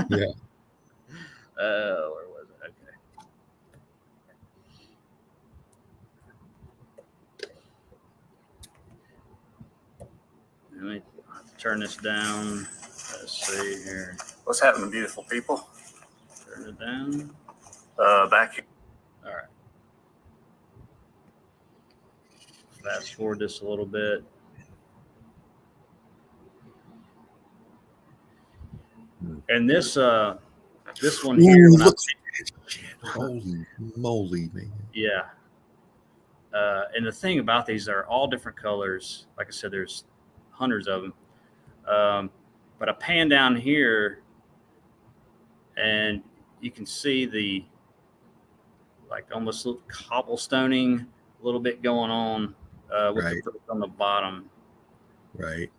Yeah. Where was it? Okay. Let me turn this down. Let's see here. What's happening, beautiful people? Turn it down. Back here. All right. Fast forward this a little bit. And this one here. Ooh, look at that shit. Holy moly, man. Yeah. And the thing about these, they're all different colors. Like I said, there's hundreds of them. But I pan down here and you can see the like almost little cobblestoning a little bit going on with Right. the brick on the bottom. Right.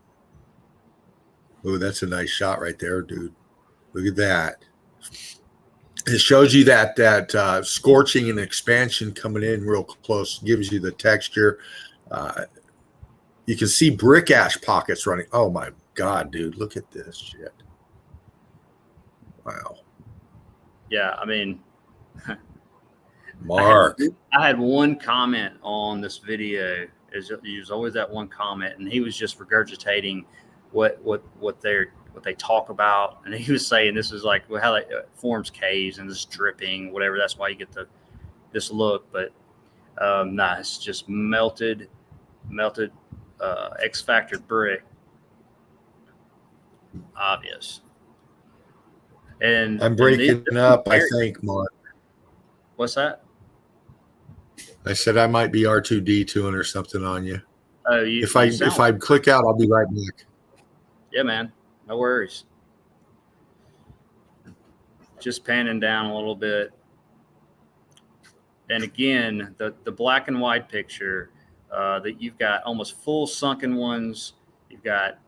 Oh, that's a nice shot right there, dude. Look at that. It shows you that scorching and expansion coming in real close. Gives you the texture. You can see brick ash pockets running. Oh my God, dude! Look at this shit. Wow. Yeah, I mean, Mark. I had one comment on this video. There's always that one comment, and he was just regurgitating what they talk about, and he was saying this is like how it forms caves and this dripping, whatever. That's why you get this look. But nah, it's just melted X Factor brick, obvious. And I'm breaking up, I think, Mark. What's that? I said I might be R2D2 or something on you. Oh, if I click out, I'll be right back. Yeah, man. No worries. Just panning down a little bit. And again, the black and white picture that you've got almost full sunken ones. You've got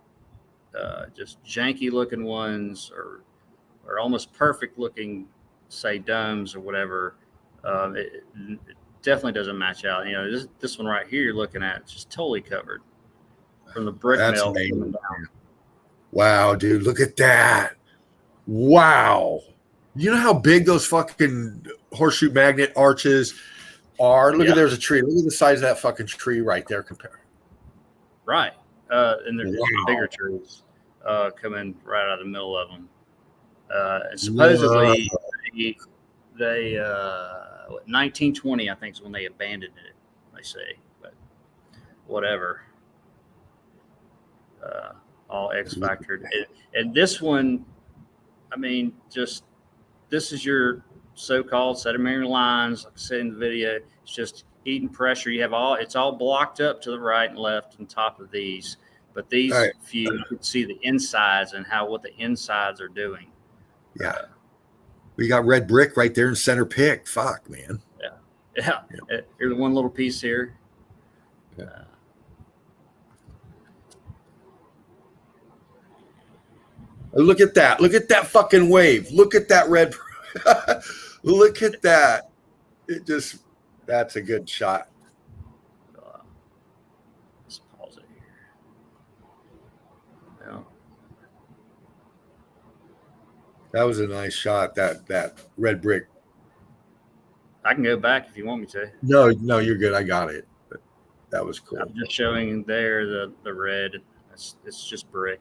just janky looking ones or almost perfect looking, say, domes or whatever. It definitely doesn't match out. You know, this one right here you're looking at, just totally covered from the brick melt coming down. Wow, dude, look at that. Wow. You know how big those fucking horseshoe magnet arches are? Look at, there's a tree. Look at the size of that fucking tree right there. Compare. Right. And there's bigger trees coming right out of the middle of them. And supposedly they 1920, I think, is when they abandoned it, they say. But whatever. All X factored. And this one, I mean, just this is your so-called sedimentary lines. Like I said in the video, it's just heat and pressure. You have it's all blocked up to the right and left on top of these. But these few, you can see the insides and what the insides are doing. Yeah. We got red brick right there in center pick. Fuck, man. Yeah. Here's one little piece here. Look at that. Look at that fucking wave. Look at that red. Look at that. That's a good shot. Let's pause it here. Yeah. That was a nice shot. That red brick. I can go back if you want me to. No, you're good. I got it. But that was cool. I'm just showing there the red. It's just brick.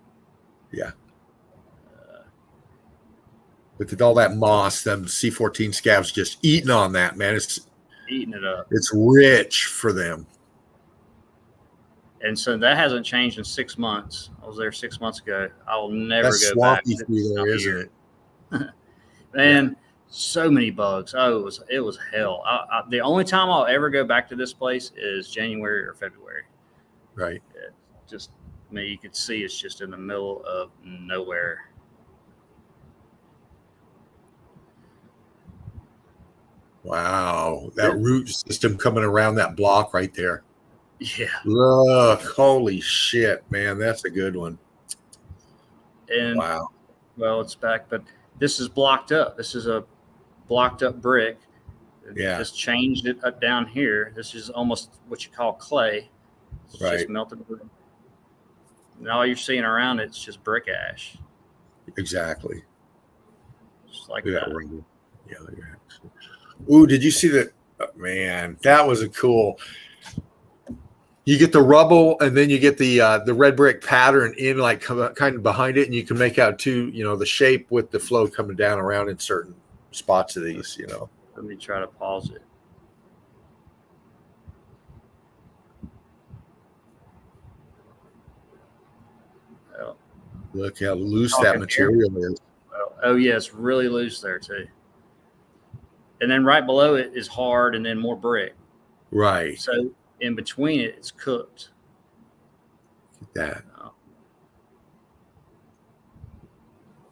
Yeah. With all that moss, them C14 scabs just eating on that, man. It's eating it up. It's rich for them. And so that hasn't changed in 6 months. I was there 6 months ago. I will never That's go back. That's swampy through there, isn't it? Man, so many bugs. Oh, it was hell. The only time I'll ever go back to this place is January or February. Right. You could see it's just in the middle of nowhere. Wow, that root system coming around that block right there. Yeah. Look, holy shit, man, that's a good one. And wow. Well, it's back, but this is blocked up. This is a blocked up brick. Yeah. Just changed it up down here. This is almost what you call clay. It's just melted brick. And all you're seeing around it's just brick ash. Exactly. Just like that. Yeah. Ooh, did you see that? Oh, man, that was a cool. You get the rubble, and then you get the red brick pattern in, like kind of behind it, and you can make out the shape with the flow coming down around in certain spots of these. Let me try to pause it. Well, look how loose that material is. Oh yeah, it's really loose there too. And then right below it is hard and then more brick. Right. So in between it, it's cooked. Look at that.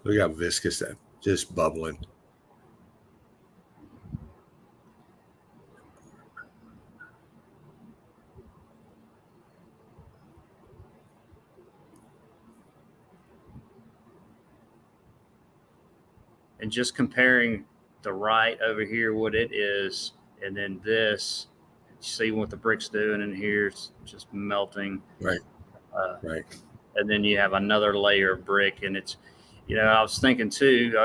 Look how viscous that, just bubbling. And just comparing the right over here, what it is, and then this, you see what the brick's doing in here, it's just melting. Right. Right. And then you have another layer of brick, and it's, I was thinking too,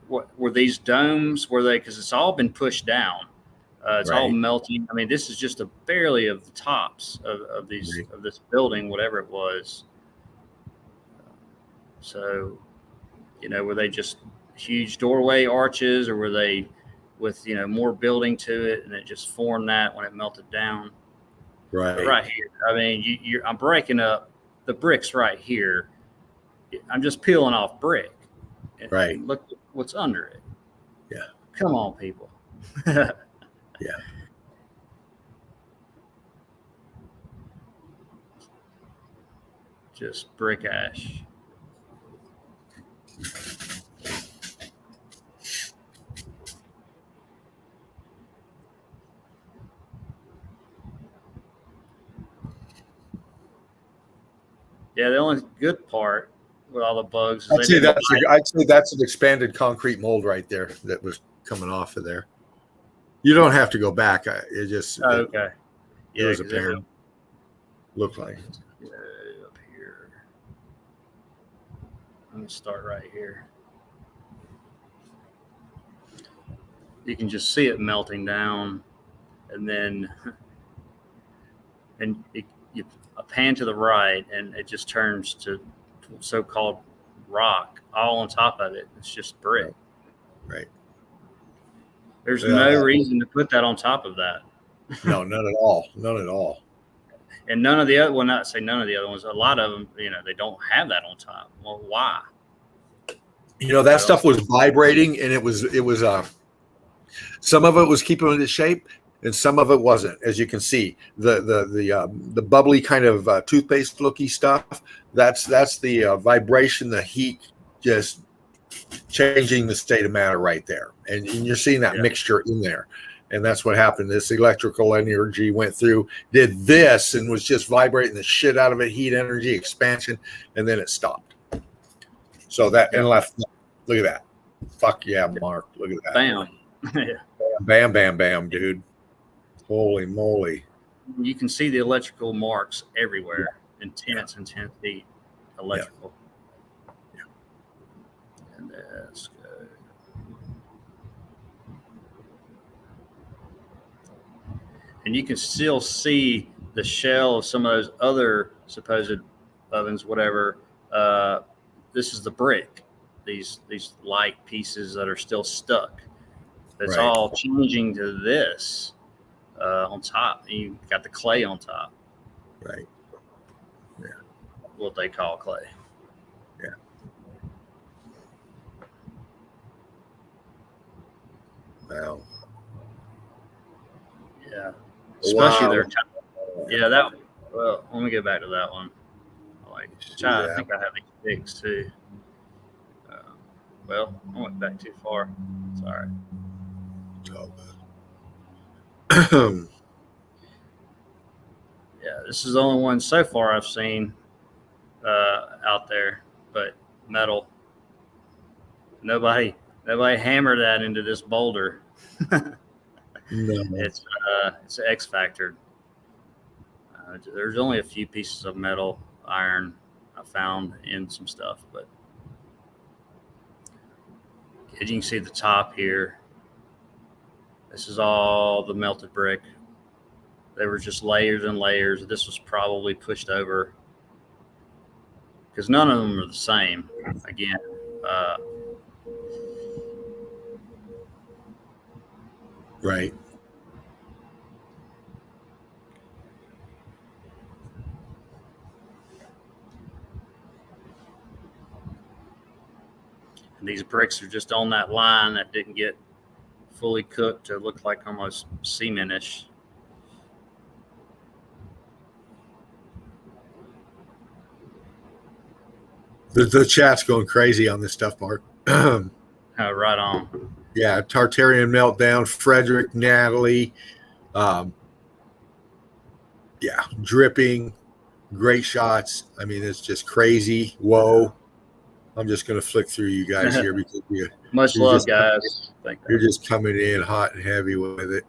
what were these domes? Were they? Because it's all been pushed down. It's all Right. melting. I mean, this is just a barely of the tops of these Right. of this building, whatever it was. So, were they just huge doorway arches, or were they with more building to it, and it just formed that when it melted down? But Right. right here, I mean, I'm breaking up the bricks right here. I'm just peeling off brick, Right. and look what's under it. Yeah. Come on, people. Yeah. Just brick ash. Yeah, the only good part with all the bugs is I'd say that's an expanded concrete mold right there that was coming off of there. You don't have to go back. It just okay. It was apparent. Looked like. Up here. I'm gonna start right here. You can just see it melting down, and then you pan to the right, and it just turns to so-called rock all on top of it. It's just brick. Right. There's no reason to put that on top of that. No, none at all. None at all. And none of the other, well, not say none of the other ones. A lot of them, they don't have that on top. Well, why? That stuff was vibrating, and it was some of it was keeping it in shape, and some of it wasn't. As you can see, the bubbly kind of toothpaste looky stuff. That's the vibration, the heat, just changing the state of matter right there, and you're seeing that mixture in there. And that's what happened. This electrical energy went through, did this, and was just vibrating the shit out of it, heat energy, expansion, and then it stopped. So that and left. Look at that. Fuck yeah, Mark. Look at that. Bam. Bam, bam, bam, dude. Holy moly. You can see the electrical marks everywhere. Intense heat. Electrical. Yeah. And let's go. And you can still see the shell of some of those other supposed ovens, whatever. This is the brick. These light pieces that are still stuck. It's all changing to this on top. And you got the clay on top. Right. Yeah. What they call clay. Yeah. Wow. Yeah. Especially their that. Well, let me get back to that one. I think I have these pigs too. Well, I went back too far. Sorry. Yeah, this is the only one so far I've seen out there, but metal. Nobody hammered that into this boulder. No. It's an X factor. There's only a few pieces of metal, iron I found in some stuff, but as you can see the top here, this is all the melted brick. They were just layers and layers. This was probably pushed over because none of them are the same. Again, right. And these bricks are just on that line that didn't get fully cooked to look like almost cementish. The chat's going crazy on this stuff, Mark. Right on. Yeah, Tartarian Meltdown, Frederick, Natalie. Dripping, great shots. I mean, it's just crazy. Whoa. I'm just going to flick through you guys here because much love, guys. You're just coming in hot and heavy with it.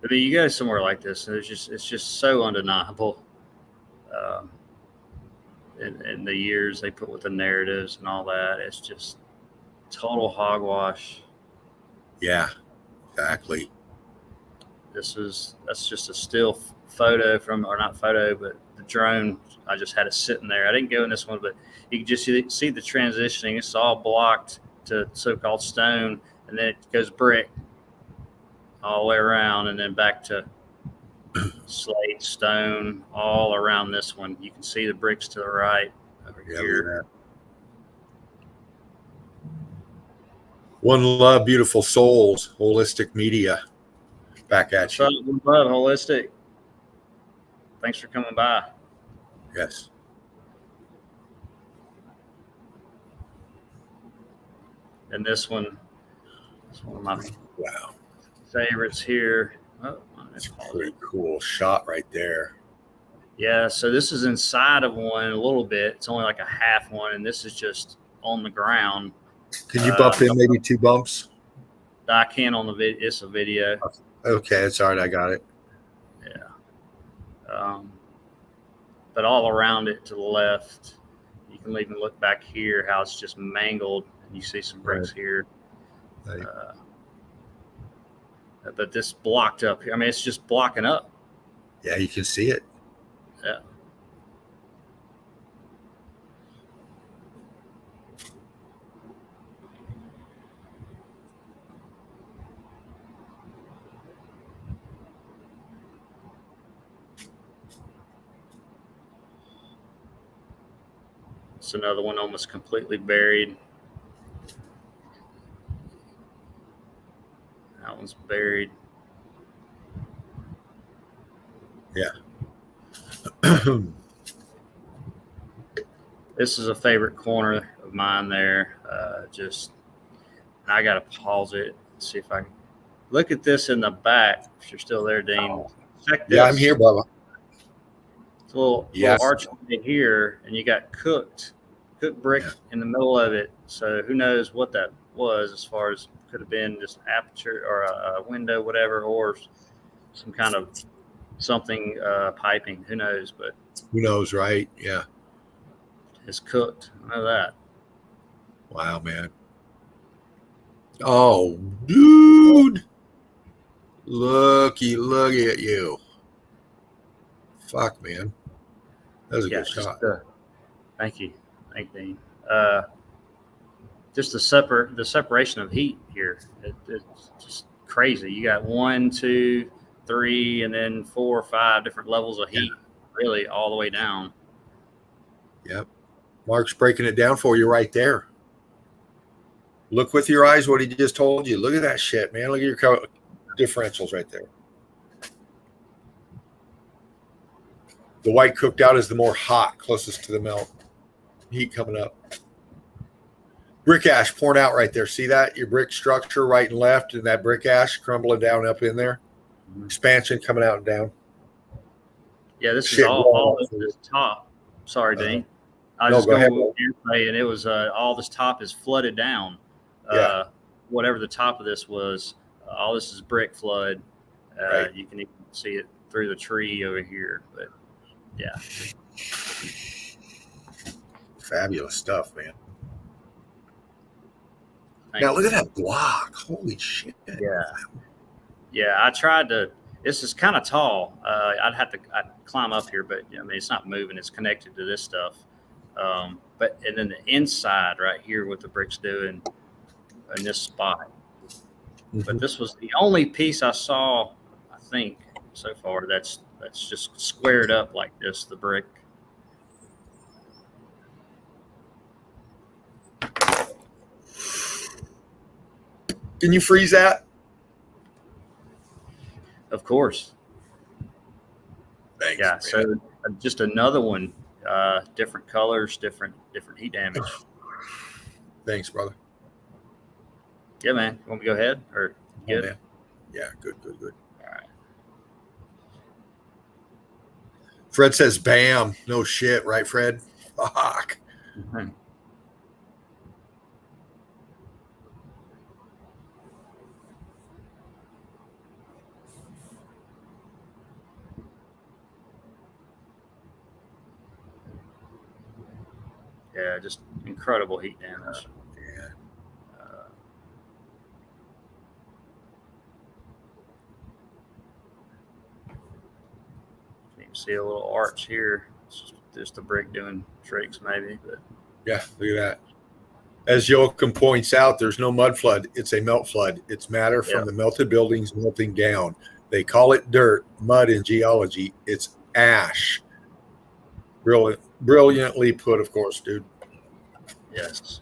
I mean, you go somewhere like this, and it's just so undeniable. in the years they put with the narratives and all that. It's just total hogwash. Yeah, exactly. That's just a still photo from, or not photo, but the drone. I just had it sitting there. I didn't go in this one, but you can just see the transitioning. It's all blocked to so-called stone, and then it goes brick all the way around, and then back to slate, stone, all around this one. You can see the bricks to the right over here. One Love, Beautiful Souls, Holistic Media. Back at What's you. up, Love Holistic? Thanks for coming by. Yes. And this one is one of my Wow. favorites here. Oh, That's a pretty cool shot right there. Yeah, so this is inside of one a little bit. It's only like a half one, and this is just on the ground. Can you bump in maybe 2 bumps? I can on the video. It's a video. Okay, it's all right. I got it. Yeah. But all around it to the left, you can even look back here how it's just mangled. You see some bricks here. Right. But this blocked up here. I mean, it's just blocking up. Yeah, you can see it. Yeah. It's another one almost completely buried. That one's buried. Yeah. This is a favorite corner of mine there. I got to pause it and see if I can look at this in the back. If you're still there, Dean. Check this. Yeah, I'm here, Bubba. It's a little archway here, and you got cooked brick in the middle of it. So who knows what that was, as far as could have been just aperture or a window, whatever, or some kind of something piping. Who knows? But who knows, right? Yeah. It's cooked. I know that. Wow, man. Oh, dude. Look at you. Fuck, man. That was a good shot. Thank you. Thank you, Dean. Just the separation of heat here. It's just crazy. You got 1, 2, 3, and then 4 or 5 different levels of heat, really, all the way down. Yep. Mark's breaking it down for you right there. Look with your eyes what he just told you. Look at that shit, man. Look at your differentials right there. The white cooked out is the more hot, closest to the melt. Heat coming up. Brick ash pouring out right there. See that? Your brick structure right and left, and that brick ash crumbling down up in there. Expansion coming out and down. Yeah, this is all this top. Sorry, Dean. I was just going with airplay, and it was all this top is flooded down. Whatever the top of this was, all this is brick flood. Right. You can even see it through the tree over here. But yeah, fabulous stuff, man. Now look at that block. Holy shit. Yeah. I tried to. This is kind of tall. I'd climb up here, but I mean, it's not moving. It's connected to this stuff. And then the inside right here, what the brick's doing in this spot. Mm-hmm. But this was the only piece I saw, I think, so far that's just squared up like this, the brick. Can you freeze that? Of course. Thanks, yeah, man. So just another one, different colors, different heat damage. Thanks, brother. Yeah, man. You want me to go ahead or good? Man. Yeah, good. All right. Fred says, "Bam, no shit, right, Fred? Fuck." Mm-hmm. Yeah, just incredible heat damage. Yeah. You can see a little arch here. It's just a brick doing tricks, maybe. But Yeah, look at that. As Joachim points out, there's no mud flood. It's a melt flood. It's matter from the melted buildings melting down. They call it dirt, mud in geology. It's ash. Brilliantly put, of course, dude. yes.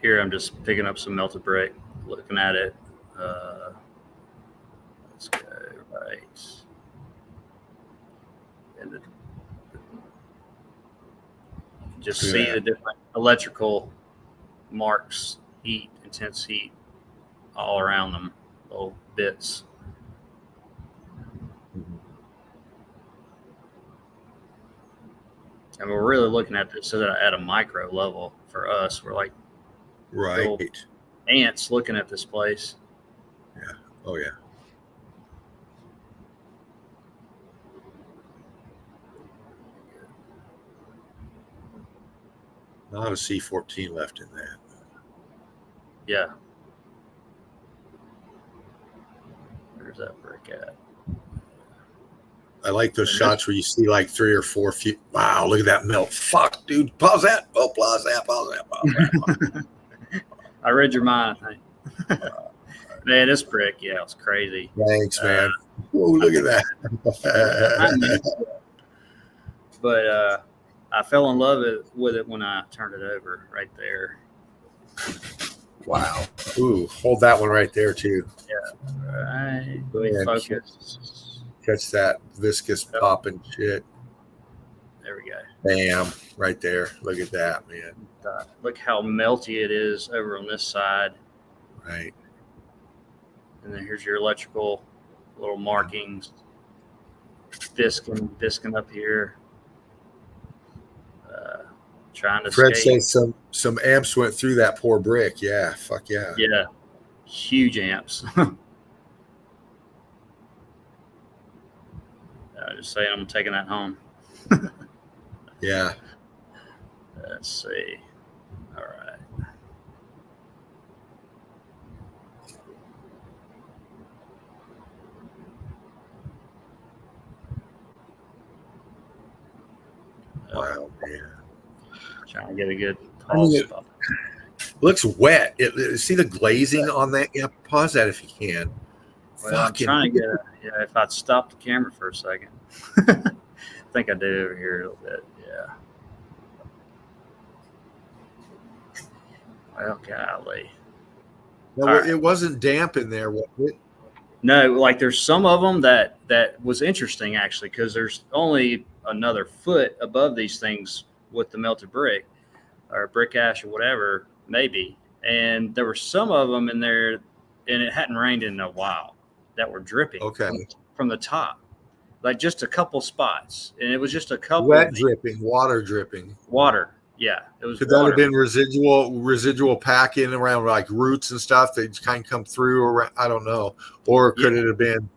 Here I'm just picking up some melted brick, looking at it. Let's go right. And just see the different electrical marks, heat, intense heat, all around them, little bits. And we're really looking at this at a micro level for us. We're like little ants looking at this place. Yeah. Oh, yeah. Not a C14 left in that. Yeah. Where's that brick at? I like those shots where you see like 3 or 4 feet. Wow, look at that melt. Fuck, dude. Pause that. Oh, pause that. Pause that. Pause that. I read your mind, I think. Man, this brick, yeah, it was crazy. Thanks, man. Oh, look at that. But I fell in love with it when I turned it over right there. Wow. Ooh, hold that one right there, too. Yeah. Right. Let me focus. Catch that viscous popping shit. There we go. Bam. Right there. Look at that, man. Look how melty it is over on this side. Right. And then here's your electrical little markings. Disking up here. Trying to Fred skate. says some amps went through that poor brick. Yeah. Fuck yeah. Yeah. Huge amps. Just saying I'm taking that home. Yeah. Let's see. All right. Wow, man. Trying to get a good pause spot. Looks wet. See the glazing on that? Yeah, pause that if you can. Well, I'm trying to get if I'd stop the camera for a second. I think I do over here a little bit. Yeah. Well, golly. No, it wasn't damp in there, was it? No, like there's some of them that was interesting actually, because there's only another foot above these things with the melted brick or brick ash or whatever, maybe. And there were some of them in there, and it hadn't rained in a while, that were dripping from the top, like just a couple spots, and it was just a couple dripping, water dripping. Water, yeah, it was. Could that have been residual packing around like roots and stuff that kind of come through, or I don't know, or could it have been?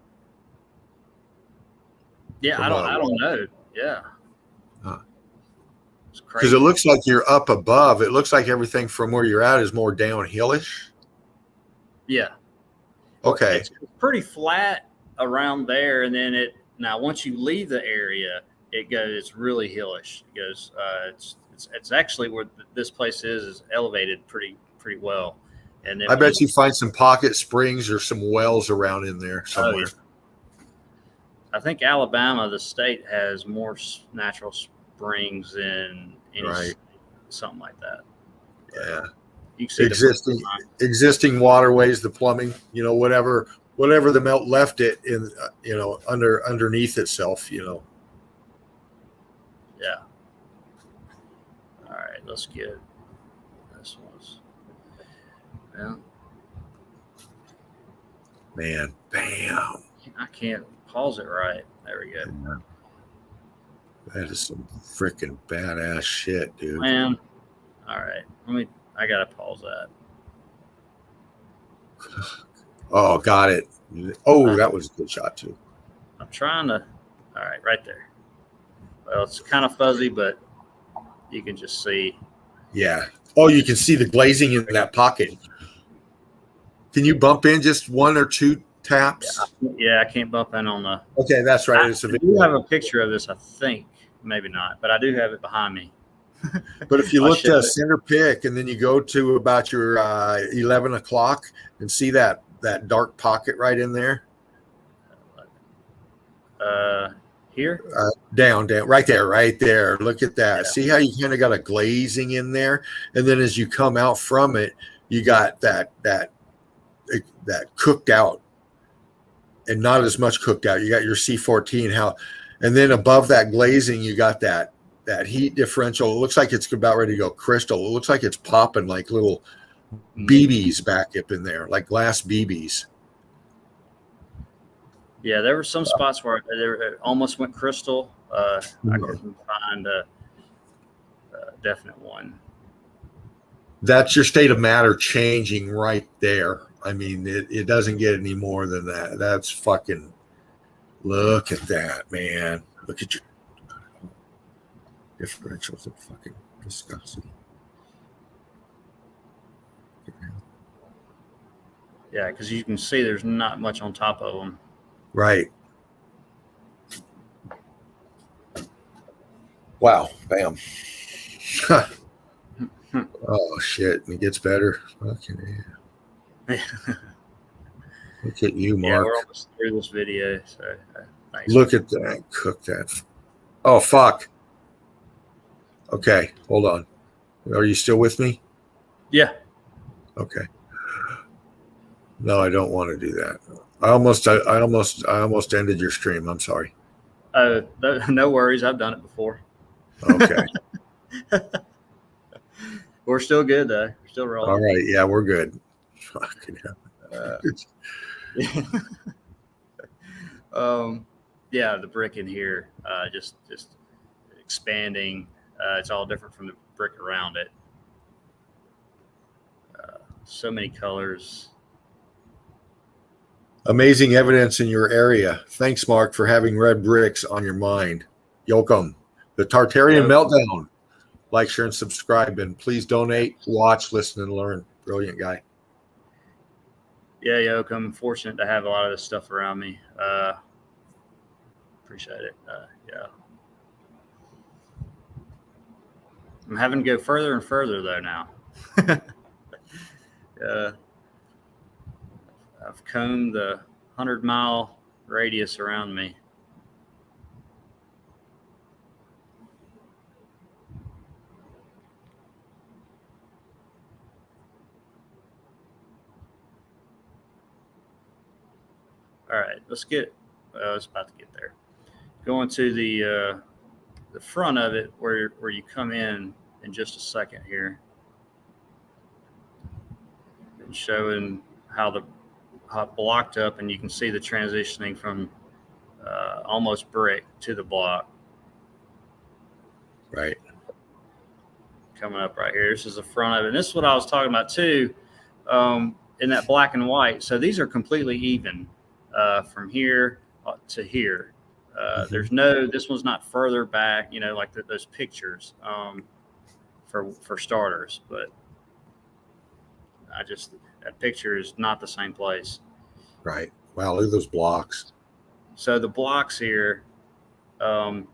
Yeah, I don't know. Yeah, because it looks like you're up above. It looks like everything from where you're at is more downhillish. Yeah. Okay. It's pretty flat around there, and then now once you leave the area, it's really hillish. It goes. It's actually where this place is elevated pretty well, and then I bet you find some pocket springs or some wells around in there somewhere. I think Alabama, the state, has more natural springs than any state, something like that. Yeah. You can see existing waterways, the plumbing, whatever the melt left it in, underneath itself, Yeah. All right, let's get this one's. Yeah. Man, bam. I can't pause it right. There we go. Yeah. That is some freaking badass shit, dude. Man. All right. I gotta pause that. Oh, got it. Oh, that was a good shot too. I'm trying to. All right, right there. Well, it's kind of fuzzy, but you can just see. Yeah. Oh, you can see the glazing in that pocket. Can you bump in just one or two taps? Yeah, I can't bump in on the. Okay, that's right. I do have a picture of this, I think. Maybe not, but I do have it behind me. But if you I'll look show to it. center pick and then you go to about your 11 o'clock and see that dark pocket right in there. Here? Down, right there. Look at that. Yeah. See how you kind of got a glazing in there? And then as you come out from it, you got that cooked out and not as much cooked out. You got your C14, and then above that glazing, you got that heat differential. It looks like it's about ready to go crystal. It looks like it's popping like little BBs back up in there, like glass BBs. Yeah, there were some spots where it almost went crystal. I couldn't find a definite one. That's your state of matter changing right there. I mean, it doesn't get any more than that. That's fucking, look at that, man. Look at your differentials are fucking disgusting. Yeah, because you can see there's not much on top of them. Right. Wow. Bam. Oh, shit. It gets better. Fucking yeah. Look at you, Mark. Yeah, we're almost through this video. So thanks. Look at that. Cook that. Oh, fuck. Okay. Hold on. Are you still with me? Yeah. Okay. No, I don't want to do that. I almost ended your stream. I'm sorry. No worries. I've done it before. Okay. We're still good though. We're still rolling. All right. Yeah, we're good. Fucking hell. Yeah, the brick in here, just expanding. It's all different from the brick around it. So many colors. Amazing evidence in your area. Thanks, Mark, for having red bricks on your mind. Yoakum, the Tartarian Meltdown. Like, share, and subscribe. And please donate, watch, listen, and learn. Brilliant guy. Yeah, Yoakum. I'm fortunate to have a lot of this stuff around me. Appreciate it. Yeah. I'm having to go further and further, though, now. I've combed the 100-mile radius around me. All right, let's get. It's about to get there. Going to the front of it, where you come in just a second here, and showing how it blocked up, and you can see the transitioning from almost brick to the block. Right. Coming up right here. This is the front of it. And this is what I was talking about too, in that black and white. So these are completely even from here to here. This one's not further back, like those pictures for starters, but that picture is not the same place. Right. Wow, look at those blocks. So the blocks here, and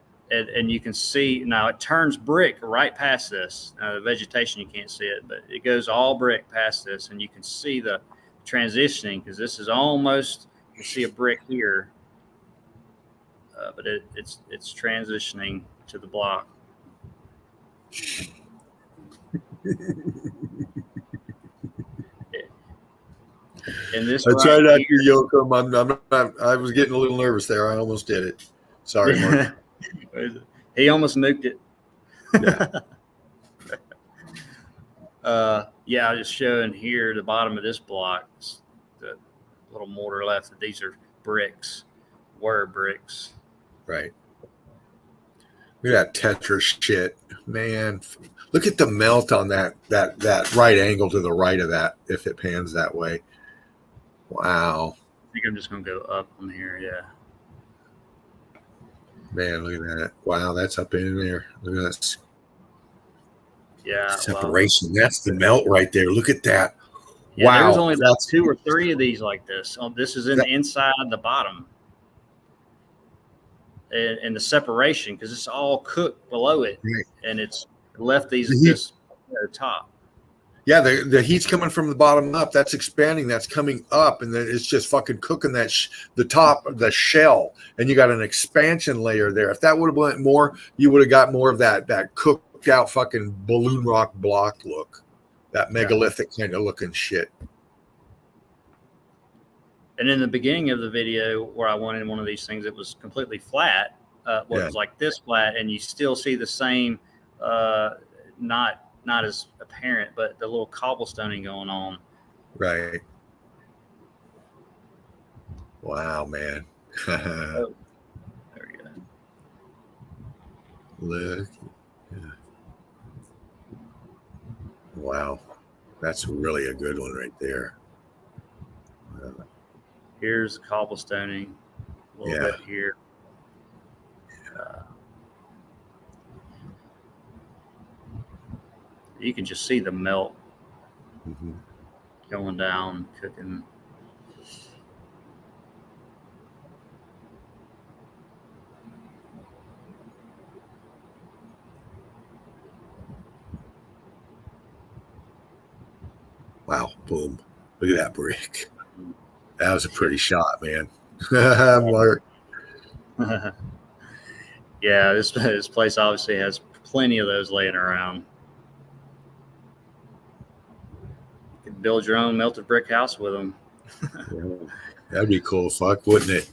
you can see now it turns brick right past this. The vegetation, you can't see it, but it goes all brick past this, and you can see the transitioning, because this is almost, you see a brick here, but it's transitioning to the block. And this I tried not to, Yoakum. I was getting a little nervous there. I almost did it. Sorry, Mark. He almost nuked it. Yeah. I'm just showing here the bottom of this block, the little mortar left. These are bricks, were bricks. Right. Look at that Tetris shit, man. Look at the melt on that right angle to the right of that, if it pans that way. Wow. I think I'm just gonna go up on here. Yeah. Man, look at that. Wow, that's up in there. Look at that Yeah. separation. That's the melt right there. Look at that. Yeah, Wow. there's only about 2 or 3 of these like this. Oh, this is inside the bottom. And the separation, because it's all cooked below it, and it's left this top. Yeah, the heat's coming from the bottom up. That's expanding. That's coming up, and then it's just fucking cooking that the top of the shell, and you got an expansion layer there. If that would have went more, you would have got more of that cooked out fucking balloon rock block look, that megalithic kind of looking shit. And in the beginning of the video, where I wanted one of these things that was completely flat, it was like this flat, and you still see the same, not as apparent, but the little cobblestoning going on. Right. Wow, man. Oh, there we go. Look. Yeah. Wow. That's really a good one right there. Here's cobblestoning a little bit here. You can just see the melt going down, cooking. Wow, boom. Look at that brick. That was a pretty shot, man. Mark. Yeah, this place obviously has plenty of those laying around. You could build your own melted brick house with them. That'd be cool, fuck, wouldn't it?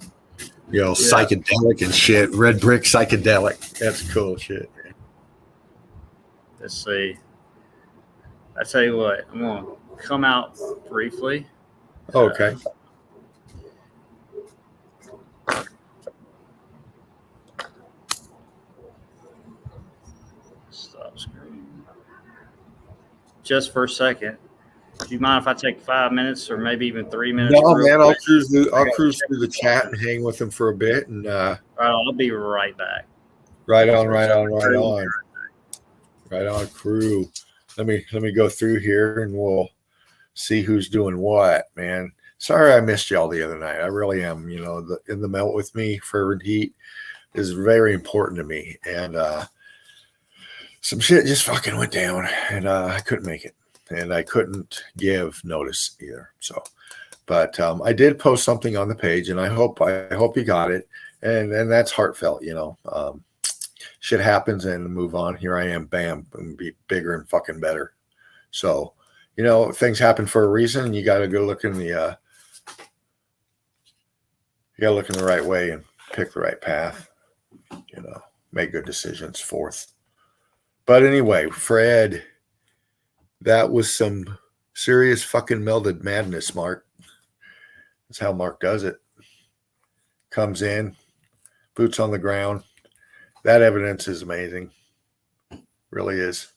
You know, psychedelic and shit. Red brick psychedelic. That's cool shit. Let's see. I tell you what, I'm going to come out briefly. Okay. Stop screen. Just for a second. Do you mind if I take 5 minutes or maybe even 3 minutes? No, man, I'll cruise through the chat and hang with them for a bit, and all right, I'll be right back. Right on, crew. Let me go through here and we'll see who's doing what, man. Sorry I missed y'all the other night. I really am. You know, in the melt with me, fervent heat is very important to me, and some shit just fucking went down, and I couldn't make it. And I couldn't give notice either. So, but I did post something on the page, and I hope you got it. And that's heartfelt, you know. Shit happens and move on. Here I am, bam, and be bigger and fucking better. So, you know, things happen for a reason, and you got to go look in the right way and pick the right path. You know, make good decisions. Fourth. But anyway, Fred. That was some serious fucking melted madness, Mark. That's how Mark does it. Comes in, boots on the ground. That evidence is amazing. Really is.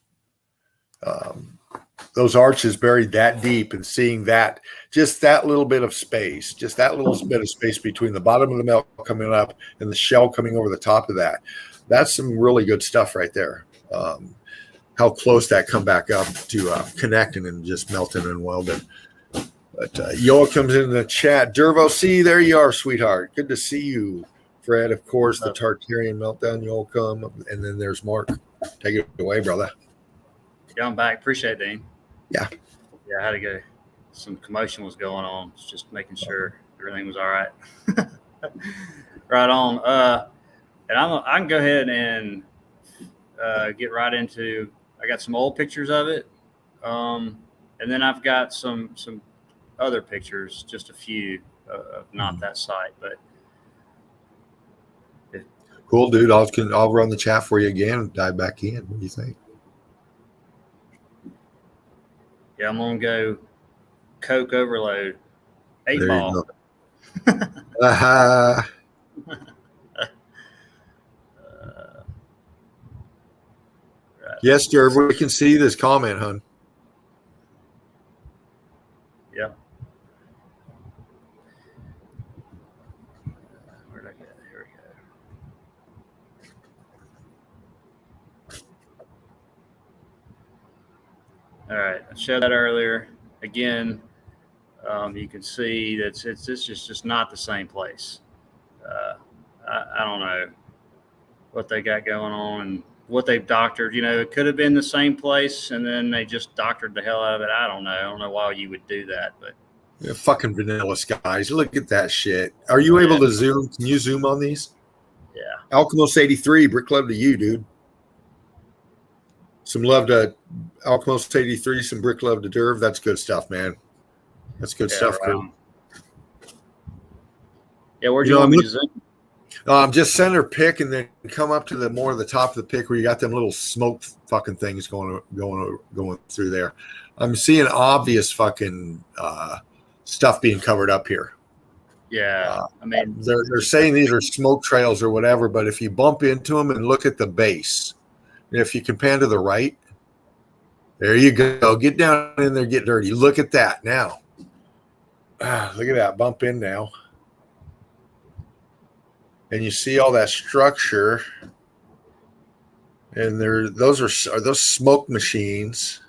Those arches buried that deep, and seeing that, just that little bit of space, just that little bit of space between the bottom of the melt coming up and the shell coming over the top of that. That's some really good stuff right there. How close that come back up to connecting and just melting and welding. But Yoa comes in the chat. Dervo, see, there you are, sweetheart. Good to see you. Fred, of course, the Tartarian meltdown. Yoa come. And then there's Mark. Take it away, brother. Yeah, I'm back. Appreciate it, Dean. Yeah. Yeah, I had to go. Some commotion was going on. Just making sure everything was all right. Right on. And I can go ahead and get right into. I got some old pictures of it, and then I've got some other pictures, just a few of not that site, but cool, dude. I'll run the chat for you again and dive back in. What do you think? Yeah, I'm gonna go Coke overload, 8 ball. Right. Yes, Jerv, we can see this comment, hon. Yeah. showed that earlier. Again, you can see that it's just not the same place. I don't know what they got going on and what they've doctored. You know, it could have been the same place, and then they just doctored the hell out of it. I don't know. I don't know why you would do that, but Yeah, fucking vanilla skies. Look at that shit. Are you able to zoom? Can you zoom on these? Yeah. Alchemos 83, brick love to you, dude. Some love to Alchemos 83, some brick love to Derv. That's good stuff, man. That's good stuff, right. Kurt. Yeah, where'd you want me to zoom? Just center pick and then come up to the more of the top of the pick where you got them little smoke fucking things going through there. I'm seeing obvious fucking stuff being covered up here. Yeah, I mean, they're saying these are smoke trails or whatever, but if you bump into them and look at the base, if you can pan to the right, there you go. Get down in there, get dirty. Look at that now. Look at that bump in now. And you see all that structure, and those are those smoke machines.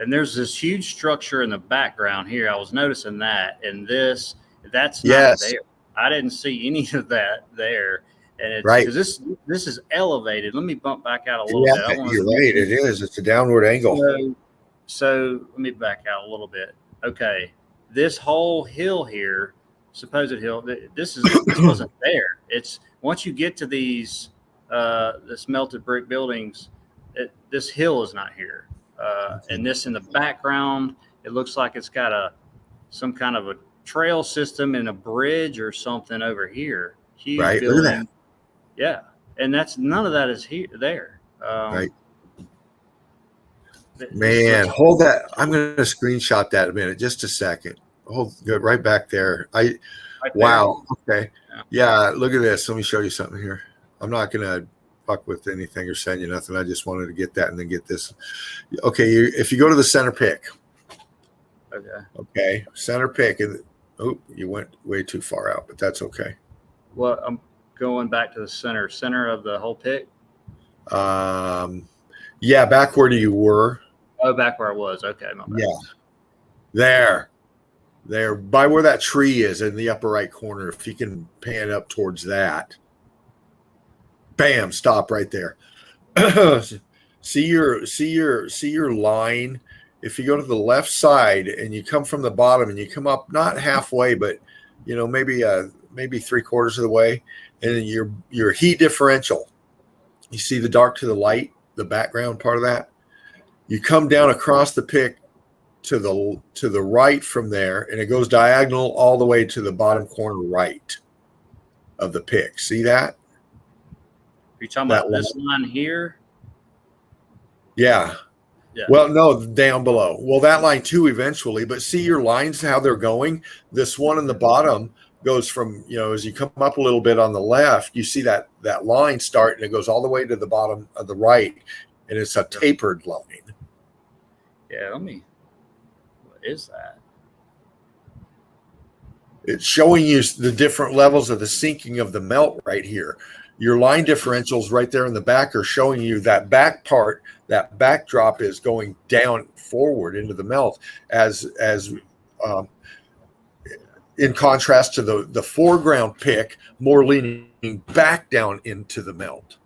And there's this huge structure in the background here. I was noticing that, and that's not there. I didn't see any of that there, and it's right because this is elevated. Let me bump back out a little bit. You're right. It is. It's a downward angle. So let me back out a little bit. Okay, this whole hill here. Supposed hill. This wasn't there. It's once you get to these this melted brick buildings, this hill is not here. And this in the background, it looks like it's got some kind of a trail system and a bridge or something over here. Huge right, building. look at that. Yeah, and none of that is there. Right. Man, hold that. I'm going to screenshot that in a minute. Just a second. Hold good right back there. Wow. Okay. Yeah. Look at this. Let me show you something here. I'm not gonna fuck with anything or send you nothing. I just wanted to get that and then get this. Okay. If you go to the center pick. Okay. Center pick, and you went way too far out, but that's okay. Well, I'm going back to the center of the whole pick. Yeah, back where you were. Oh, back where I was. Okay. My bad. Yeah. There, by where that tree is in the upper right corner, if you can pan up towards that, bam, stop right there. see your line. If you go to the left side and you come from the bottom and you come up not halfway, but maybe 3/4 of the way, and your heat differential. You see the dark to the light, the background part of that. You come down across the pick to the right from there, and it goes diagonal all the way to the bottom corner right of the pick. See that? Are you talking about this line here? Yeah. Well, no, down below. Well, that line too eventually, but see your lines, how they're going? This one in the bottom goes from, as you come up a little bit on the left, you see that line start, and it goes all the way to the bottom of the right, and it's a tapered line. Yeah, what is that? It's showing you the different levels of the sinking of the melt right here. Your line differentials right there in the back are showing you that back part, that backdrop is going down forward into the melt as in contrast to the foreground pick, more leaning back down into the melt.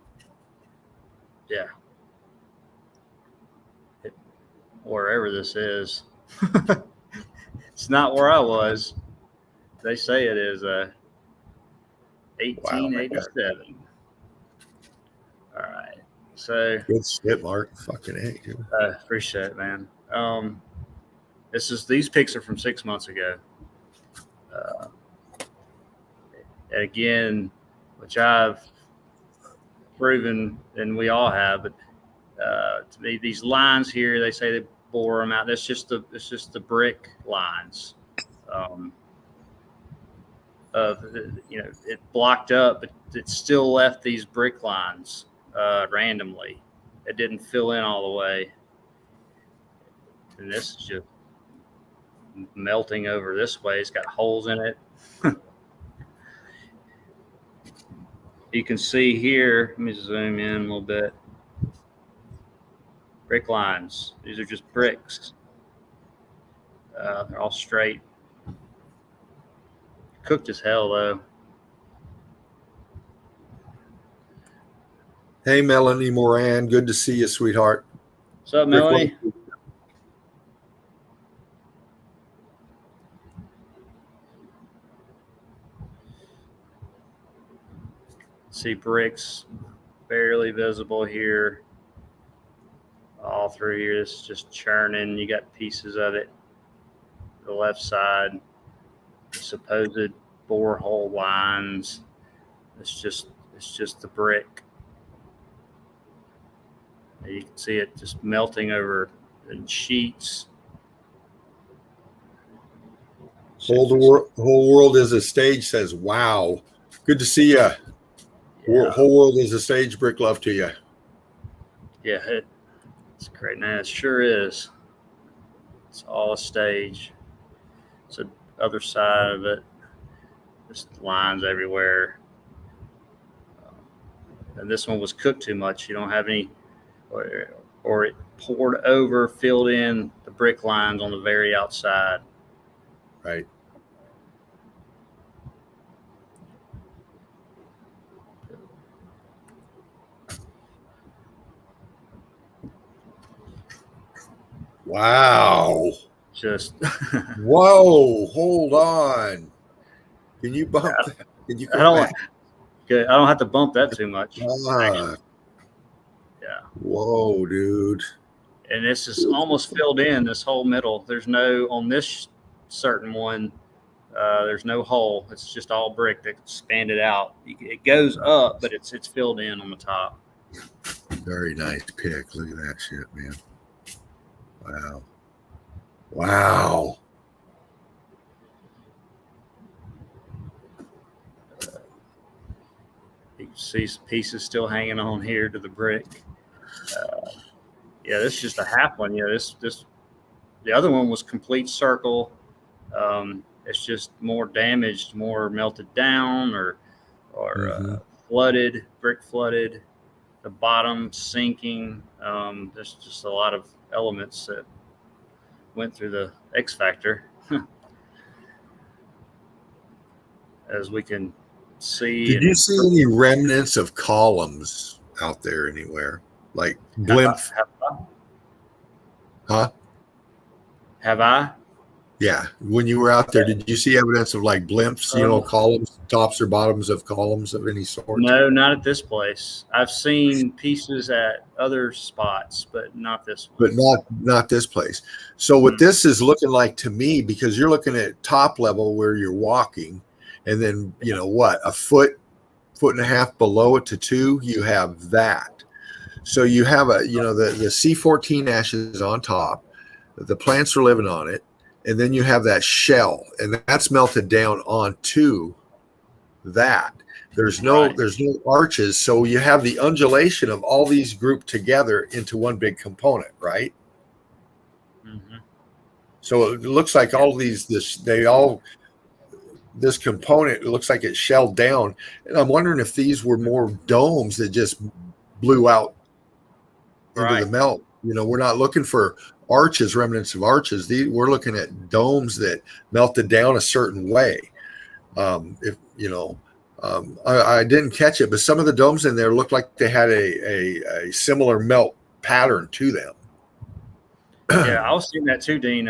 Yeah. Wherever this is. It's not where I was. They say it is 1887. All right. So good shit, Mark. Fucking A, dude. Appreciate it, man. These pics are from 6 months ago. Again, which I've proven, and we all have, but to me, these lines here, they say they bore them out. It's just the brick lines. It blocked up, but it still left these brick lines randomly. It didn't fill in all the way. And this is just melting over this way. It's got holes in it. You can see here, let me zoom in a little bit. brick lines. These are just bricks. They're all straight. Cooked as hell, though. Hey, Melanie Moran. Good to see you, sweetheart. What's up, Melanie? See bricks barely visible here. All through here, it's just churning. You got pieces of it. The left side, the supposed borehole lines. It's just the brick. You can see it just melting over in sheets. Whole world is a stage says, wow. Good to see you. Yeah. Whole world is a stage, Brick. Love to you. Yeah, it's great. Now it sure is. It's all a stage. It's the other side of it. Just lines everywhere. And this one was cooked too much. You don't have any, or it poured over, filled in the brick lines on the very outside. Right. Wow. Just whoa, hold on. Can you bump that? Can you I don't have to bump that too much. Yeah. Whoa, dude. And this is almost filled in, this whole middle. There's no, on this certain one, there's no hole. It's just all brick that expanded out. It goes up, but it's filled in on the top. Very nice pick. Look at that shit, man. Wow. Wow. You can see some pieces still hanging on here to the brick. Yeah, this is just a half one. Yeah, this the other one was complete circle. It's just more damaged, more melted down, or flooded, brick flooded. The bottom sinking. There's just a lot of elements that went through the X factor, as we can see. Did you see any remnants of columns out there anywhere? Like blimp? Have I? Yeah. When you were out there, did you see evidence of like blimps, columns, tops or bottoms of columns of any sort? No, not at this place. I've seen pieces at other spots, but not this one. But not this place. So what this is looking like to me, because you're looking at top level where you're walking, and then, a foot and a half below it to 2, you have that. So you have the C14 ashes on top, the plants are living on it, and then you have that shell, and that's melted down onto that. There's no arches, so you have the undulation of all these grouped together into one big component, right? Mm-hmm. So it looks like all these this component, it looks like it shelled down, and I'm wondering if these were more domes that just blew out into the melt. We're not looking for arches, remnants of arches. We're looking at domes that melted down a certain way. I didn't catch it, but some of the domes in there looked like they had a similar melt pattern to them. Yeah, I was seeing that too, Dean.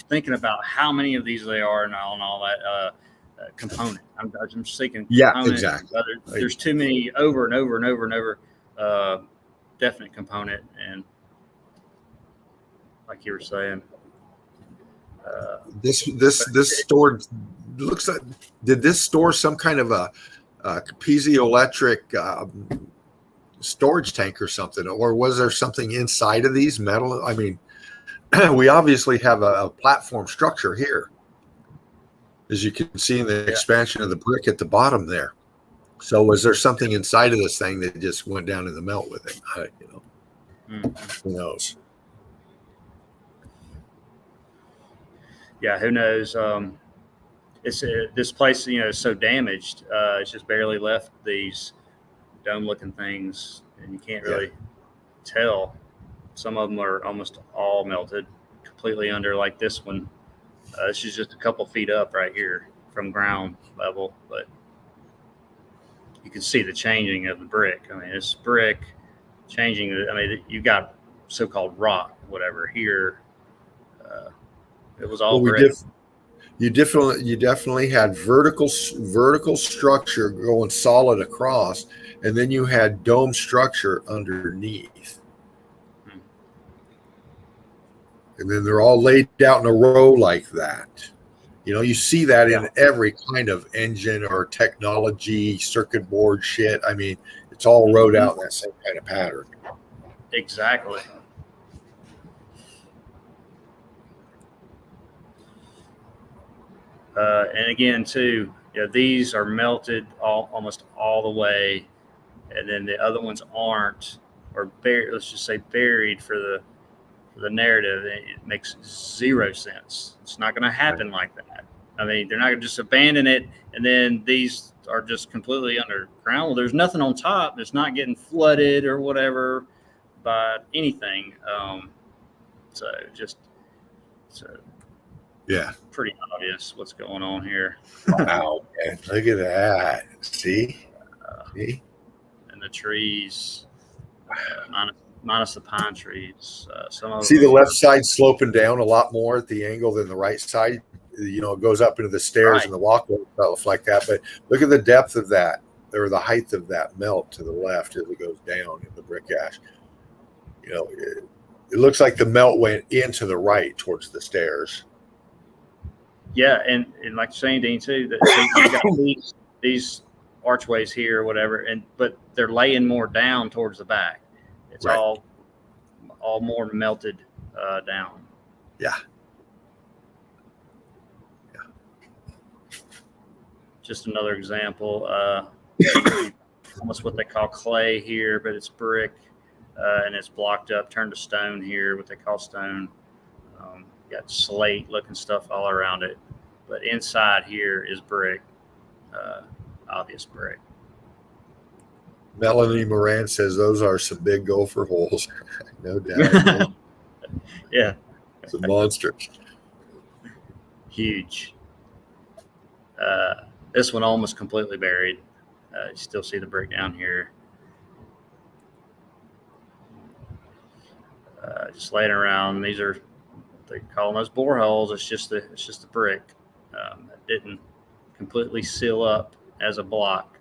Thinking about how many of these there are and all that component. I'm seeking. Yeah, exactly. There's too many over and over and over and over definite component, and like you were saying, this stored looks like. Did this store some kind of a piezoelectric storage tank or something, or was there something inside of these metal? I mean, we obviously have a platform structure here, as you can see in the expansion of the brick at the bottom there. So was there something inside of this thing that just went down in the melt with it? Who knows? Yeah, who knows? It's this place, is so damaged. It's just barely left these dome-looking things, and you can't really tell. Some of them are almost all melted completely under, like this one. This is just a couple feet up right here from ground level, but you can see the changing of the brick. I mean, it's brick changing. I mean, you got so-called rock, whatever here. It was all brick. You definitely had vertical structure going solid across, and then you had dome structure underneath. And then they're all laid out in a row like that. You know, you see that in every kind of engine or technology, circuit board shit. I mean, it's all rode out in that same kind of pattern. Exactly. And again, too, these are melted almost all the way, and then the other ones aren't, or buried. Let's just say buried for the narrative. It makes zero sense. It's not going to happen like that. I mean, they're not going to just abandon it, and then these are just completely underground. Well, there's nothing on top. It's not getting flooded or whatever by anything. So yeah, pretty obvious what's going on here. Wow, man. Look at that. See? See? And the trees, minus the pine trees. Some of See them, the left side sloping down a lot more at the angle than the right side. You know, it goes up into the stairs and the walkway stuff like that. But look at the depth of that, or the height of that melt to the left as it goes down in the brick ash. You know, it looks like the melt went into the right towards the stairs. Yeah, and like saying, Dean, too, that you got these archways here or whatever, but they're laying more down towards the back. It's all more melted down. Yeah. Just another example. Almost what they call clay here, but it's brick, and it's blocked up, turned to stone here, what they call stone. Got slate looking stuff all around it, but inside here is brick, obvious brick. Melanie Moran says those are some big gopher holes. No doubt. Yeah. Some monsters. Huge. This one almost completely buried. You still see the brick down here. Just laying around. These are, they call those boreholes. It's just the brick. It didn't completely seal up as a block.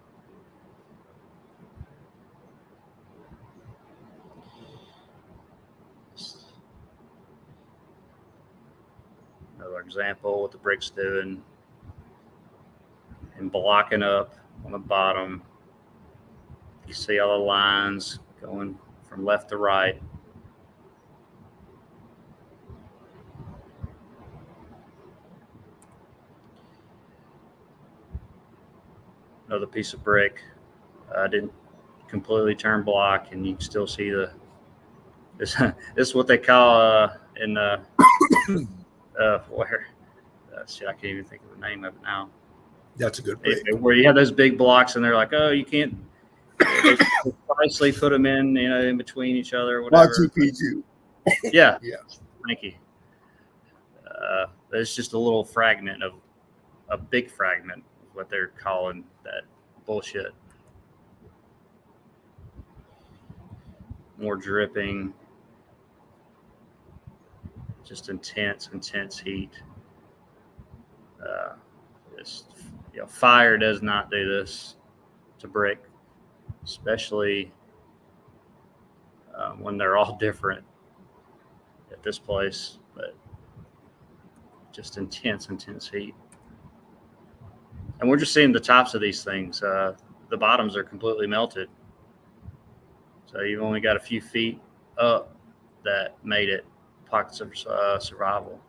Another example, what the brick's doing and blocking up on the bottom. You see all the lines going from left to right. Another piece of brick didn't completely turn block, and you can still see this is what they call in where shit, I can't even think of the name of it now. That's a good brick. Where you have those big blocks, and they're like, oh, you can't precisely put them in between each other or whatever. Yeah. Thank you. It's just a little fragment of a big fragment, what they're calling that bullshit. More dripping, just intense heat. Fire does not do this to brick, especially when they're all different at this place, but just intense heat. And we're just seeing the tops of these things. The bottoms are completely melted. So you've only got a few feet up that made it pockets of survival.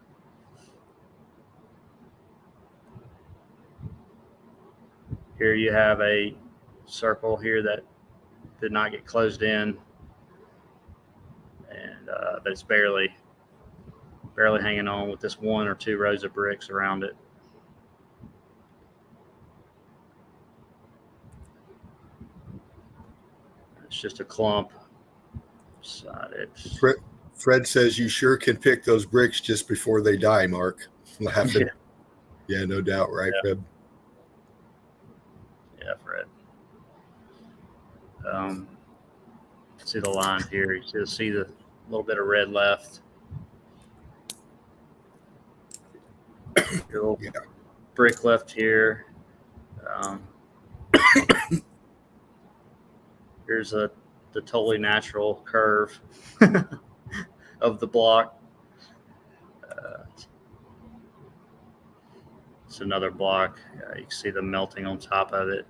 Here you have a circle here that did not get closed in, and but it's barely hanging on with this one or two rows of bricks around it. It's just a clump. Fred says you sure can pick those bricks just before they die, Mark. Laughing. Yeah, no doubt, right, Fred? Yeah, Fred. See the line here. You see the little bit of red left. Your little brick left here. Here's the totally natural curve of the block. It's another block. You can see the melting on top of it.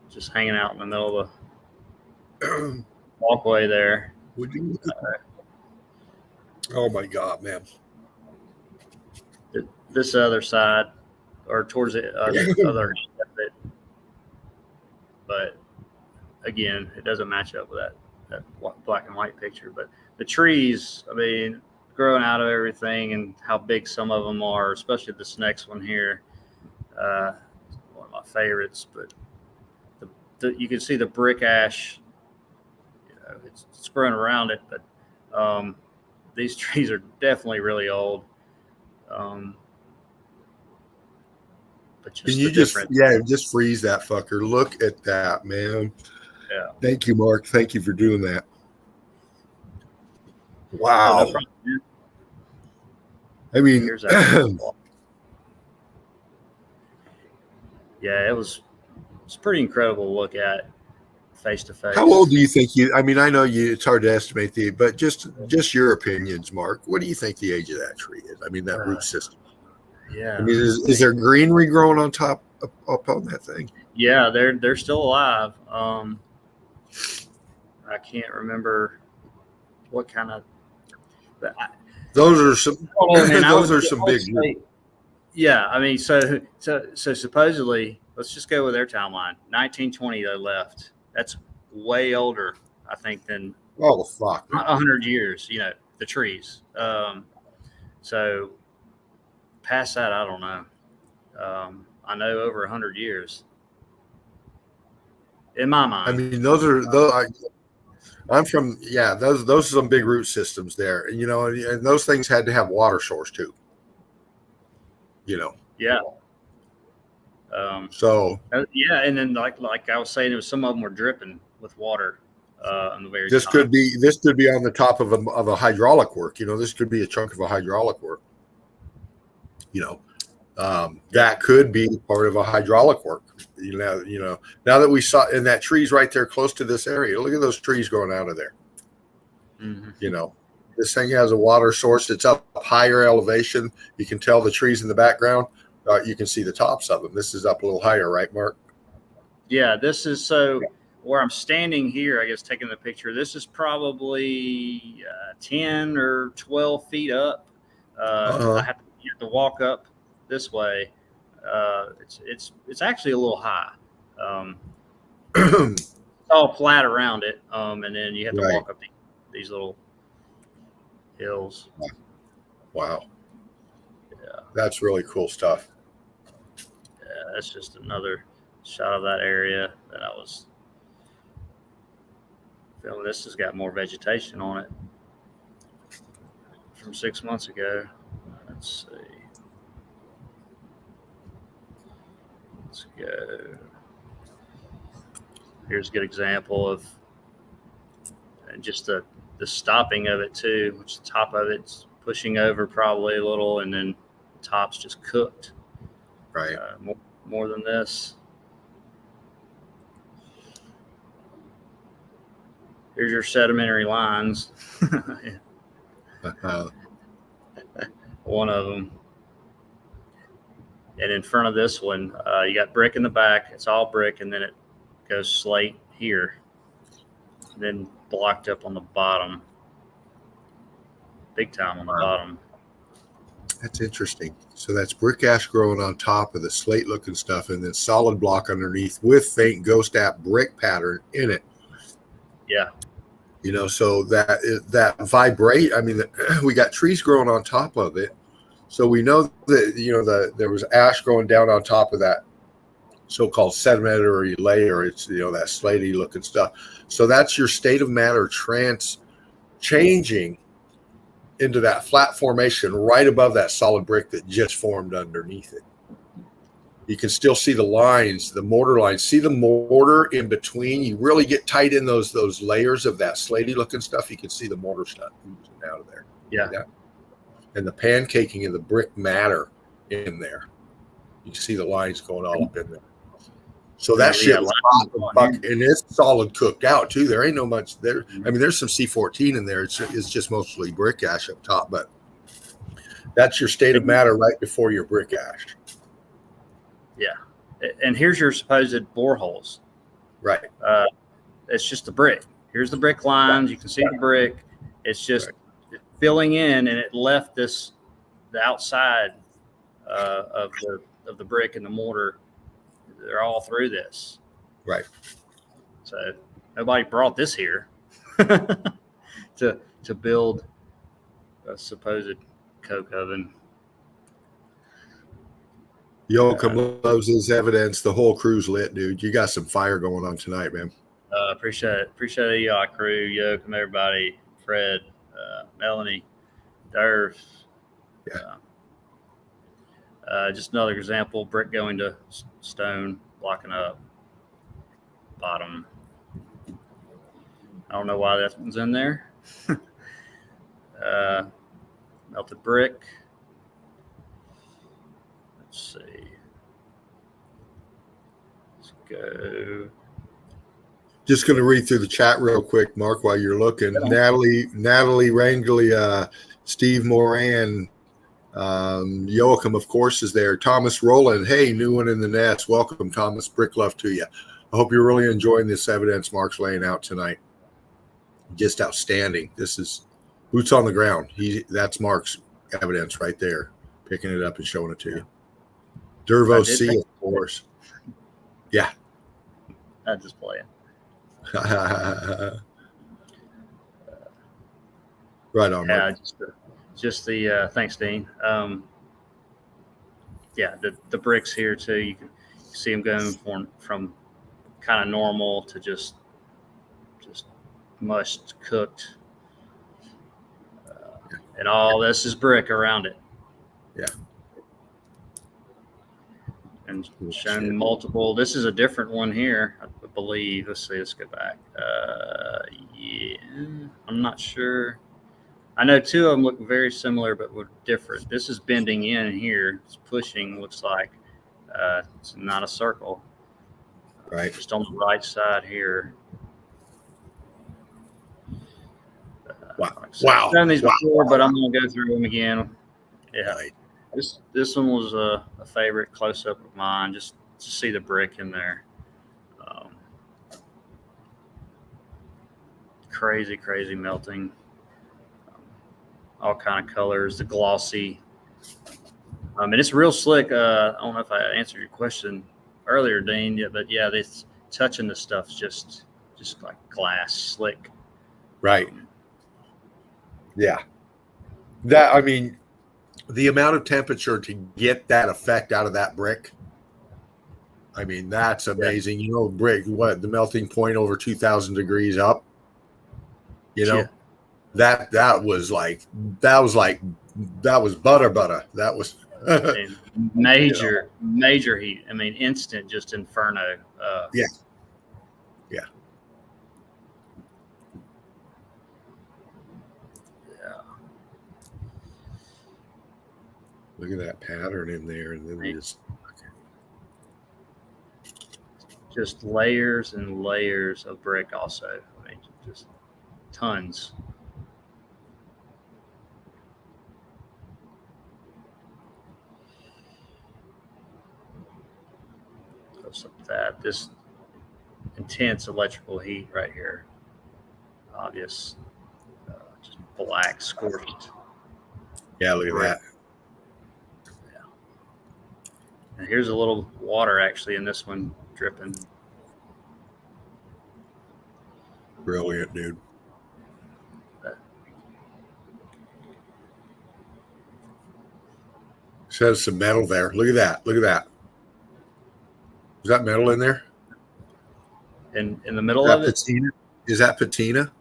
Just hanging out in the middle of the walkway there. Would you? Oh my God, man! This other side, or towards the other end of it, but again, it doesn't match up with that black and white picture. But the trees, I mean, growing out of everything, and how big some of them are, especially this next one here, one of my favorites. But you can see the brick ash. It's growing around it, but these trees are definitely really old. But just can you just freeze that fucker? Look at that, man. Yeah. Thank you, Mark. Thank you for doing that. Wow. I mean, here's that. Yeah, it's pretty incredible to look at face to face. How old do you think I mean, I know it's hard to estimate but just your opinions, Mark. What do you think the age of that tree is? I mean, that root system. Yeah. I mean, is there greenery growing on top up on that thing? Yeah, they're still alive. I can't remember what kind of. Those are some. Those are some big. Yeah, I mean, so supposedly, let's just go with their timeline. 1920, they left. That's way older, I think, than 100 years. You know, the trees. So past that, I don't know. I know over 100 years. In my mind. I mean, those. I'm from those are some big root systems there, you know, and those things had to have water source too. You know. Yeah. And then like I was saying, some of them were dripping with water on the very. This top. could be on the top of a hydraulic work. You know, this could be a chunk of a hydraulic work. You know, that could be part of a hydraulic work. You know, now that we saw, and that tree's right there close to this area. Look at those trees growing out of there. Mm-hmm. You know, this thing has a water source. It's up higher elevation. You can tell the trees in the background. You can see the tops of them. This is up a little higher, right, Mark? Yeah, this is where I'm standing here, I guess, taking the picture. This is probably 10 or 12 feet up. I have to walk up this way. It's actually a little high. It's all flat around it, and then you have to walk up these little hills. Wow. Yeah, that's really cool stuff. Yeah, that's just another shot of that area that I was feeling. This has got more vegetation on it from 6 months ago. Let's see. Let's go. Here's a good example of just the stopping of it too, which the top of it's pushing over probably a little, and then the top's just cooked. Right. More than this. Here's your sedimentary lines. One of them. And in front of this one, you got brick in the back. It's all brick, and then it goes slate here. And then blocked up on the bottom. Big time on the bottom. That's interesting. So that's brick ash growing on top of the slate-looking stuff, and then solid block underneath with faint ghost app brick pattern in it. Yeah. You know, so that vibrate. I mean, we got trees growing on top of it, so we know that there was ash going down on top of that so-called sedimentary layer. It's, you know, that slaty looking stuff. So that's your state of matter changing into that flat formation right above that solid brick that just formed underneath it. You can still see the lines, the mortar lines. See the mortar in between? You really get tight in those layers of that slaty looking stuff. You can see the mortar stuff oozing out of there. Yeah. And the pancaking of the brick matter in there. You can see the lines going all up in there. So that shit was hot, and it's solid cooked out too. There ain't no much there. I mean, there's some C14 in there. It's just mostly brick ash up top, but that's your state of matter right before your brick ash. Yeah. And here's your supposed boreholes. Right. It's just the brick. Here's the brick lines. You can see the brick. It's just filling in, and it left the outside of the brick and the mortar. They're all through this. Right. So nobody brought this here to build a supposed coke oven. Yoakum loves his evidence. The whole crew's lit, dude. You got some fire going on tonight, man. Appreciate it. Appreciate the yacht crew, Yoakum, everybody, Fred, Melanie, Derv. Yeah. Just another example, brick going to stone, blocking up bottom. I don't know why that one's in there. Melted brick. Let's see. Let's go. Just going to read through the chat real quick, Mark, while you're looking. Natalie Rangley, Steve Moran, Joachim, of course, is there. Thomas Rowland, hey, new one in the nest. Welcome, Thomas. Brick love to you. I hope you're really enjoying this evidence Mark's laying out tonight. Just outstanding. This is boots on the ground. That's Mark's evidence right there, picking it up and showing it to you. Dervo C, of course. Yeah. I just play it. Right on. Yeah, Mark. just the thanks, Dean. Yeah, the bricks here too. You can see them going from kind of normal to just mushed, cooked, and all this is brick around it. Yeah. And shown multiple. This is a different one here, I believe. Let's see. Let's go back. Yeah, I'm not sure. I know two of them look very similar, but were different. This is bending in here. It's pushing. Looks like it's not a circle. Right. Just on the right side here. Wow. I've done these before, but I'm going to go through them again. Yeah. Right. This one was a favorite close-up of mine, just to see the brick in there. Crazy melting. All kind of colors, the glossy. And it's real slick. I don't know if I answered your question earlier, Dean, but yeah, this touching the stuff's just like glass, slick. Right. Yeah. That, I mean, the amount of temperature to get that effect out of that brick, I mean, that's amazing. Yeah. You know, brick, what, the melting point over 2,000 degrees up, you know, that was butter. That was major heat. I mean, instant, just inferno. Yeah. Look at that pattern in there, and then just layers and layers of brick. Also, I mean, just tons. Close up that this intense electrical heat right here. Obvious, just black scorched. Yeah, look at that. And here's a little water actually in this one dripping. Brilliant, dude. Says some metal there. Look at that. Look at that. Is that metal in there? In the middle Is of that it. patina? Is that patina?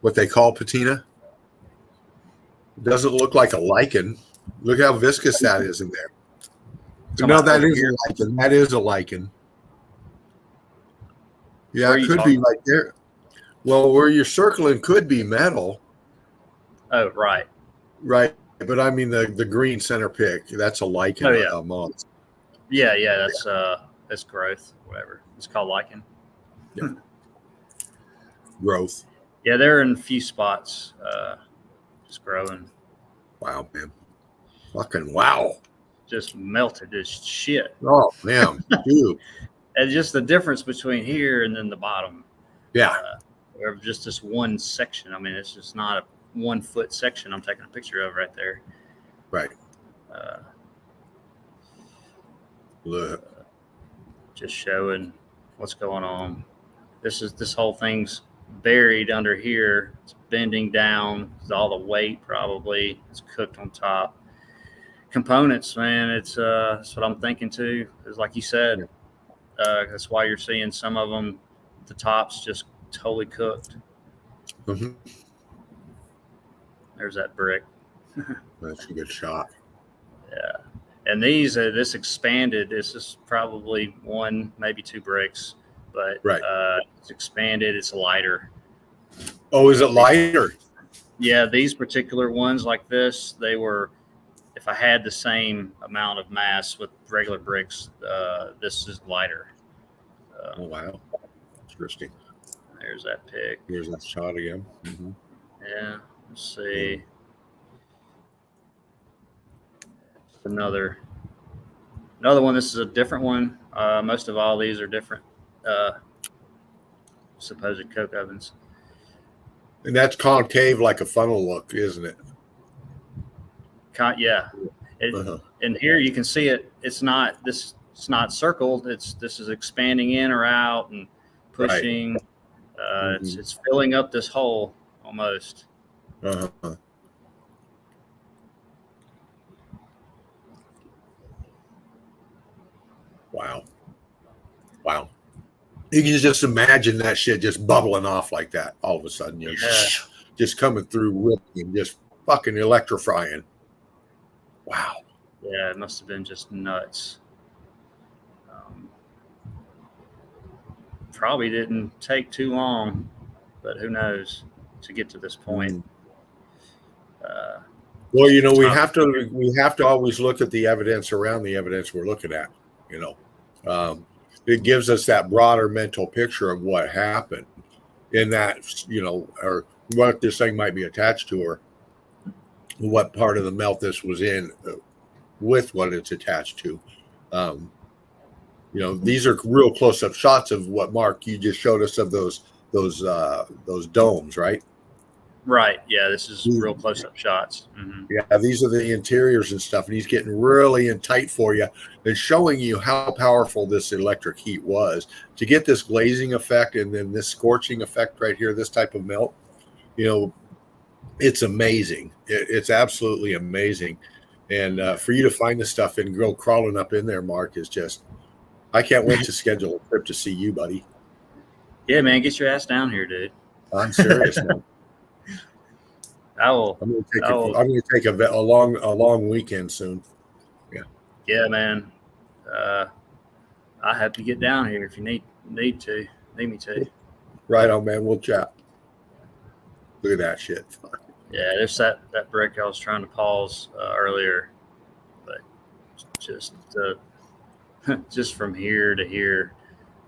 What they call patina? It doesn't look like a lichen. Look how viscous that is in there. Talking No, about that over is here. a lichen. That is a lichen. Yeah, Where are it you could be talking? right there. Well, where you're circling could be metal, Oh, right. right? But I mean the green center pick. That's a lichen, Oh, yeah. a moss. Yeah. That's growth. Whatever it's called, lichen. Growth. Yeah, they're in a few spots, just growing. Wow, man. Fucking wow. Just melted as shit. Oh, man. Dude. And just the difference between here and then the bottom. Yeah. Or just this one section. I mean, it's just not a 1 foot section I'm taking a picture of right there. Right. Uh, Look. just showing what's going on. This whole thing's buried under here. It's bending down. It's all the weight probably. It's cooked on top. Components, man. That's what I'm thinking too. Is like you said. That's why you're seeing some of them. The tops just totally cooked. Mm-hmm. There's that brick. That's a good shot. Yeah. And this expanded. This is probably 1, maybe 2 bricks, but right. It's expanded. It's lighter. Oh, is it lighter? Yeah, these particular ones like this, they were. If I had the same amount of mass with regular bricks, this is lighter. Oh wow, interesting. There's that pick. Here's that shot again. Mm-hmm. Yeah. Let's see. Another one. This is a different one. Most of all these are different supposed coke ovens. And that's concave like a funnel look, isn't it? Yeah. And here you can see it. It's not circled. This is expanding in or out and pushing. Right. It's filling up this hole almost. Uh-huh. Wow. You can just imagine that shit just bubbling off like that all of a sudden. You know, just coming through, ripping, just fucking electrifying. Wow. Yeah, it must have been just nuts. Probably didn't take too long, but who knows to get to this point. Well, you know, we have to always look at the evidence around the evidence we're looking at. You know, it gives us that broader mental picture of what happened in that, you know, or what this thing might be attached to, or what part of the melt this was in with what it's attached to. You know, these are real close-up shots of what, Mark, you just showed us of those domes, right? Right. Yeah, this is real close-up shots. Mm-hmm. Yeah, these are the interiors and stuff, and he's getting really in tight for you and showing you how powerful this electric heat was to get this glazing effect and then this scorching effect right here, this type of melt. You know, it's amazing. It's absolutely amazing. And for you to find this stuff and go crawling up in there, Mark, is just, I can't wait to schedule a trip to see you, buddy. Yeah, man, get your ass down here, dude. I'm serious, man. I will. I'm going to take a long weekend soon. Yeah. Yeah, man. I have to get down here if you need me to. Right on, man. We'll chat. Look at that shit. Yeah, there's that brick I was trying to pause earlier, but just from here to here,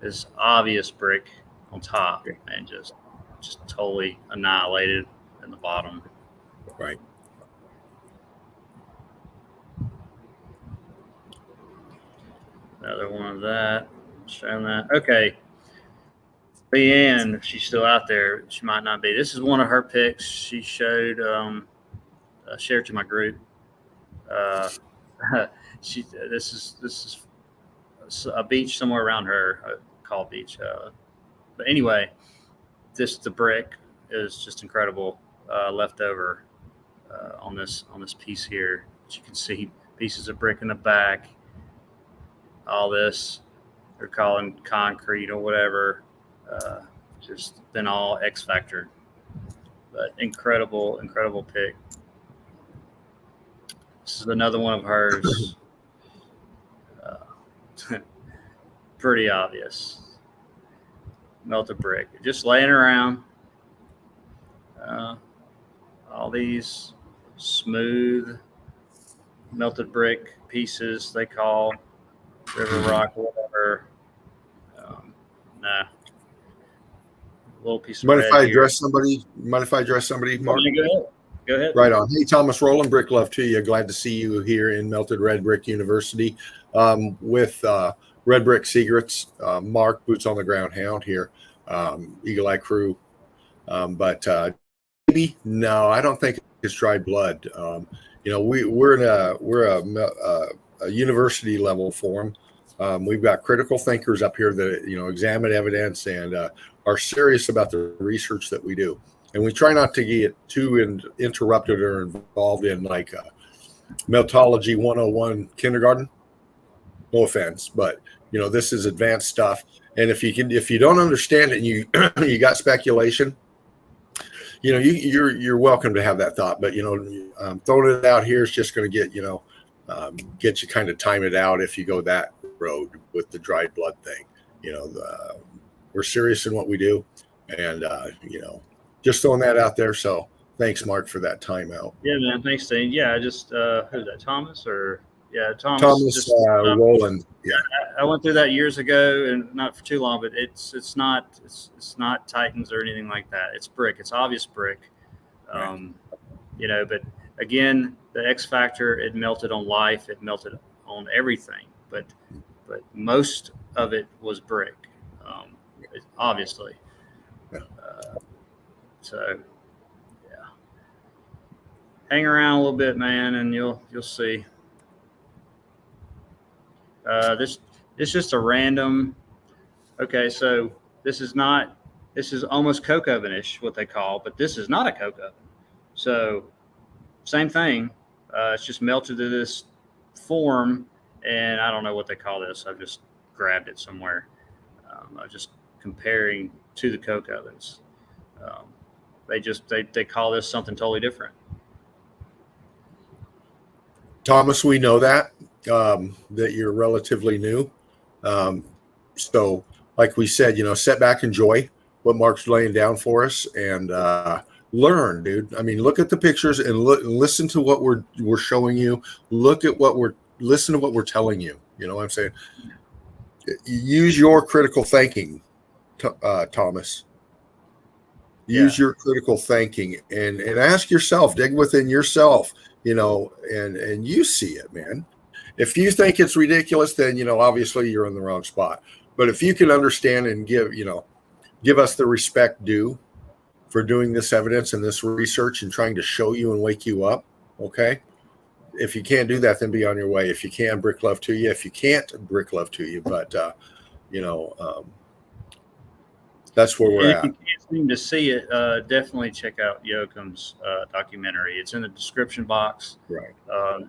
this obvious brick on top and just totally annihilated in the bottom. Right. Another one of that. Showing that. Okay. Leanne, if she's still out there, she might not be. This is one of her pics. She showed, shared to my group. This is a beach somewhere around her, called beach. But anyway, the brick is just incredible. Left over on this piece here. As you can see pieces of brick in the back. All this they're calling concrete or whatever. Just been all X Factor, but incredible pick. This is another one of hers. Pretty obvious. Melted brick, just laying around. All these smooth melted brick pieces they call river rock or whatever. Nah. Little piece of Mind if I red here. address somebody? Mind if I address somebody, Mark? Go ahead. Right on. Hey, Thomas Rowland, brick love to you. Glad to see you here in Melted Red Brick University with Red Brick Secrets. Mark, boots on the ground hound here, Eagle Eye crew. But maybe no, I don't think it's dried blood. We're a university level forum. We've got critical thinkers up here that examine evidence and are serious about the research that we do. And we try not to get too interrupted or involved in like Meltology 101 kindergarten. No offense, but this is advanced stuff. And if you don't understand it and you you got speculation, you're welcome to have that thought. But throwing it out here is just going to get you kind of time it out if you go that road with the dried blood thing. We're serious in what we do, and just throwing that out there. So thanks, Mark, for that timeout. Yeah, man. Thanks, Dane. Yeah, I just who's that? Thomas or Thomas. Thomas Rowland. Yeah, I went through that years ago, and not for too long. But it's not Titans or anything like that. It's brick. It's obvious brick. But again, the X Factor, it melted on life. It melted on everything. But most of it was brick. Obviously. Yeah. So, yeah. Hang around a little bit, man, and you'll see. This is just a random. Okay, so this is almost coke oven-ish, what they call, but this is not a coke oven. So, same thing. It's just melted to this form, and I don't know what they call this. I've just grabbed it somewhere. I'm just comparing to the coke ovens. They call this something totally different. Thomas, we know that you're relatively new. So like we said, sit back, enjoy what Mark's laying down for us, and learn, dude. I mean, look at the pictures and listen to what we're showing you. Listen to what we're telling you. You know what I'm saying? Use your critical thinking, Thomas. Use your critical thinking and ask yourself, dig within yourself, and you see it, man. If you think it's ridiculous, then, obviously you're in the wrong spot. But if you can understand and give us the respect due for doing this evidence and this research and trying to show you and wake you up, okay? If you can't do that, then be on your way. If you can, brick love to you. If you can't, brick love to you. But, that's where we're at. If you can't seem to see it, definitely check out Yoakum's documentary. It's in the description box. Right.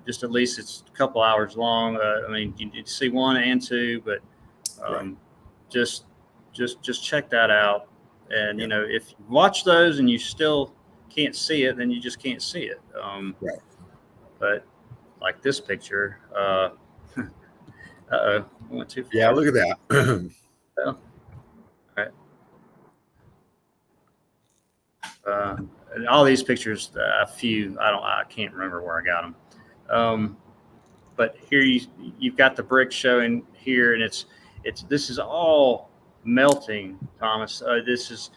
Just at least it's a couple hours long. You see 1 and 2, but just check that out. And if you watch those and you still can't see it, then you just can't see it. Right. But like this picture, I went too far. Yeah, look at that. All right. And all these pictures, a few, I can't remember where I got them. But here you've got the brick showing here, and this is all melting, Thomas. This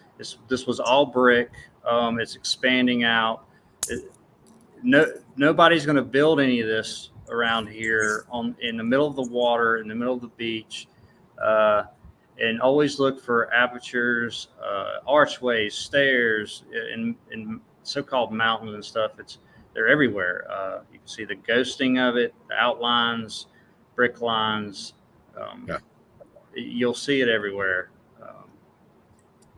was all brick. It's expanding out. Nobody's going to build any of this around here in the middle of the water, in the middle of the beach. And always look for apertures, archways, stairs, in so-called mountains and stuff. They're everywhere. You can see the ghosting of it, the outlines, brick lines. You'll see it everywhere.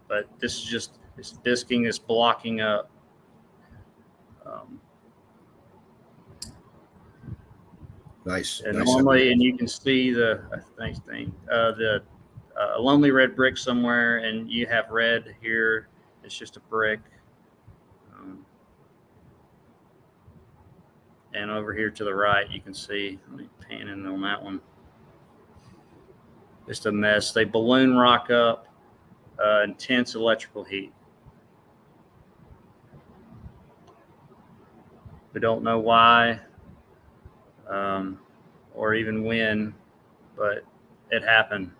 But this is just it's bisking, it's blocking up. Nice. And Nice. normally, and you can see the lonely red brick somewhere, and you have red here. It's just a brick. And over here to the right, you can see, let me pan in on that one. Just a mess. They balloon rock up, intense electrical heat. We don't know why or even when, but it happened.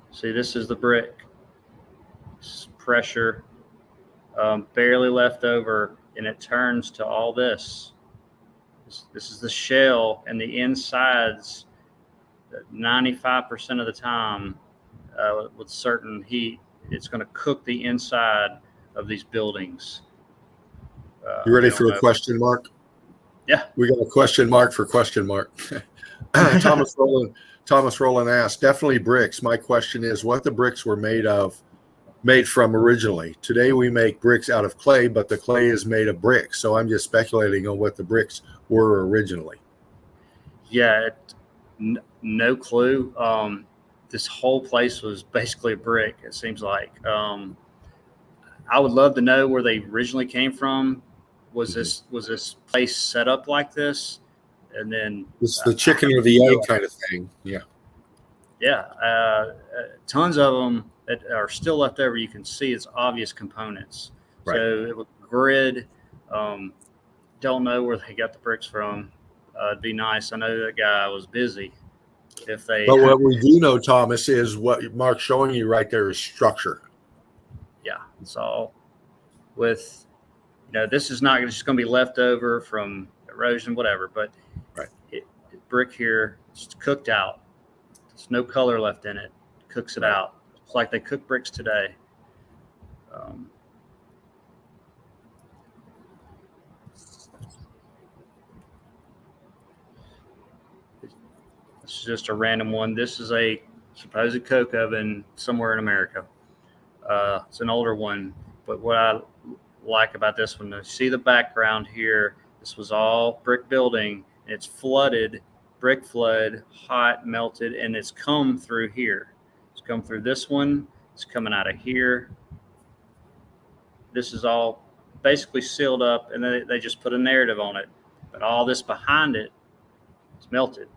See, this is the brick. Pressure, barely left over, and it turns to all this. This is the shell, and the insides, 95% of the time, with certain heat, it's going to cook the inside of these buildings. You ready for a question mark? Yeah. We got a question mark for question mark. Thomas Rowland asked, definitely bricks. My question is what the bricks were made from originally. Today we make bricks out of clay, but the clay is made of bricks. So I'm just speculating on what the bricks were originally. Yeah, no clue. This whole place was basically a brick, it seems like. I would love to know where they originally came from. Was this place set up like this? And then it's the chicken or the egg kind of thing. Yeah. Yeah. Tons of them that are still left over. You can see it's obvious components. Right. So it was grid. Don't know where they got the bricks from. It'd be nice. I know that guy was busy. But what we do know, Thomas, is what Mark's showing you right there is structure. Yeah, it's all with, this is not just going to be left over from erosion, whatever. But right. Brick here, it's cooked out. There's no color left in it. Cooks it out. It's like they cook bricks today. This is just a random one. This is a supposed coke oven somewhere in America. It's an older one, but what I like about this one, to see the background here, this was all brick building. It's flooded, brick flood, hot, melted, and it's come through here. It's come through this one. It's coming out of here. This is all basically sealed up, and then they just put a narrative on it. But all this behind it is melted,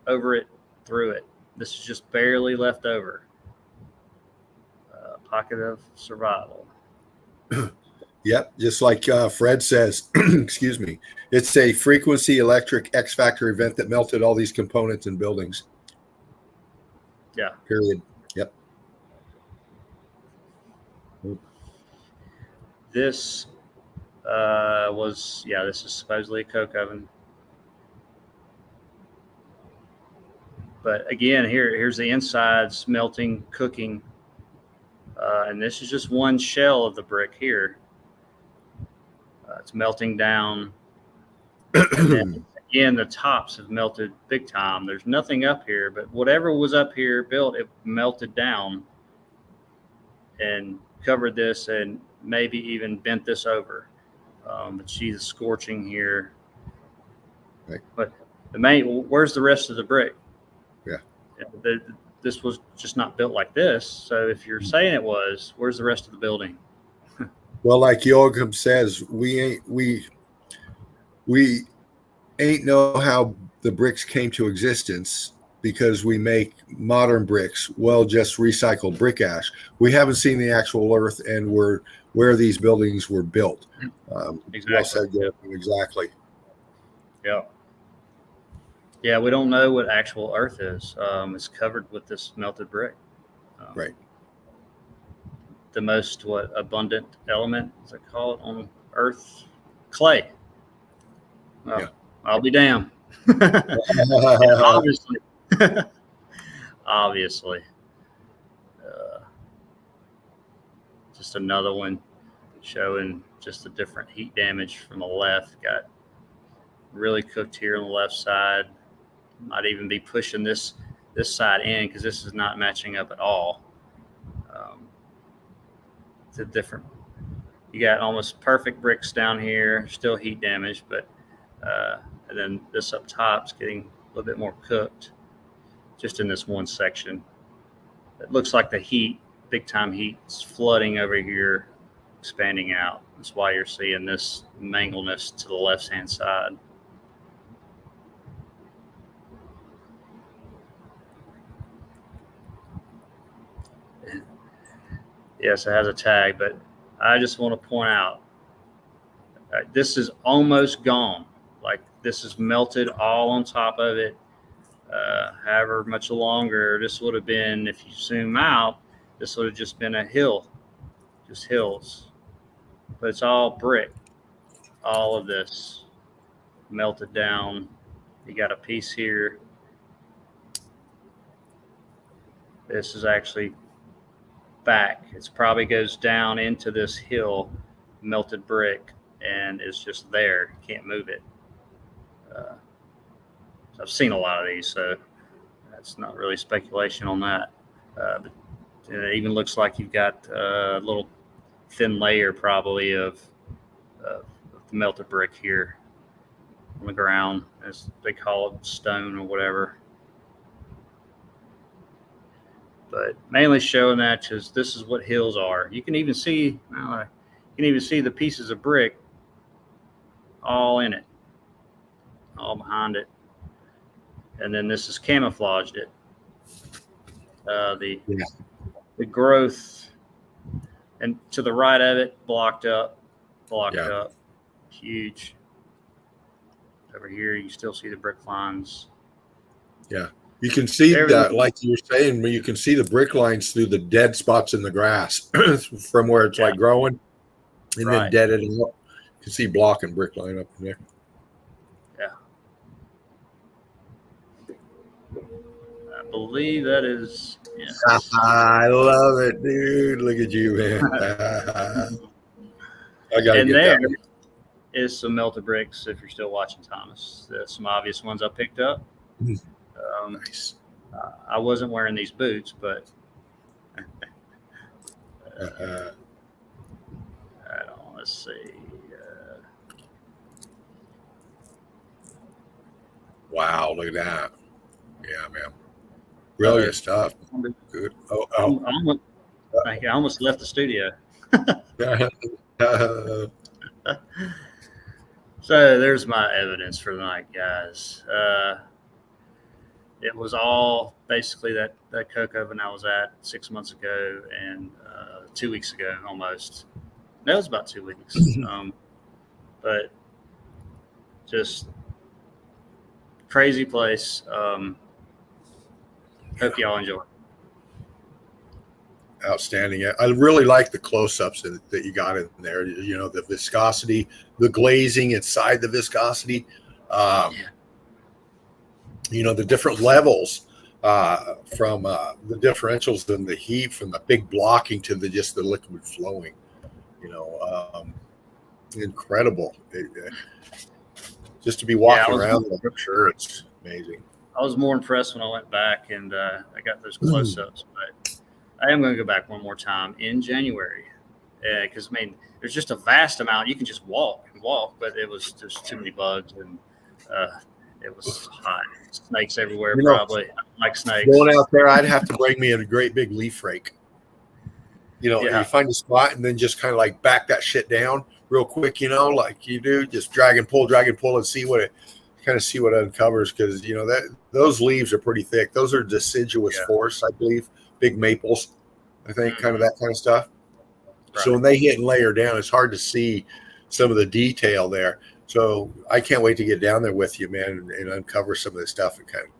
over it, through it. This is just barely left over. Pocket of survival. Yep, just like Fred says, excuse me, it's a frequency electric X factor event that melted all these components and buildings. Yeah. Period. Yep. This this is supposedly a coke oven. But again, here's the insides melting, cooking. And this is just one shell of the brick here. It's melting down. And then again, the tops have melted big time. There's nothing up here, but whatever was up here built, it melted down and covered this and maybe even bent this over. But see the scorching here. Right. But where's the rest of the brick? Yeah. This was just not built like this. So if you're saying it was, where's the rest of the building? Well, like Joachim says, we ain't know how the bricks came to existence because we make modern bricks, just recycled brick ash. We haven't seen the actual earth and where these buildings were built. Exactly. Well said, Joachim. Exactly. Yeah. Yeah, we don't know what actual Earth is. It's covered with this melted brick. Right. The most abundant element, as they call it on Earth, clay. Well, yeah. I'll be damned. Obviously. Obviously. Just another one showing just the different heat damage from the left. Got really cooked here on the left side. Might even be pushing this side in because this is not matching up at all. It's a different You got almost perfect bricks down here, still heat damage, but and then this up top is getting a little bit more cooked just in this one section. It looks like the heat, big time heat, is flooding over here, expanding out. That's why you're seeing this mangleness to the left-hand side. Yes, it has a tag, but I just want to point out this is almost gone. Like this is melted all on top of it. However much longer this would have been, if you zoom out, this would have just been a hill, just hills. But it's all brick. All of this melted down. You got a piece here. This is actually back. It probably goes down into this hill, melted brick, and it's just there. You can't move it. I've seen a lot of these, so that's not really speculation on that. But it even looks like you've got a little thin layer probably of the melted brick here on the ground, as they call it, stone or whatever. But mainly showing that because this is what hills are. You can even see the pieces of brick all in it, all behind it. And then this has camouflaged it. The growth, and to the right of it, blocked up, huge. Over here, you still see the brick lines. Yeah, you can see that, like you were saying, you can see the brick lines through the dead spots in the grass from where it's like growing, and then deaded it up. You can see block and brick line up in there. I believe that is. Yes. I love it, dude. Look at you, man. I gotta get there that. Is some melted bricks. If you're still watching, Thomas, there's some obvious ones I picked up. Nice. I wasn't wearing these boots, but I don't. Let's see. Wow, look at that. Yeah, man. Brilliant stuff. Good. I almost left the studio. So there's my evidence for the night, guys. It was all basically that coke oven I was at 6 months ago and 2 weeks ago almost. That was about 2 weeks. But just crazy place. Hope y'all enjoy. Outstanding. I really like the close-ups that you got in there. You know, the viscosity, the glazing inside the viscosity. You know, the different levels from the differentials in the heat, from the big blocking to just the liquid flowing. You know, incredible. Just to be walking around, I'm sure it's amazing. I was more impressed when I went back and I got those close-ups, but I am going to go back one more time in January because, I mean, there's just a vast amount. You can just walk, but it was just too many bugs and it was hot. Snakes everywhere, probably. I like snakes. Going out there, I'd have to bring me a great big leaf rake. You know, you find a spot and then just kind of like back that shit down real quick, you know, like you do, just drag and pull and see what it uncovers, because you know that those leaves are pretty thick. Those are deciduous forests, I believe, big maples, I think, kind of that kind of stuff. Right. So when they hit and layer down, it's hard to see some of the detail there. So I can't wait to get down there with you, man, and uncover some of this stuff and kind of,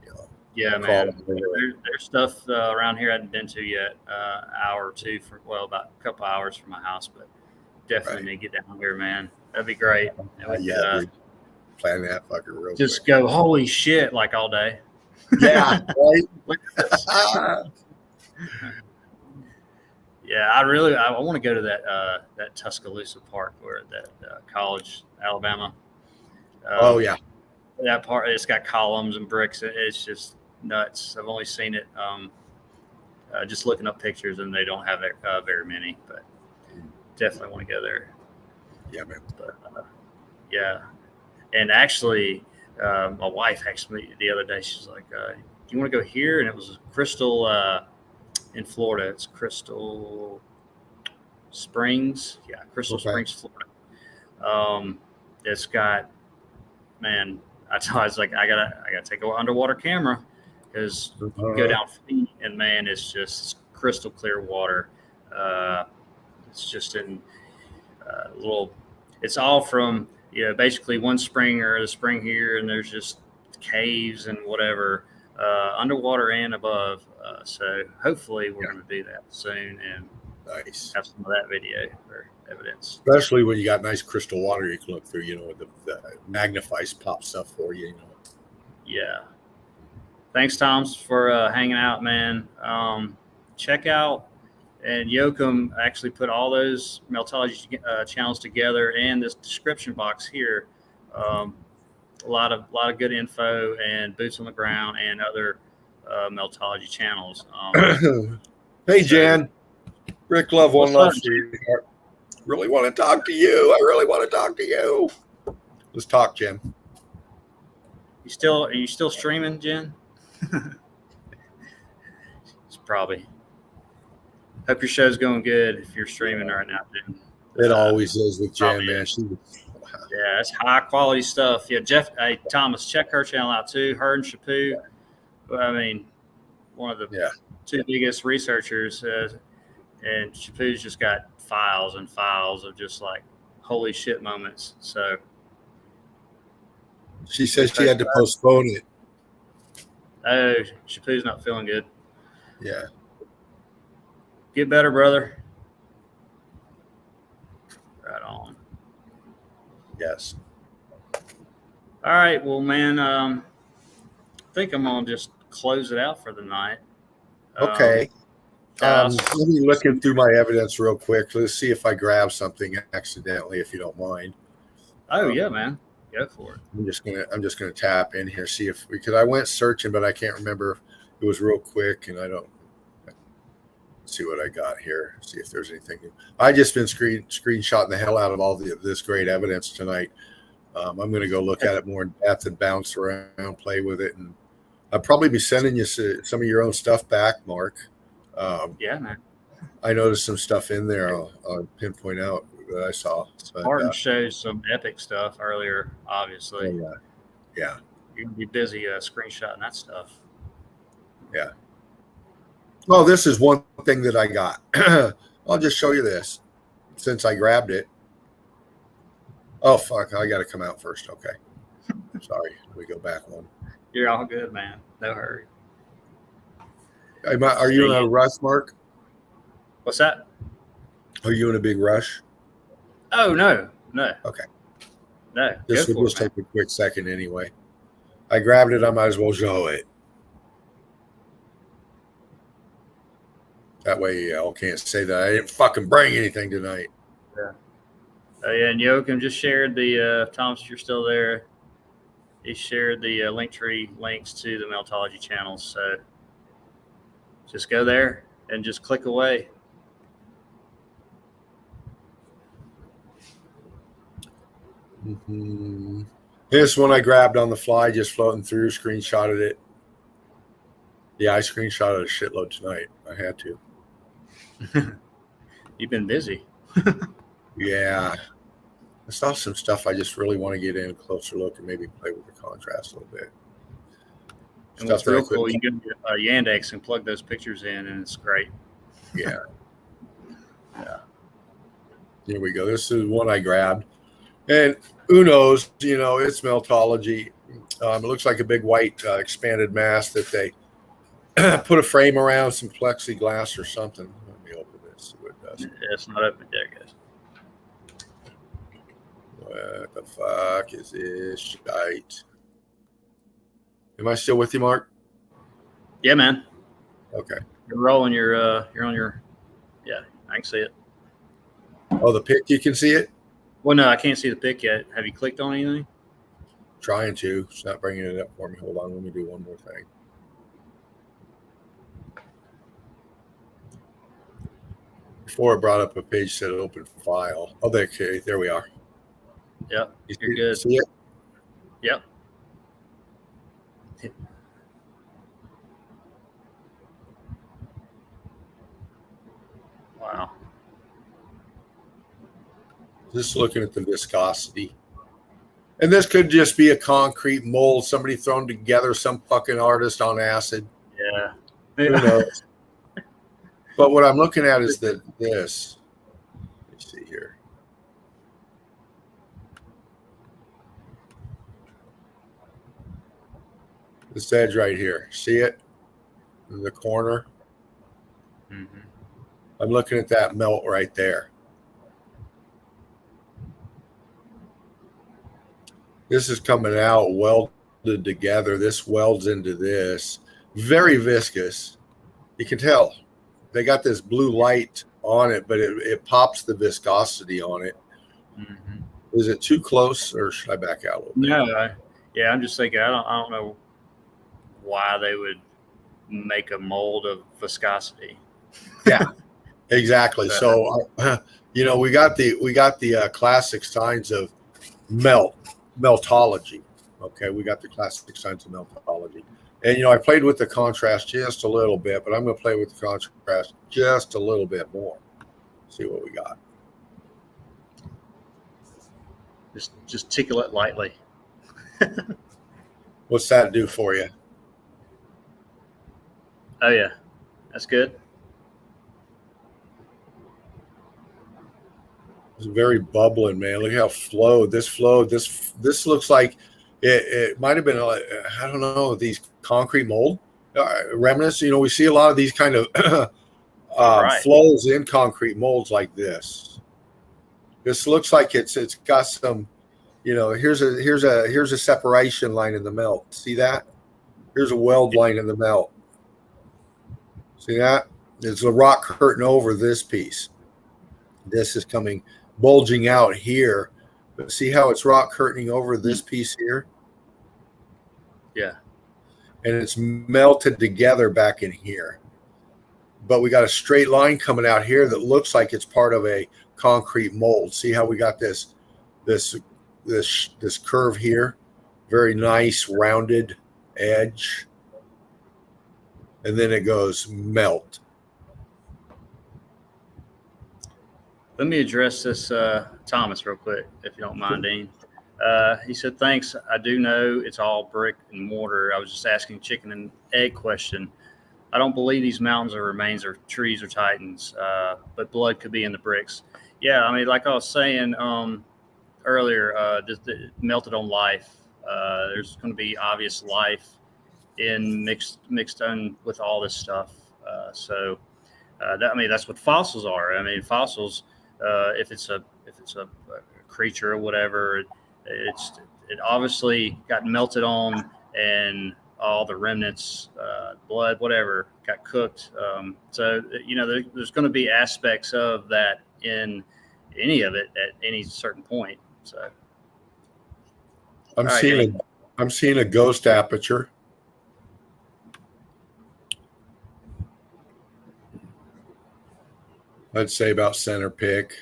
you know. Yeah, man. There's stuff around here I hadn't been to yet. Hour or two about a couple hours from my house, but definitely need to get down here, man. That'd be great. Dude. Plan that fucker real just quick. Go, holy shit, like all day. Yeah, right. Yeah, I want to go to that Tuscaloosa Park where that college, Alabama. That part, it's got columns and bricks. It's just nuts. I've only seen it just looking up pictures, and they don't have very many. But definitely want to go there. Yeah, man. But yeah, and actually, my wife asked me the other day. She's like, "Do you want to go here?" And it was Crystal in Florida. It's Crystal Springs. Yeah, Crystal Okay. Springs, Florida. It's got, man. I was like, I gotta take an underwater camera because you go down feet and man, it's just crystal clear water. It's just in little. It's all from basically one spring or the spring here, and there's just caves and whatever underwater and above. So hopefully we're going to do that soon and nice. Have some of that video or evidence. Especially when you got nice crystal water you can look through. The magnifies pop stuff for you. Yeah. Thanks, Toms, for hanging out, man. Check out, and Yoakum actually put all those Meltology channels together in this description box here. A lot of good info and boots on the ground and other Meltology channels. Hey, Jan. Rick Love, one love, sweetheart. Really want to talk to you. I really want to talk to you. Let's talk, Jim. Are you still streaming, Jen? It's probably. Hope your show's going good if you're streaming right now, Jen. It always is with Jen, man. Yeah, it's high quality stuff. Yeah, hey, Thomas, check her channel out too. Her and Shapu. I mean, one of the two biggest researchers. And Shapu's just got files and files of just like holy shit moments. So she says she had to postpone it. Oh, Shapu's not feeling good. Yeah. Get better, brother. Right on. Yes. All right. Well, man, I think I'm going to just close it out for the night. Okay. Let me looking through my evidence real quick. Let's see if I grab something accidentally, if you don't mind. Oh, yeah, man. Go for it. I'm just gonna tap in here, see if because I went searching, but I can't remember. It was real quick, and I don't see what I got here. See if there's anything new. I just been screenshotting the hell out of all this great evidence tonight. I'm gonna go look at it more in depth and bounce around, play with it, and I'll probably be sending you some of your own stuff back, Mark. Yeah, man. I noticed some stuff in there. I'll pinpoint out that I saw. Martin showed some epic stuff earlier, obviously. Oh, yeah. You're going to be busy screenshotting that stuff. Yeah. Well, this is one thing that I got. I'll just show you this since I grabbed it. Oh, fuck. I got to come out first. Okay. Sorry. Let me go back one. You're all good, man. No hurry. Are you in a rush, Mark? What's that? Are you in a big rush? Oh, no. Okay. No. This will just take a quick second anyway. I grabbed it. I might as well show it. That way, y'all can't say that I didn't fucking bring anything tonight. Yeah. Yeah, and Joachim just shared the, Thomas, you're still there. He shared the Linktree links to the Meltology channels. So just go there and just click away. Mm-hmm. This one I grabbed on the fly, just floating through, screenshotted it. Yeah, I screenshotted a shitload tonight. I had to. You've been busy. Yeah. I saw some stuff I just really want to get in a closer look and maybe play with the contrast a little bit. And what's real cool, you can get Yandex and plug those pictures in, and it's great. Yeah. Yeah. Here we go. This is one I grabbed. And who knows, it's Meltology. It looks like a big white expanded mask that they put a frame around, some plexiglass or something. Let me open this. See what it does. Yeah, it's not open there, guys. What the fuck is this shite? Am I still with you, Mark? Yeah, man. Okay. You're rolling you're on your, yeah, I can see it. Oh, the pic, you can see it? Well, no, I can't see the pic yet. Have you clicked on anything? Trying to. It's not bringing it up for me. Hold on. Let me do one more thing. before it brought up a page that said open file. Oh, okay, there we are. Yep, you're good. See it? Yep. Wow. Just looking at the viscosity. And this could just be a concrete mold, somebody thrown together, some fucking artist on acid. Yeah. Who knows? But what I'm looking at is that this. Let me see here. This edge right here. See it? In the corner. Mm-hmm. I'm looking at that melt right there. This is coming out welded together. This welds into this. Very viscous. You can tell. They got this blue light on it, but it pops the viscosity on it. Mm-hmm. Is it too close, or should I back out a little bit? No, yeah, I'm just thinking. I don't know why they would make a mold of viscosity. Yeah, exactly. So, we got the classic signs of meltology. Okay, we got the classic signs of meltology. And, I played with the contrast just a little bit, but I'm going to play with the contrast just a little bit more. See what we got. Just tickle it lightly. What's that do for you? Oh, yeah. That's good. It's very bubbling, man. Look how flowed. This looks like it might have been, I don't know, these concrete mold remnants. We see a lot of these kind of Right. flows in concrete molds like this. This looks like it's got some, here's a separation line in the melt. See that? Here's a weld line in the melt. See that? There's a rock curtain over this piece. This is bulging out here. But see how it's rock curtaining over this piece here? Yeah. And it's melted together back in here. But we got a straight line coming out here that looks like it's part of a concrete mold. See how we got this curve here? Very nice rounded edge. And then it goes melt. Let me address this, Thomas, real quick, if you don't mind, Dean. He said, thanks. I do know it's all brick and mortar. I was just asking chicken and egg question. I don't believe these mountains are remains of trees or titans, but blood could be in the bricks. Yeah, I mean, like I was saying earlier, melted on life. There's going to be obvious life in mixed in with all this stuff. That's what fossils are. I mean, fossils. If it's a creature or whatever, it obviously got melted on, and all the remnants, blood, whatever, got cooked. There's going to be aspects of that in any of it at any certain point. So I'm seeing a ghost aperture. I'd say about center pick.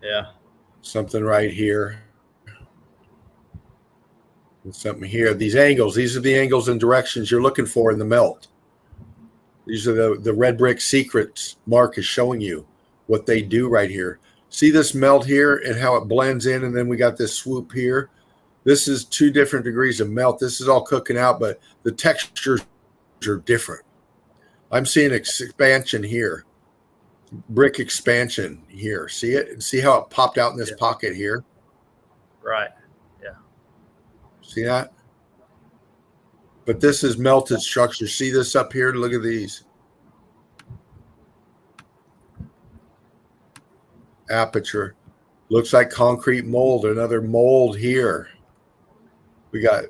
Yeah. Something right here. And something here. These angles, these are the angles and directions you're looking for in the melt. These are the red brick secrets Mark is showing you what they do right here. See this melt here and how it blends in, and then we got this swoop here. This is 2 different degrees of melt. This is all cooking out, but the textures are different. I'm seeing expansion here, brick expansion here. See it? And see how it popped out in this pocket here? Right. Yeah. See that? But this is melted structure. See this up here? Look at these. Aperture. Looks like concrete mold. Another mold here. We got,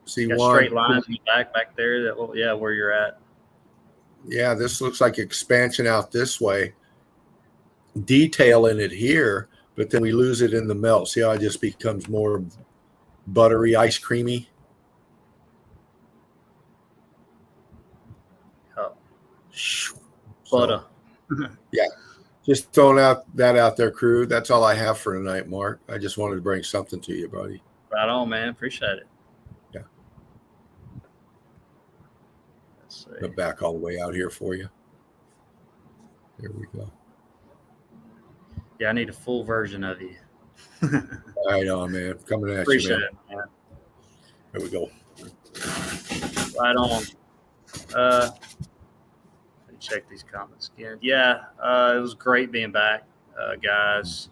see, got one straight lines in the back there. Where you're at. Yeah, this looks like expansion out this way. Detail in it here, but then we lose it in the melt. See how it just becomes more buttery, ice creamy? Oh. Butter. Yeah. Just throwing that out there, crew. That's all I have for tonight, Mark. I just wanted to bring something to you, buddy. Right on, man. Appreciate it. Yeah. Let's see. Go back all the way out here for you. There we go. Yeah, I need a full version of you. Right on, man. Coming at Appreciate you, man. it, man. There we go. Right on. Let me check these comments again. Yeah, it was great being back, guys.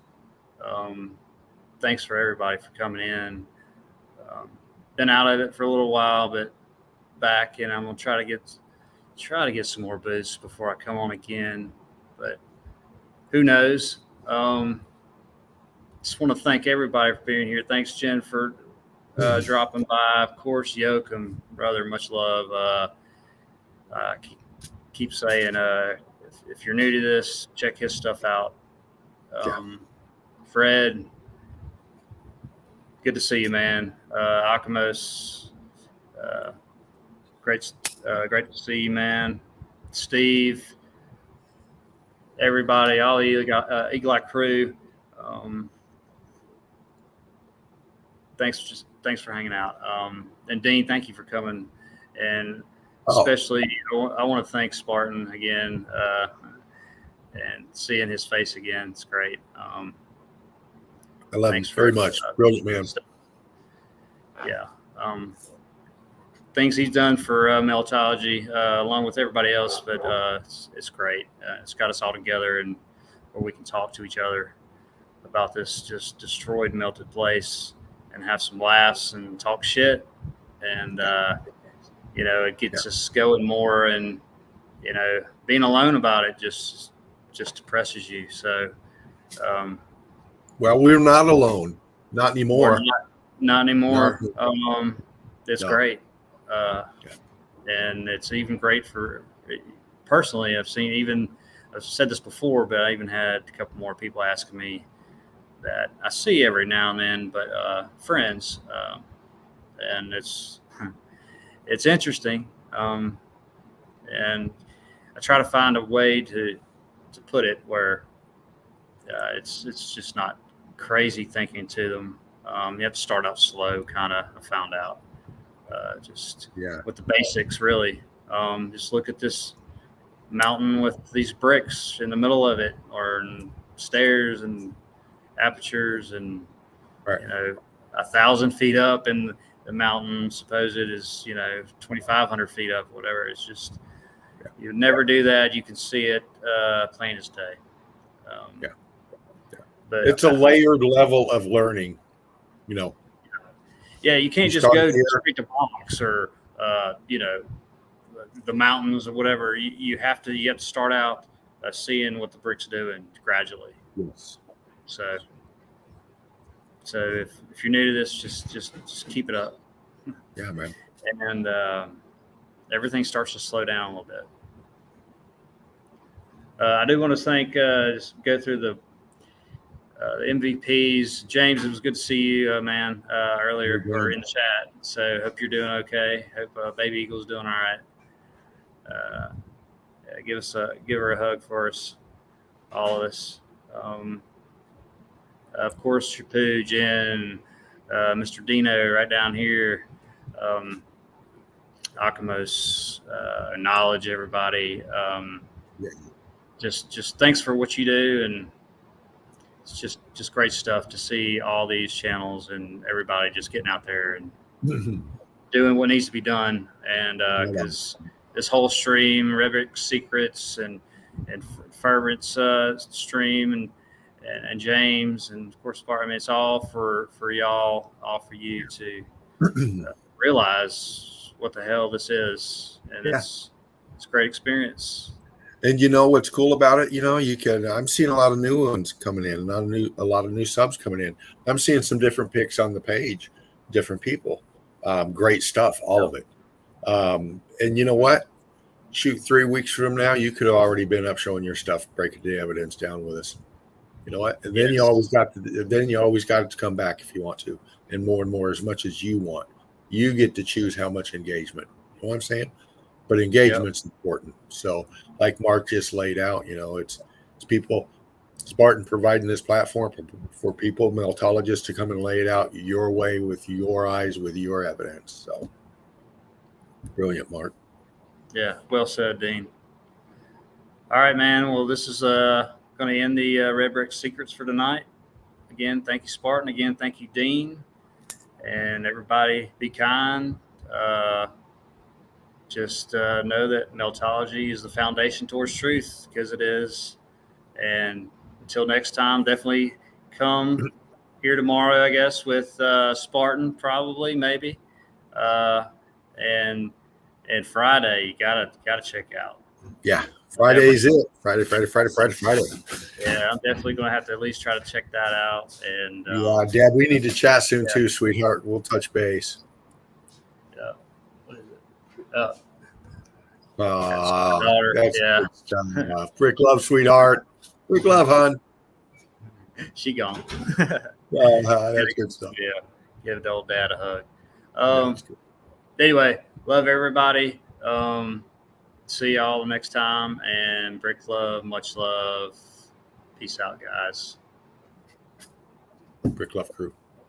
Thanks for everybody for coming in. Been out of it for a little while, but back, and I'm gonna try to get some more boosts before I come on again. But who knows? Just want to thank everybody for being here. Thanks, Jen, for dropping by. Of course, Yoakum, brother, much love. Keep saying, if you're new to this, check his stuff out. Fred, good to see you, man. Akamos, great to see you, man. Steve, everybody, all the Eagle Eye crew. Thanks for hanging out. And Dean, thank you for coming. And especially, I want to thank Spartan again, and seeing his face again. It's great. I love him very much. Brilliant man. Yeah. Things he's done for Meltology, along with everybody else, but it's great. It's got us all together, and where we can talk to each other about this just destroyed, melted place, and have some laughs and talk shit. And it gets us going more. And being alone about it just depresses you. So, well, we're not alone. Not anymore. Not anymore. No. It's great. And it's even great for personally. I've said this before, but I even had a couple more people asking me that I see every now and then, but friends, and it's interesting. And I try to find a way to put it where it's just not crazy thinking to them. You have to start out slow, kind of. I found out with the basics, really. Just look at this mountain with these bricks in the middle of it, or stairs and apertures, and 1,000 feet up, and the mountain supposed is 2,500 feet up, whatever. It's just you never do that. You can see it plain as day. But it's a layered level of learning. Yeah, you can't just go straight to blocks or the mountains or whatever. You have to start out seeing what the brick's doing gradually. Yes. So if you're new to this, just keep it up. Yeah, man. And everything starts to slow down a little bit. I do want to thank, just go through the MVPs. James, it was good to see you, man, earlier or in the chat. So hope you're doing okay. Hope Baby Eagle's doing all right. Give her a hug for us, all of us. Of course, Shapu, Jen, Mr. Dino right down here, Akamos, Knowledge, everybody. Just thanks for what you do, and it's just great stuff to see all these channels and everybody just getting out there and doing what needs to be done. And because this whole stream, Rhetoric Secrets and Fervent's stream, and James, and of course, I mean, it's all for y'all, all for you to realize what the hell this is, and it's a great experience. And what's cool about it? I'm seeing a lot of new ones coming in, a lot of new subs coming in. I'm seeing some different pics on the page, different people. Great stuff, all of it. And you know what? Shoot, 3 weeks from now, you could have already been up showing your stuff, breaking the evidence down with us. You know what? And then you always got to come back if you want to, and more as much as you want. You get to choose how much engagement. You know what I'm saying? but engagement's important. So like Mark just laid out, it's people, Spartan providing this platform for people, Meltologists, to come and lay it out your way with your eyes, with your evidence. So brilliant, Mark. Yeah, well said, Dean. All right, man. Well, this is going to end the Red Brick Secrets for tonight. Again, thank you, Spartan. Again, thank you, Dean. And everybody, be kind. Just know that Meltology is the foundation towards truth, because it is. And until next time, definitely come here tomorrow, I guess, with Spartan, probably, maybe. And Friday, you gotta check out. Yeah, Friday's it. Friday. Yeah, I'm definitely gonna have to at least try to check that out. And yeah, Dad, we need to chat soon too, sweetheart. We'll touch base. Yeah. What is it? Daughter. Yeah. Brick love, sweetheart. Brick love, hon. She gone. That's good stuff. Yeah. Give the old dad a hug. Anyway, love everybody. See y'all next time. And brick love, much love. Peace out, guys. Brick love crew.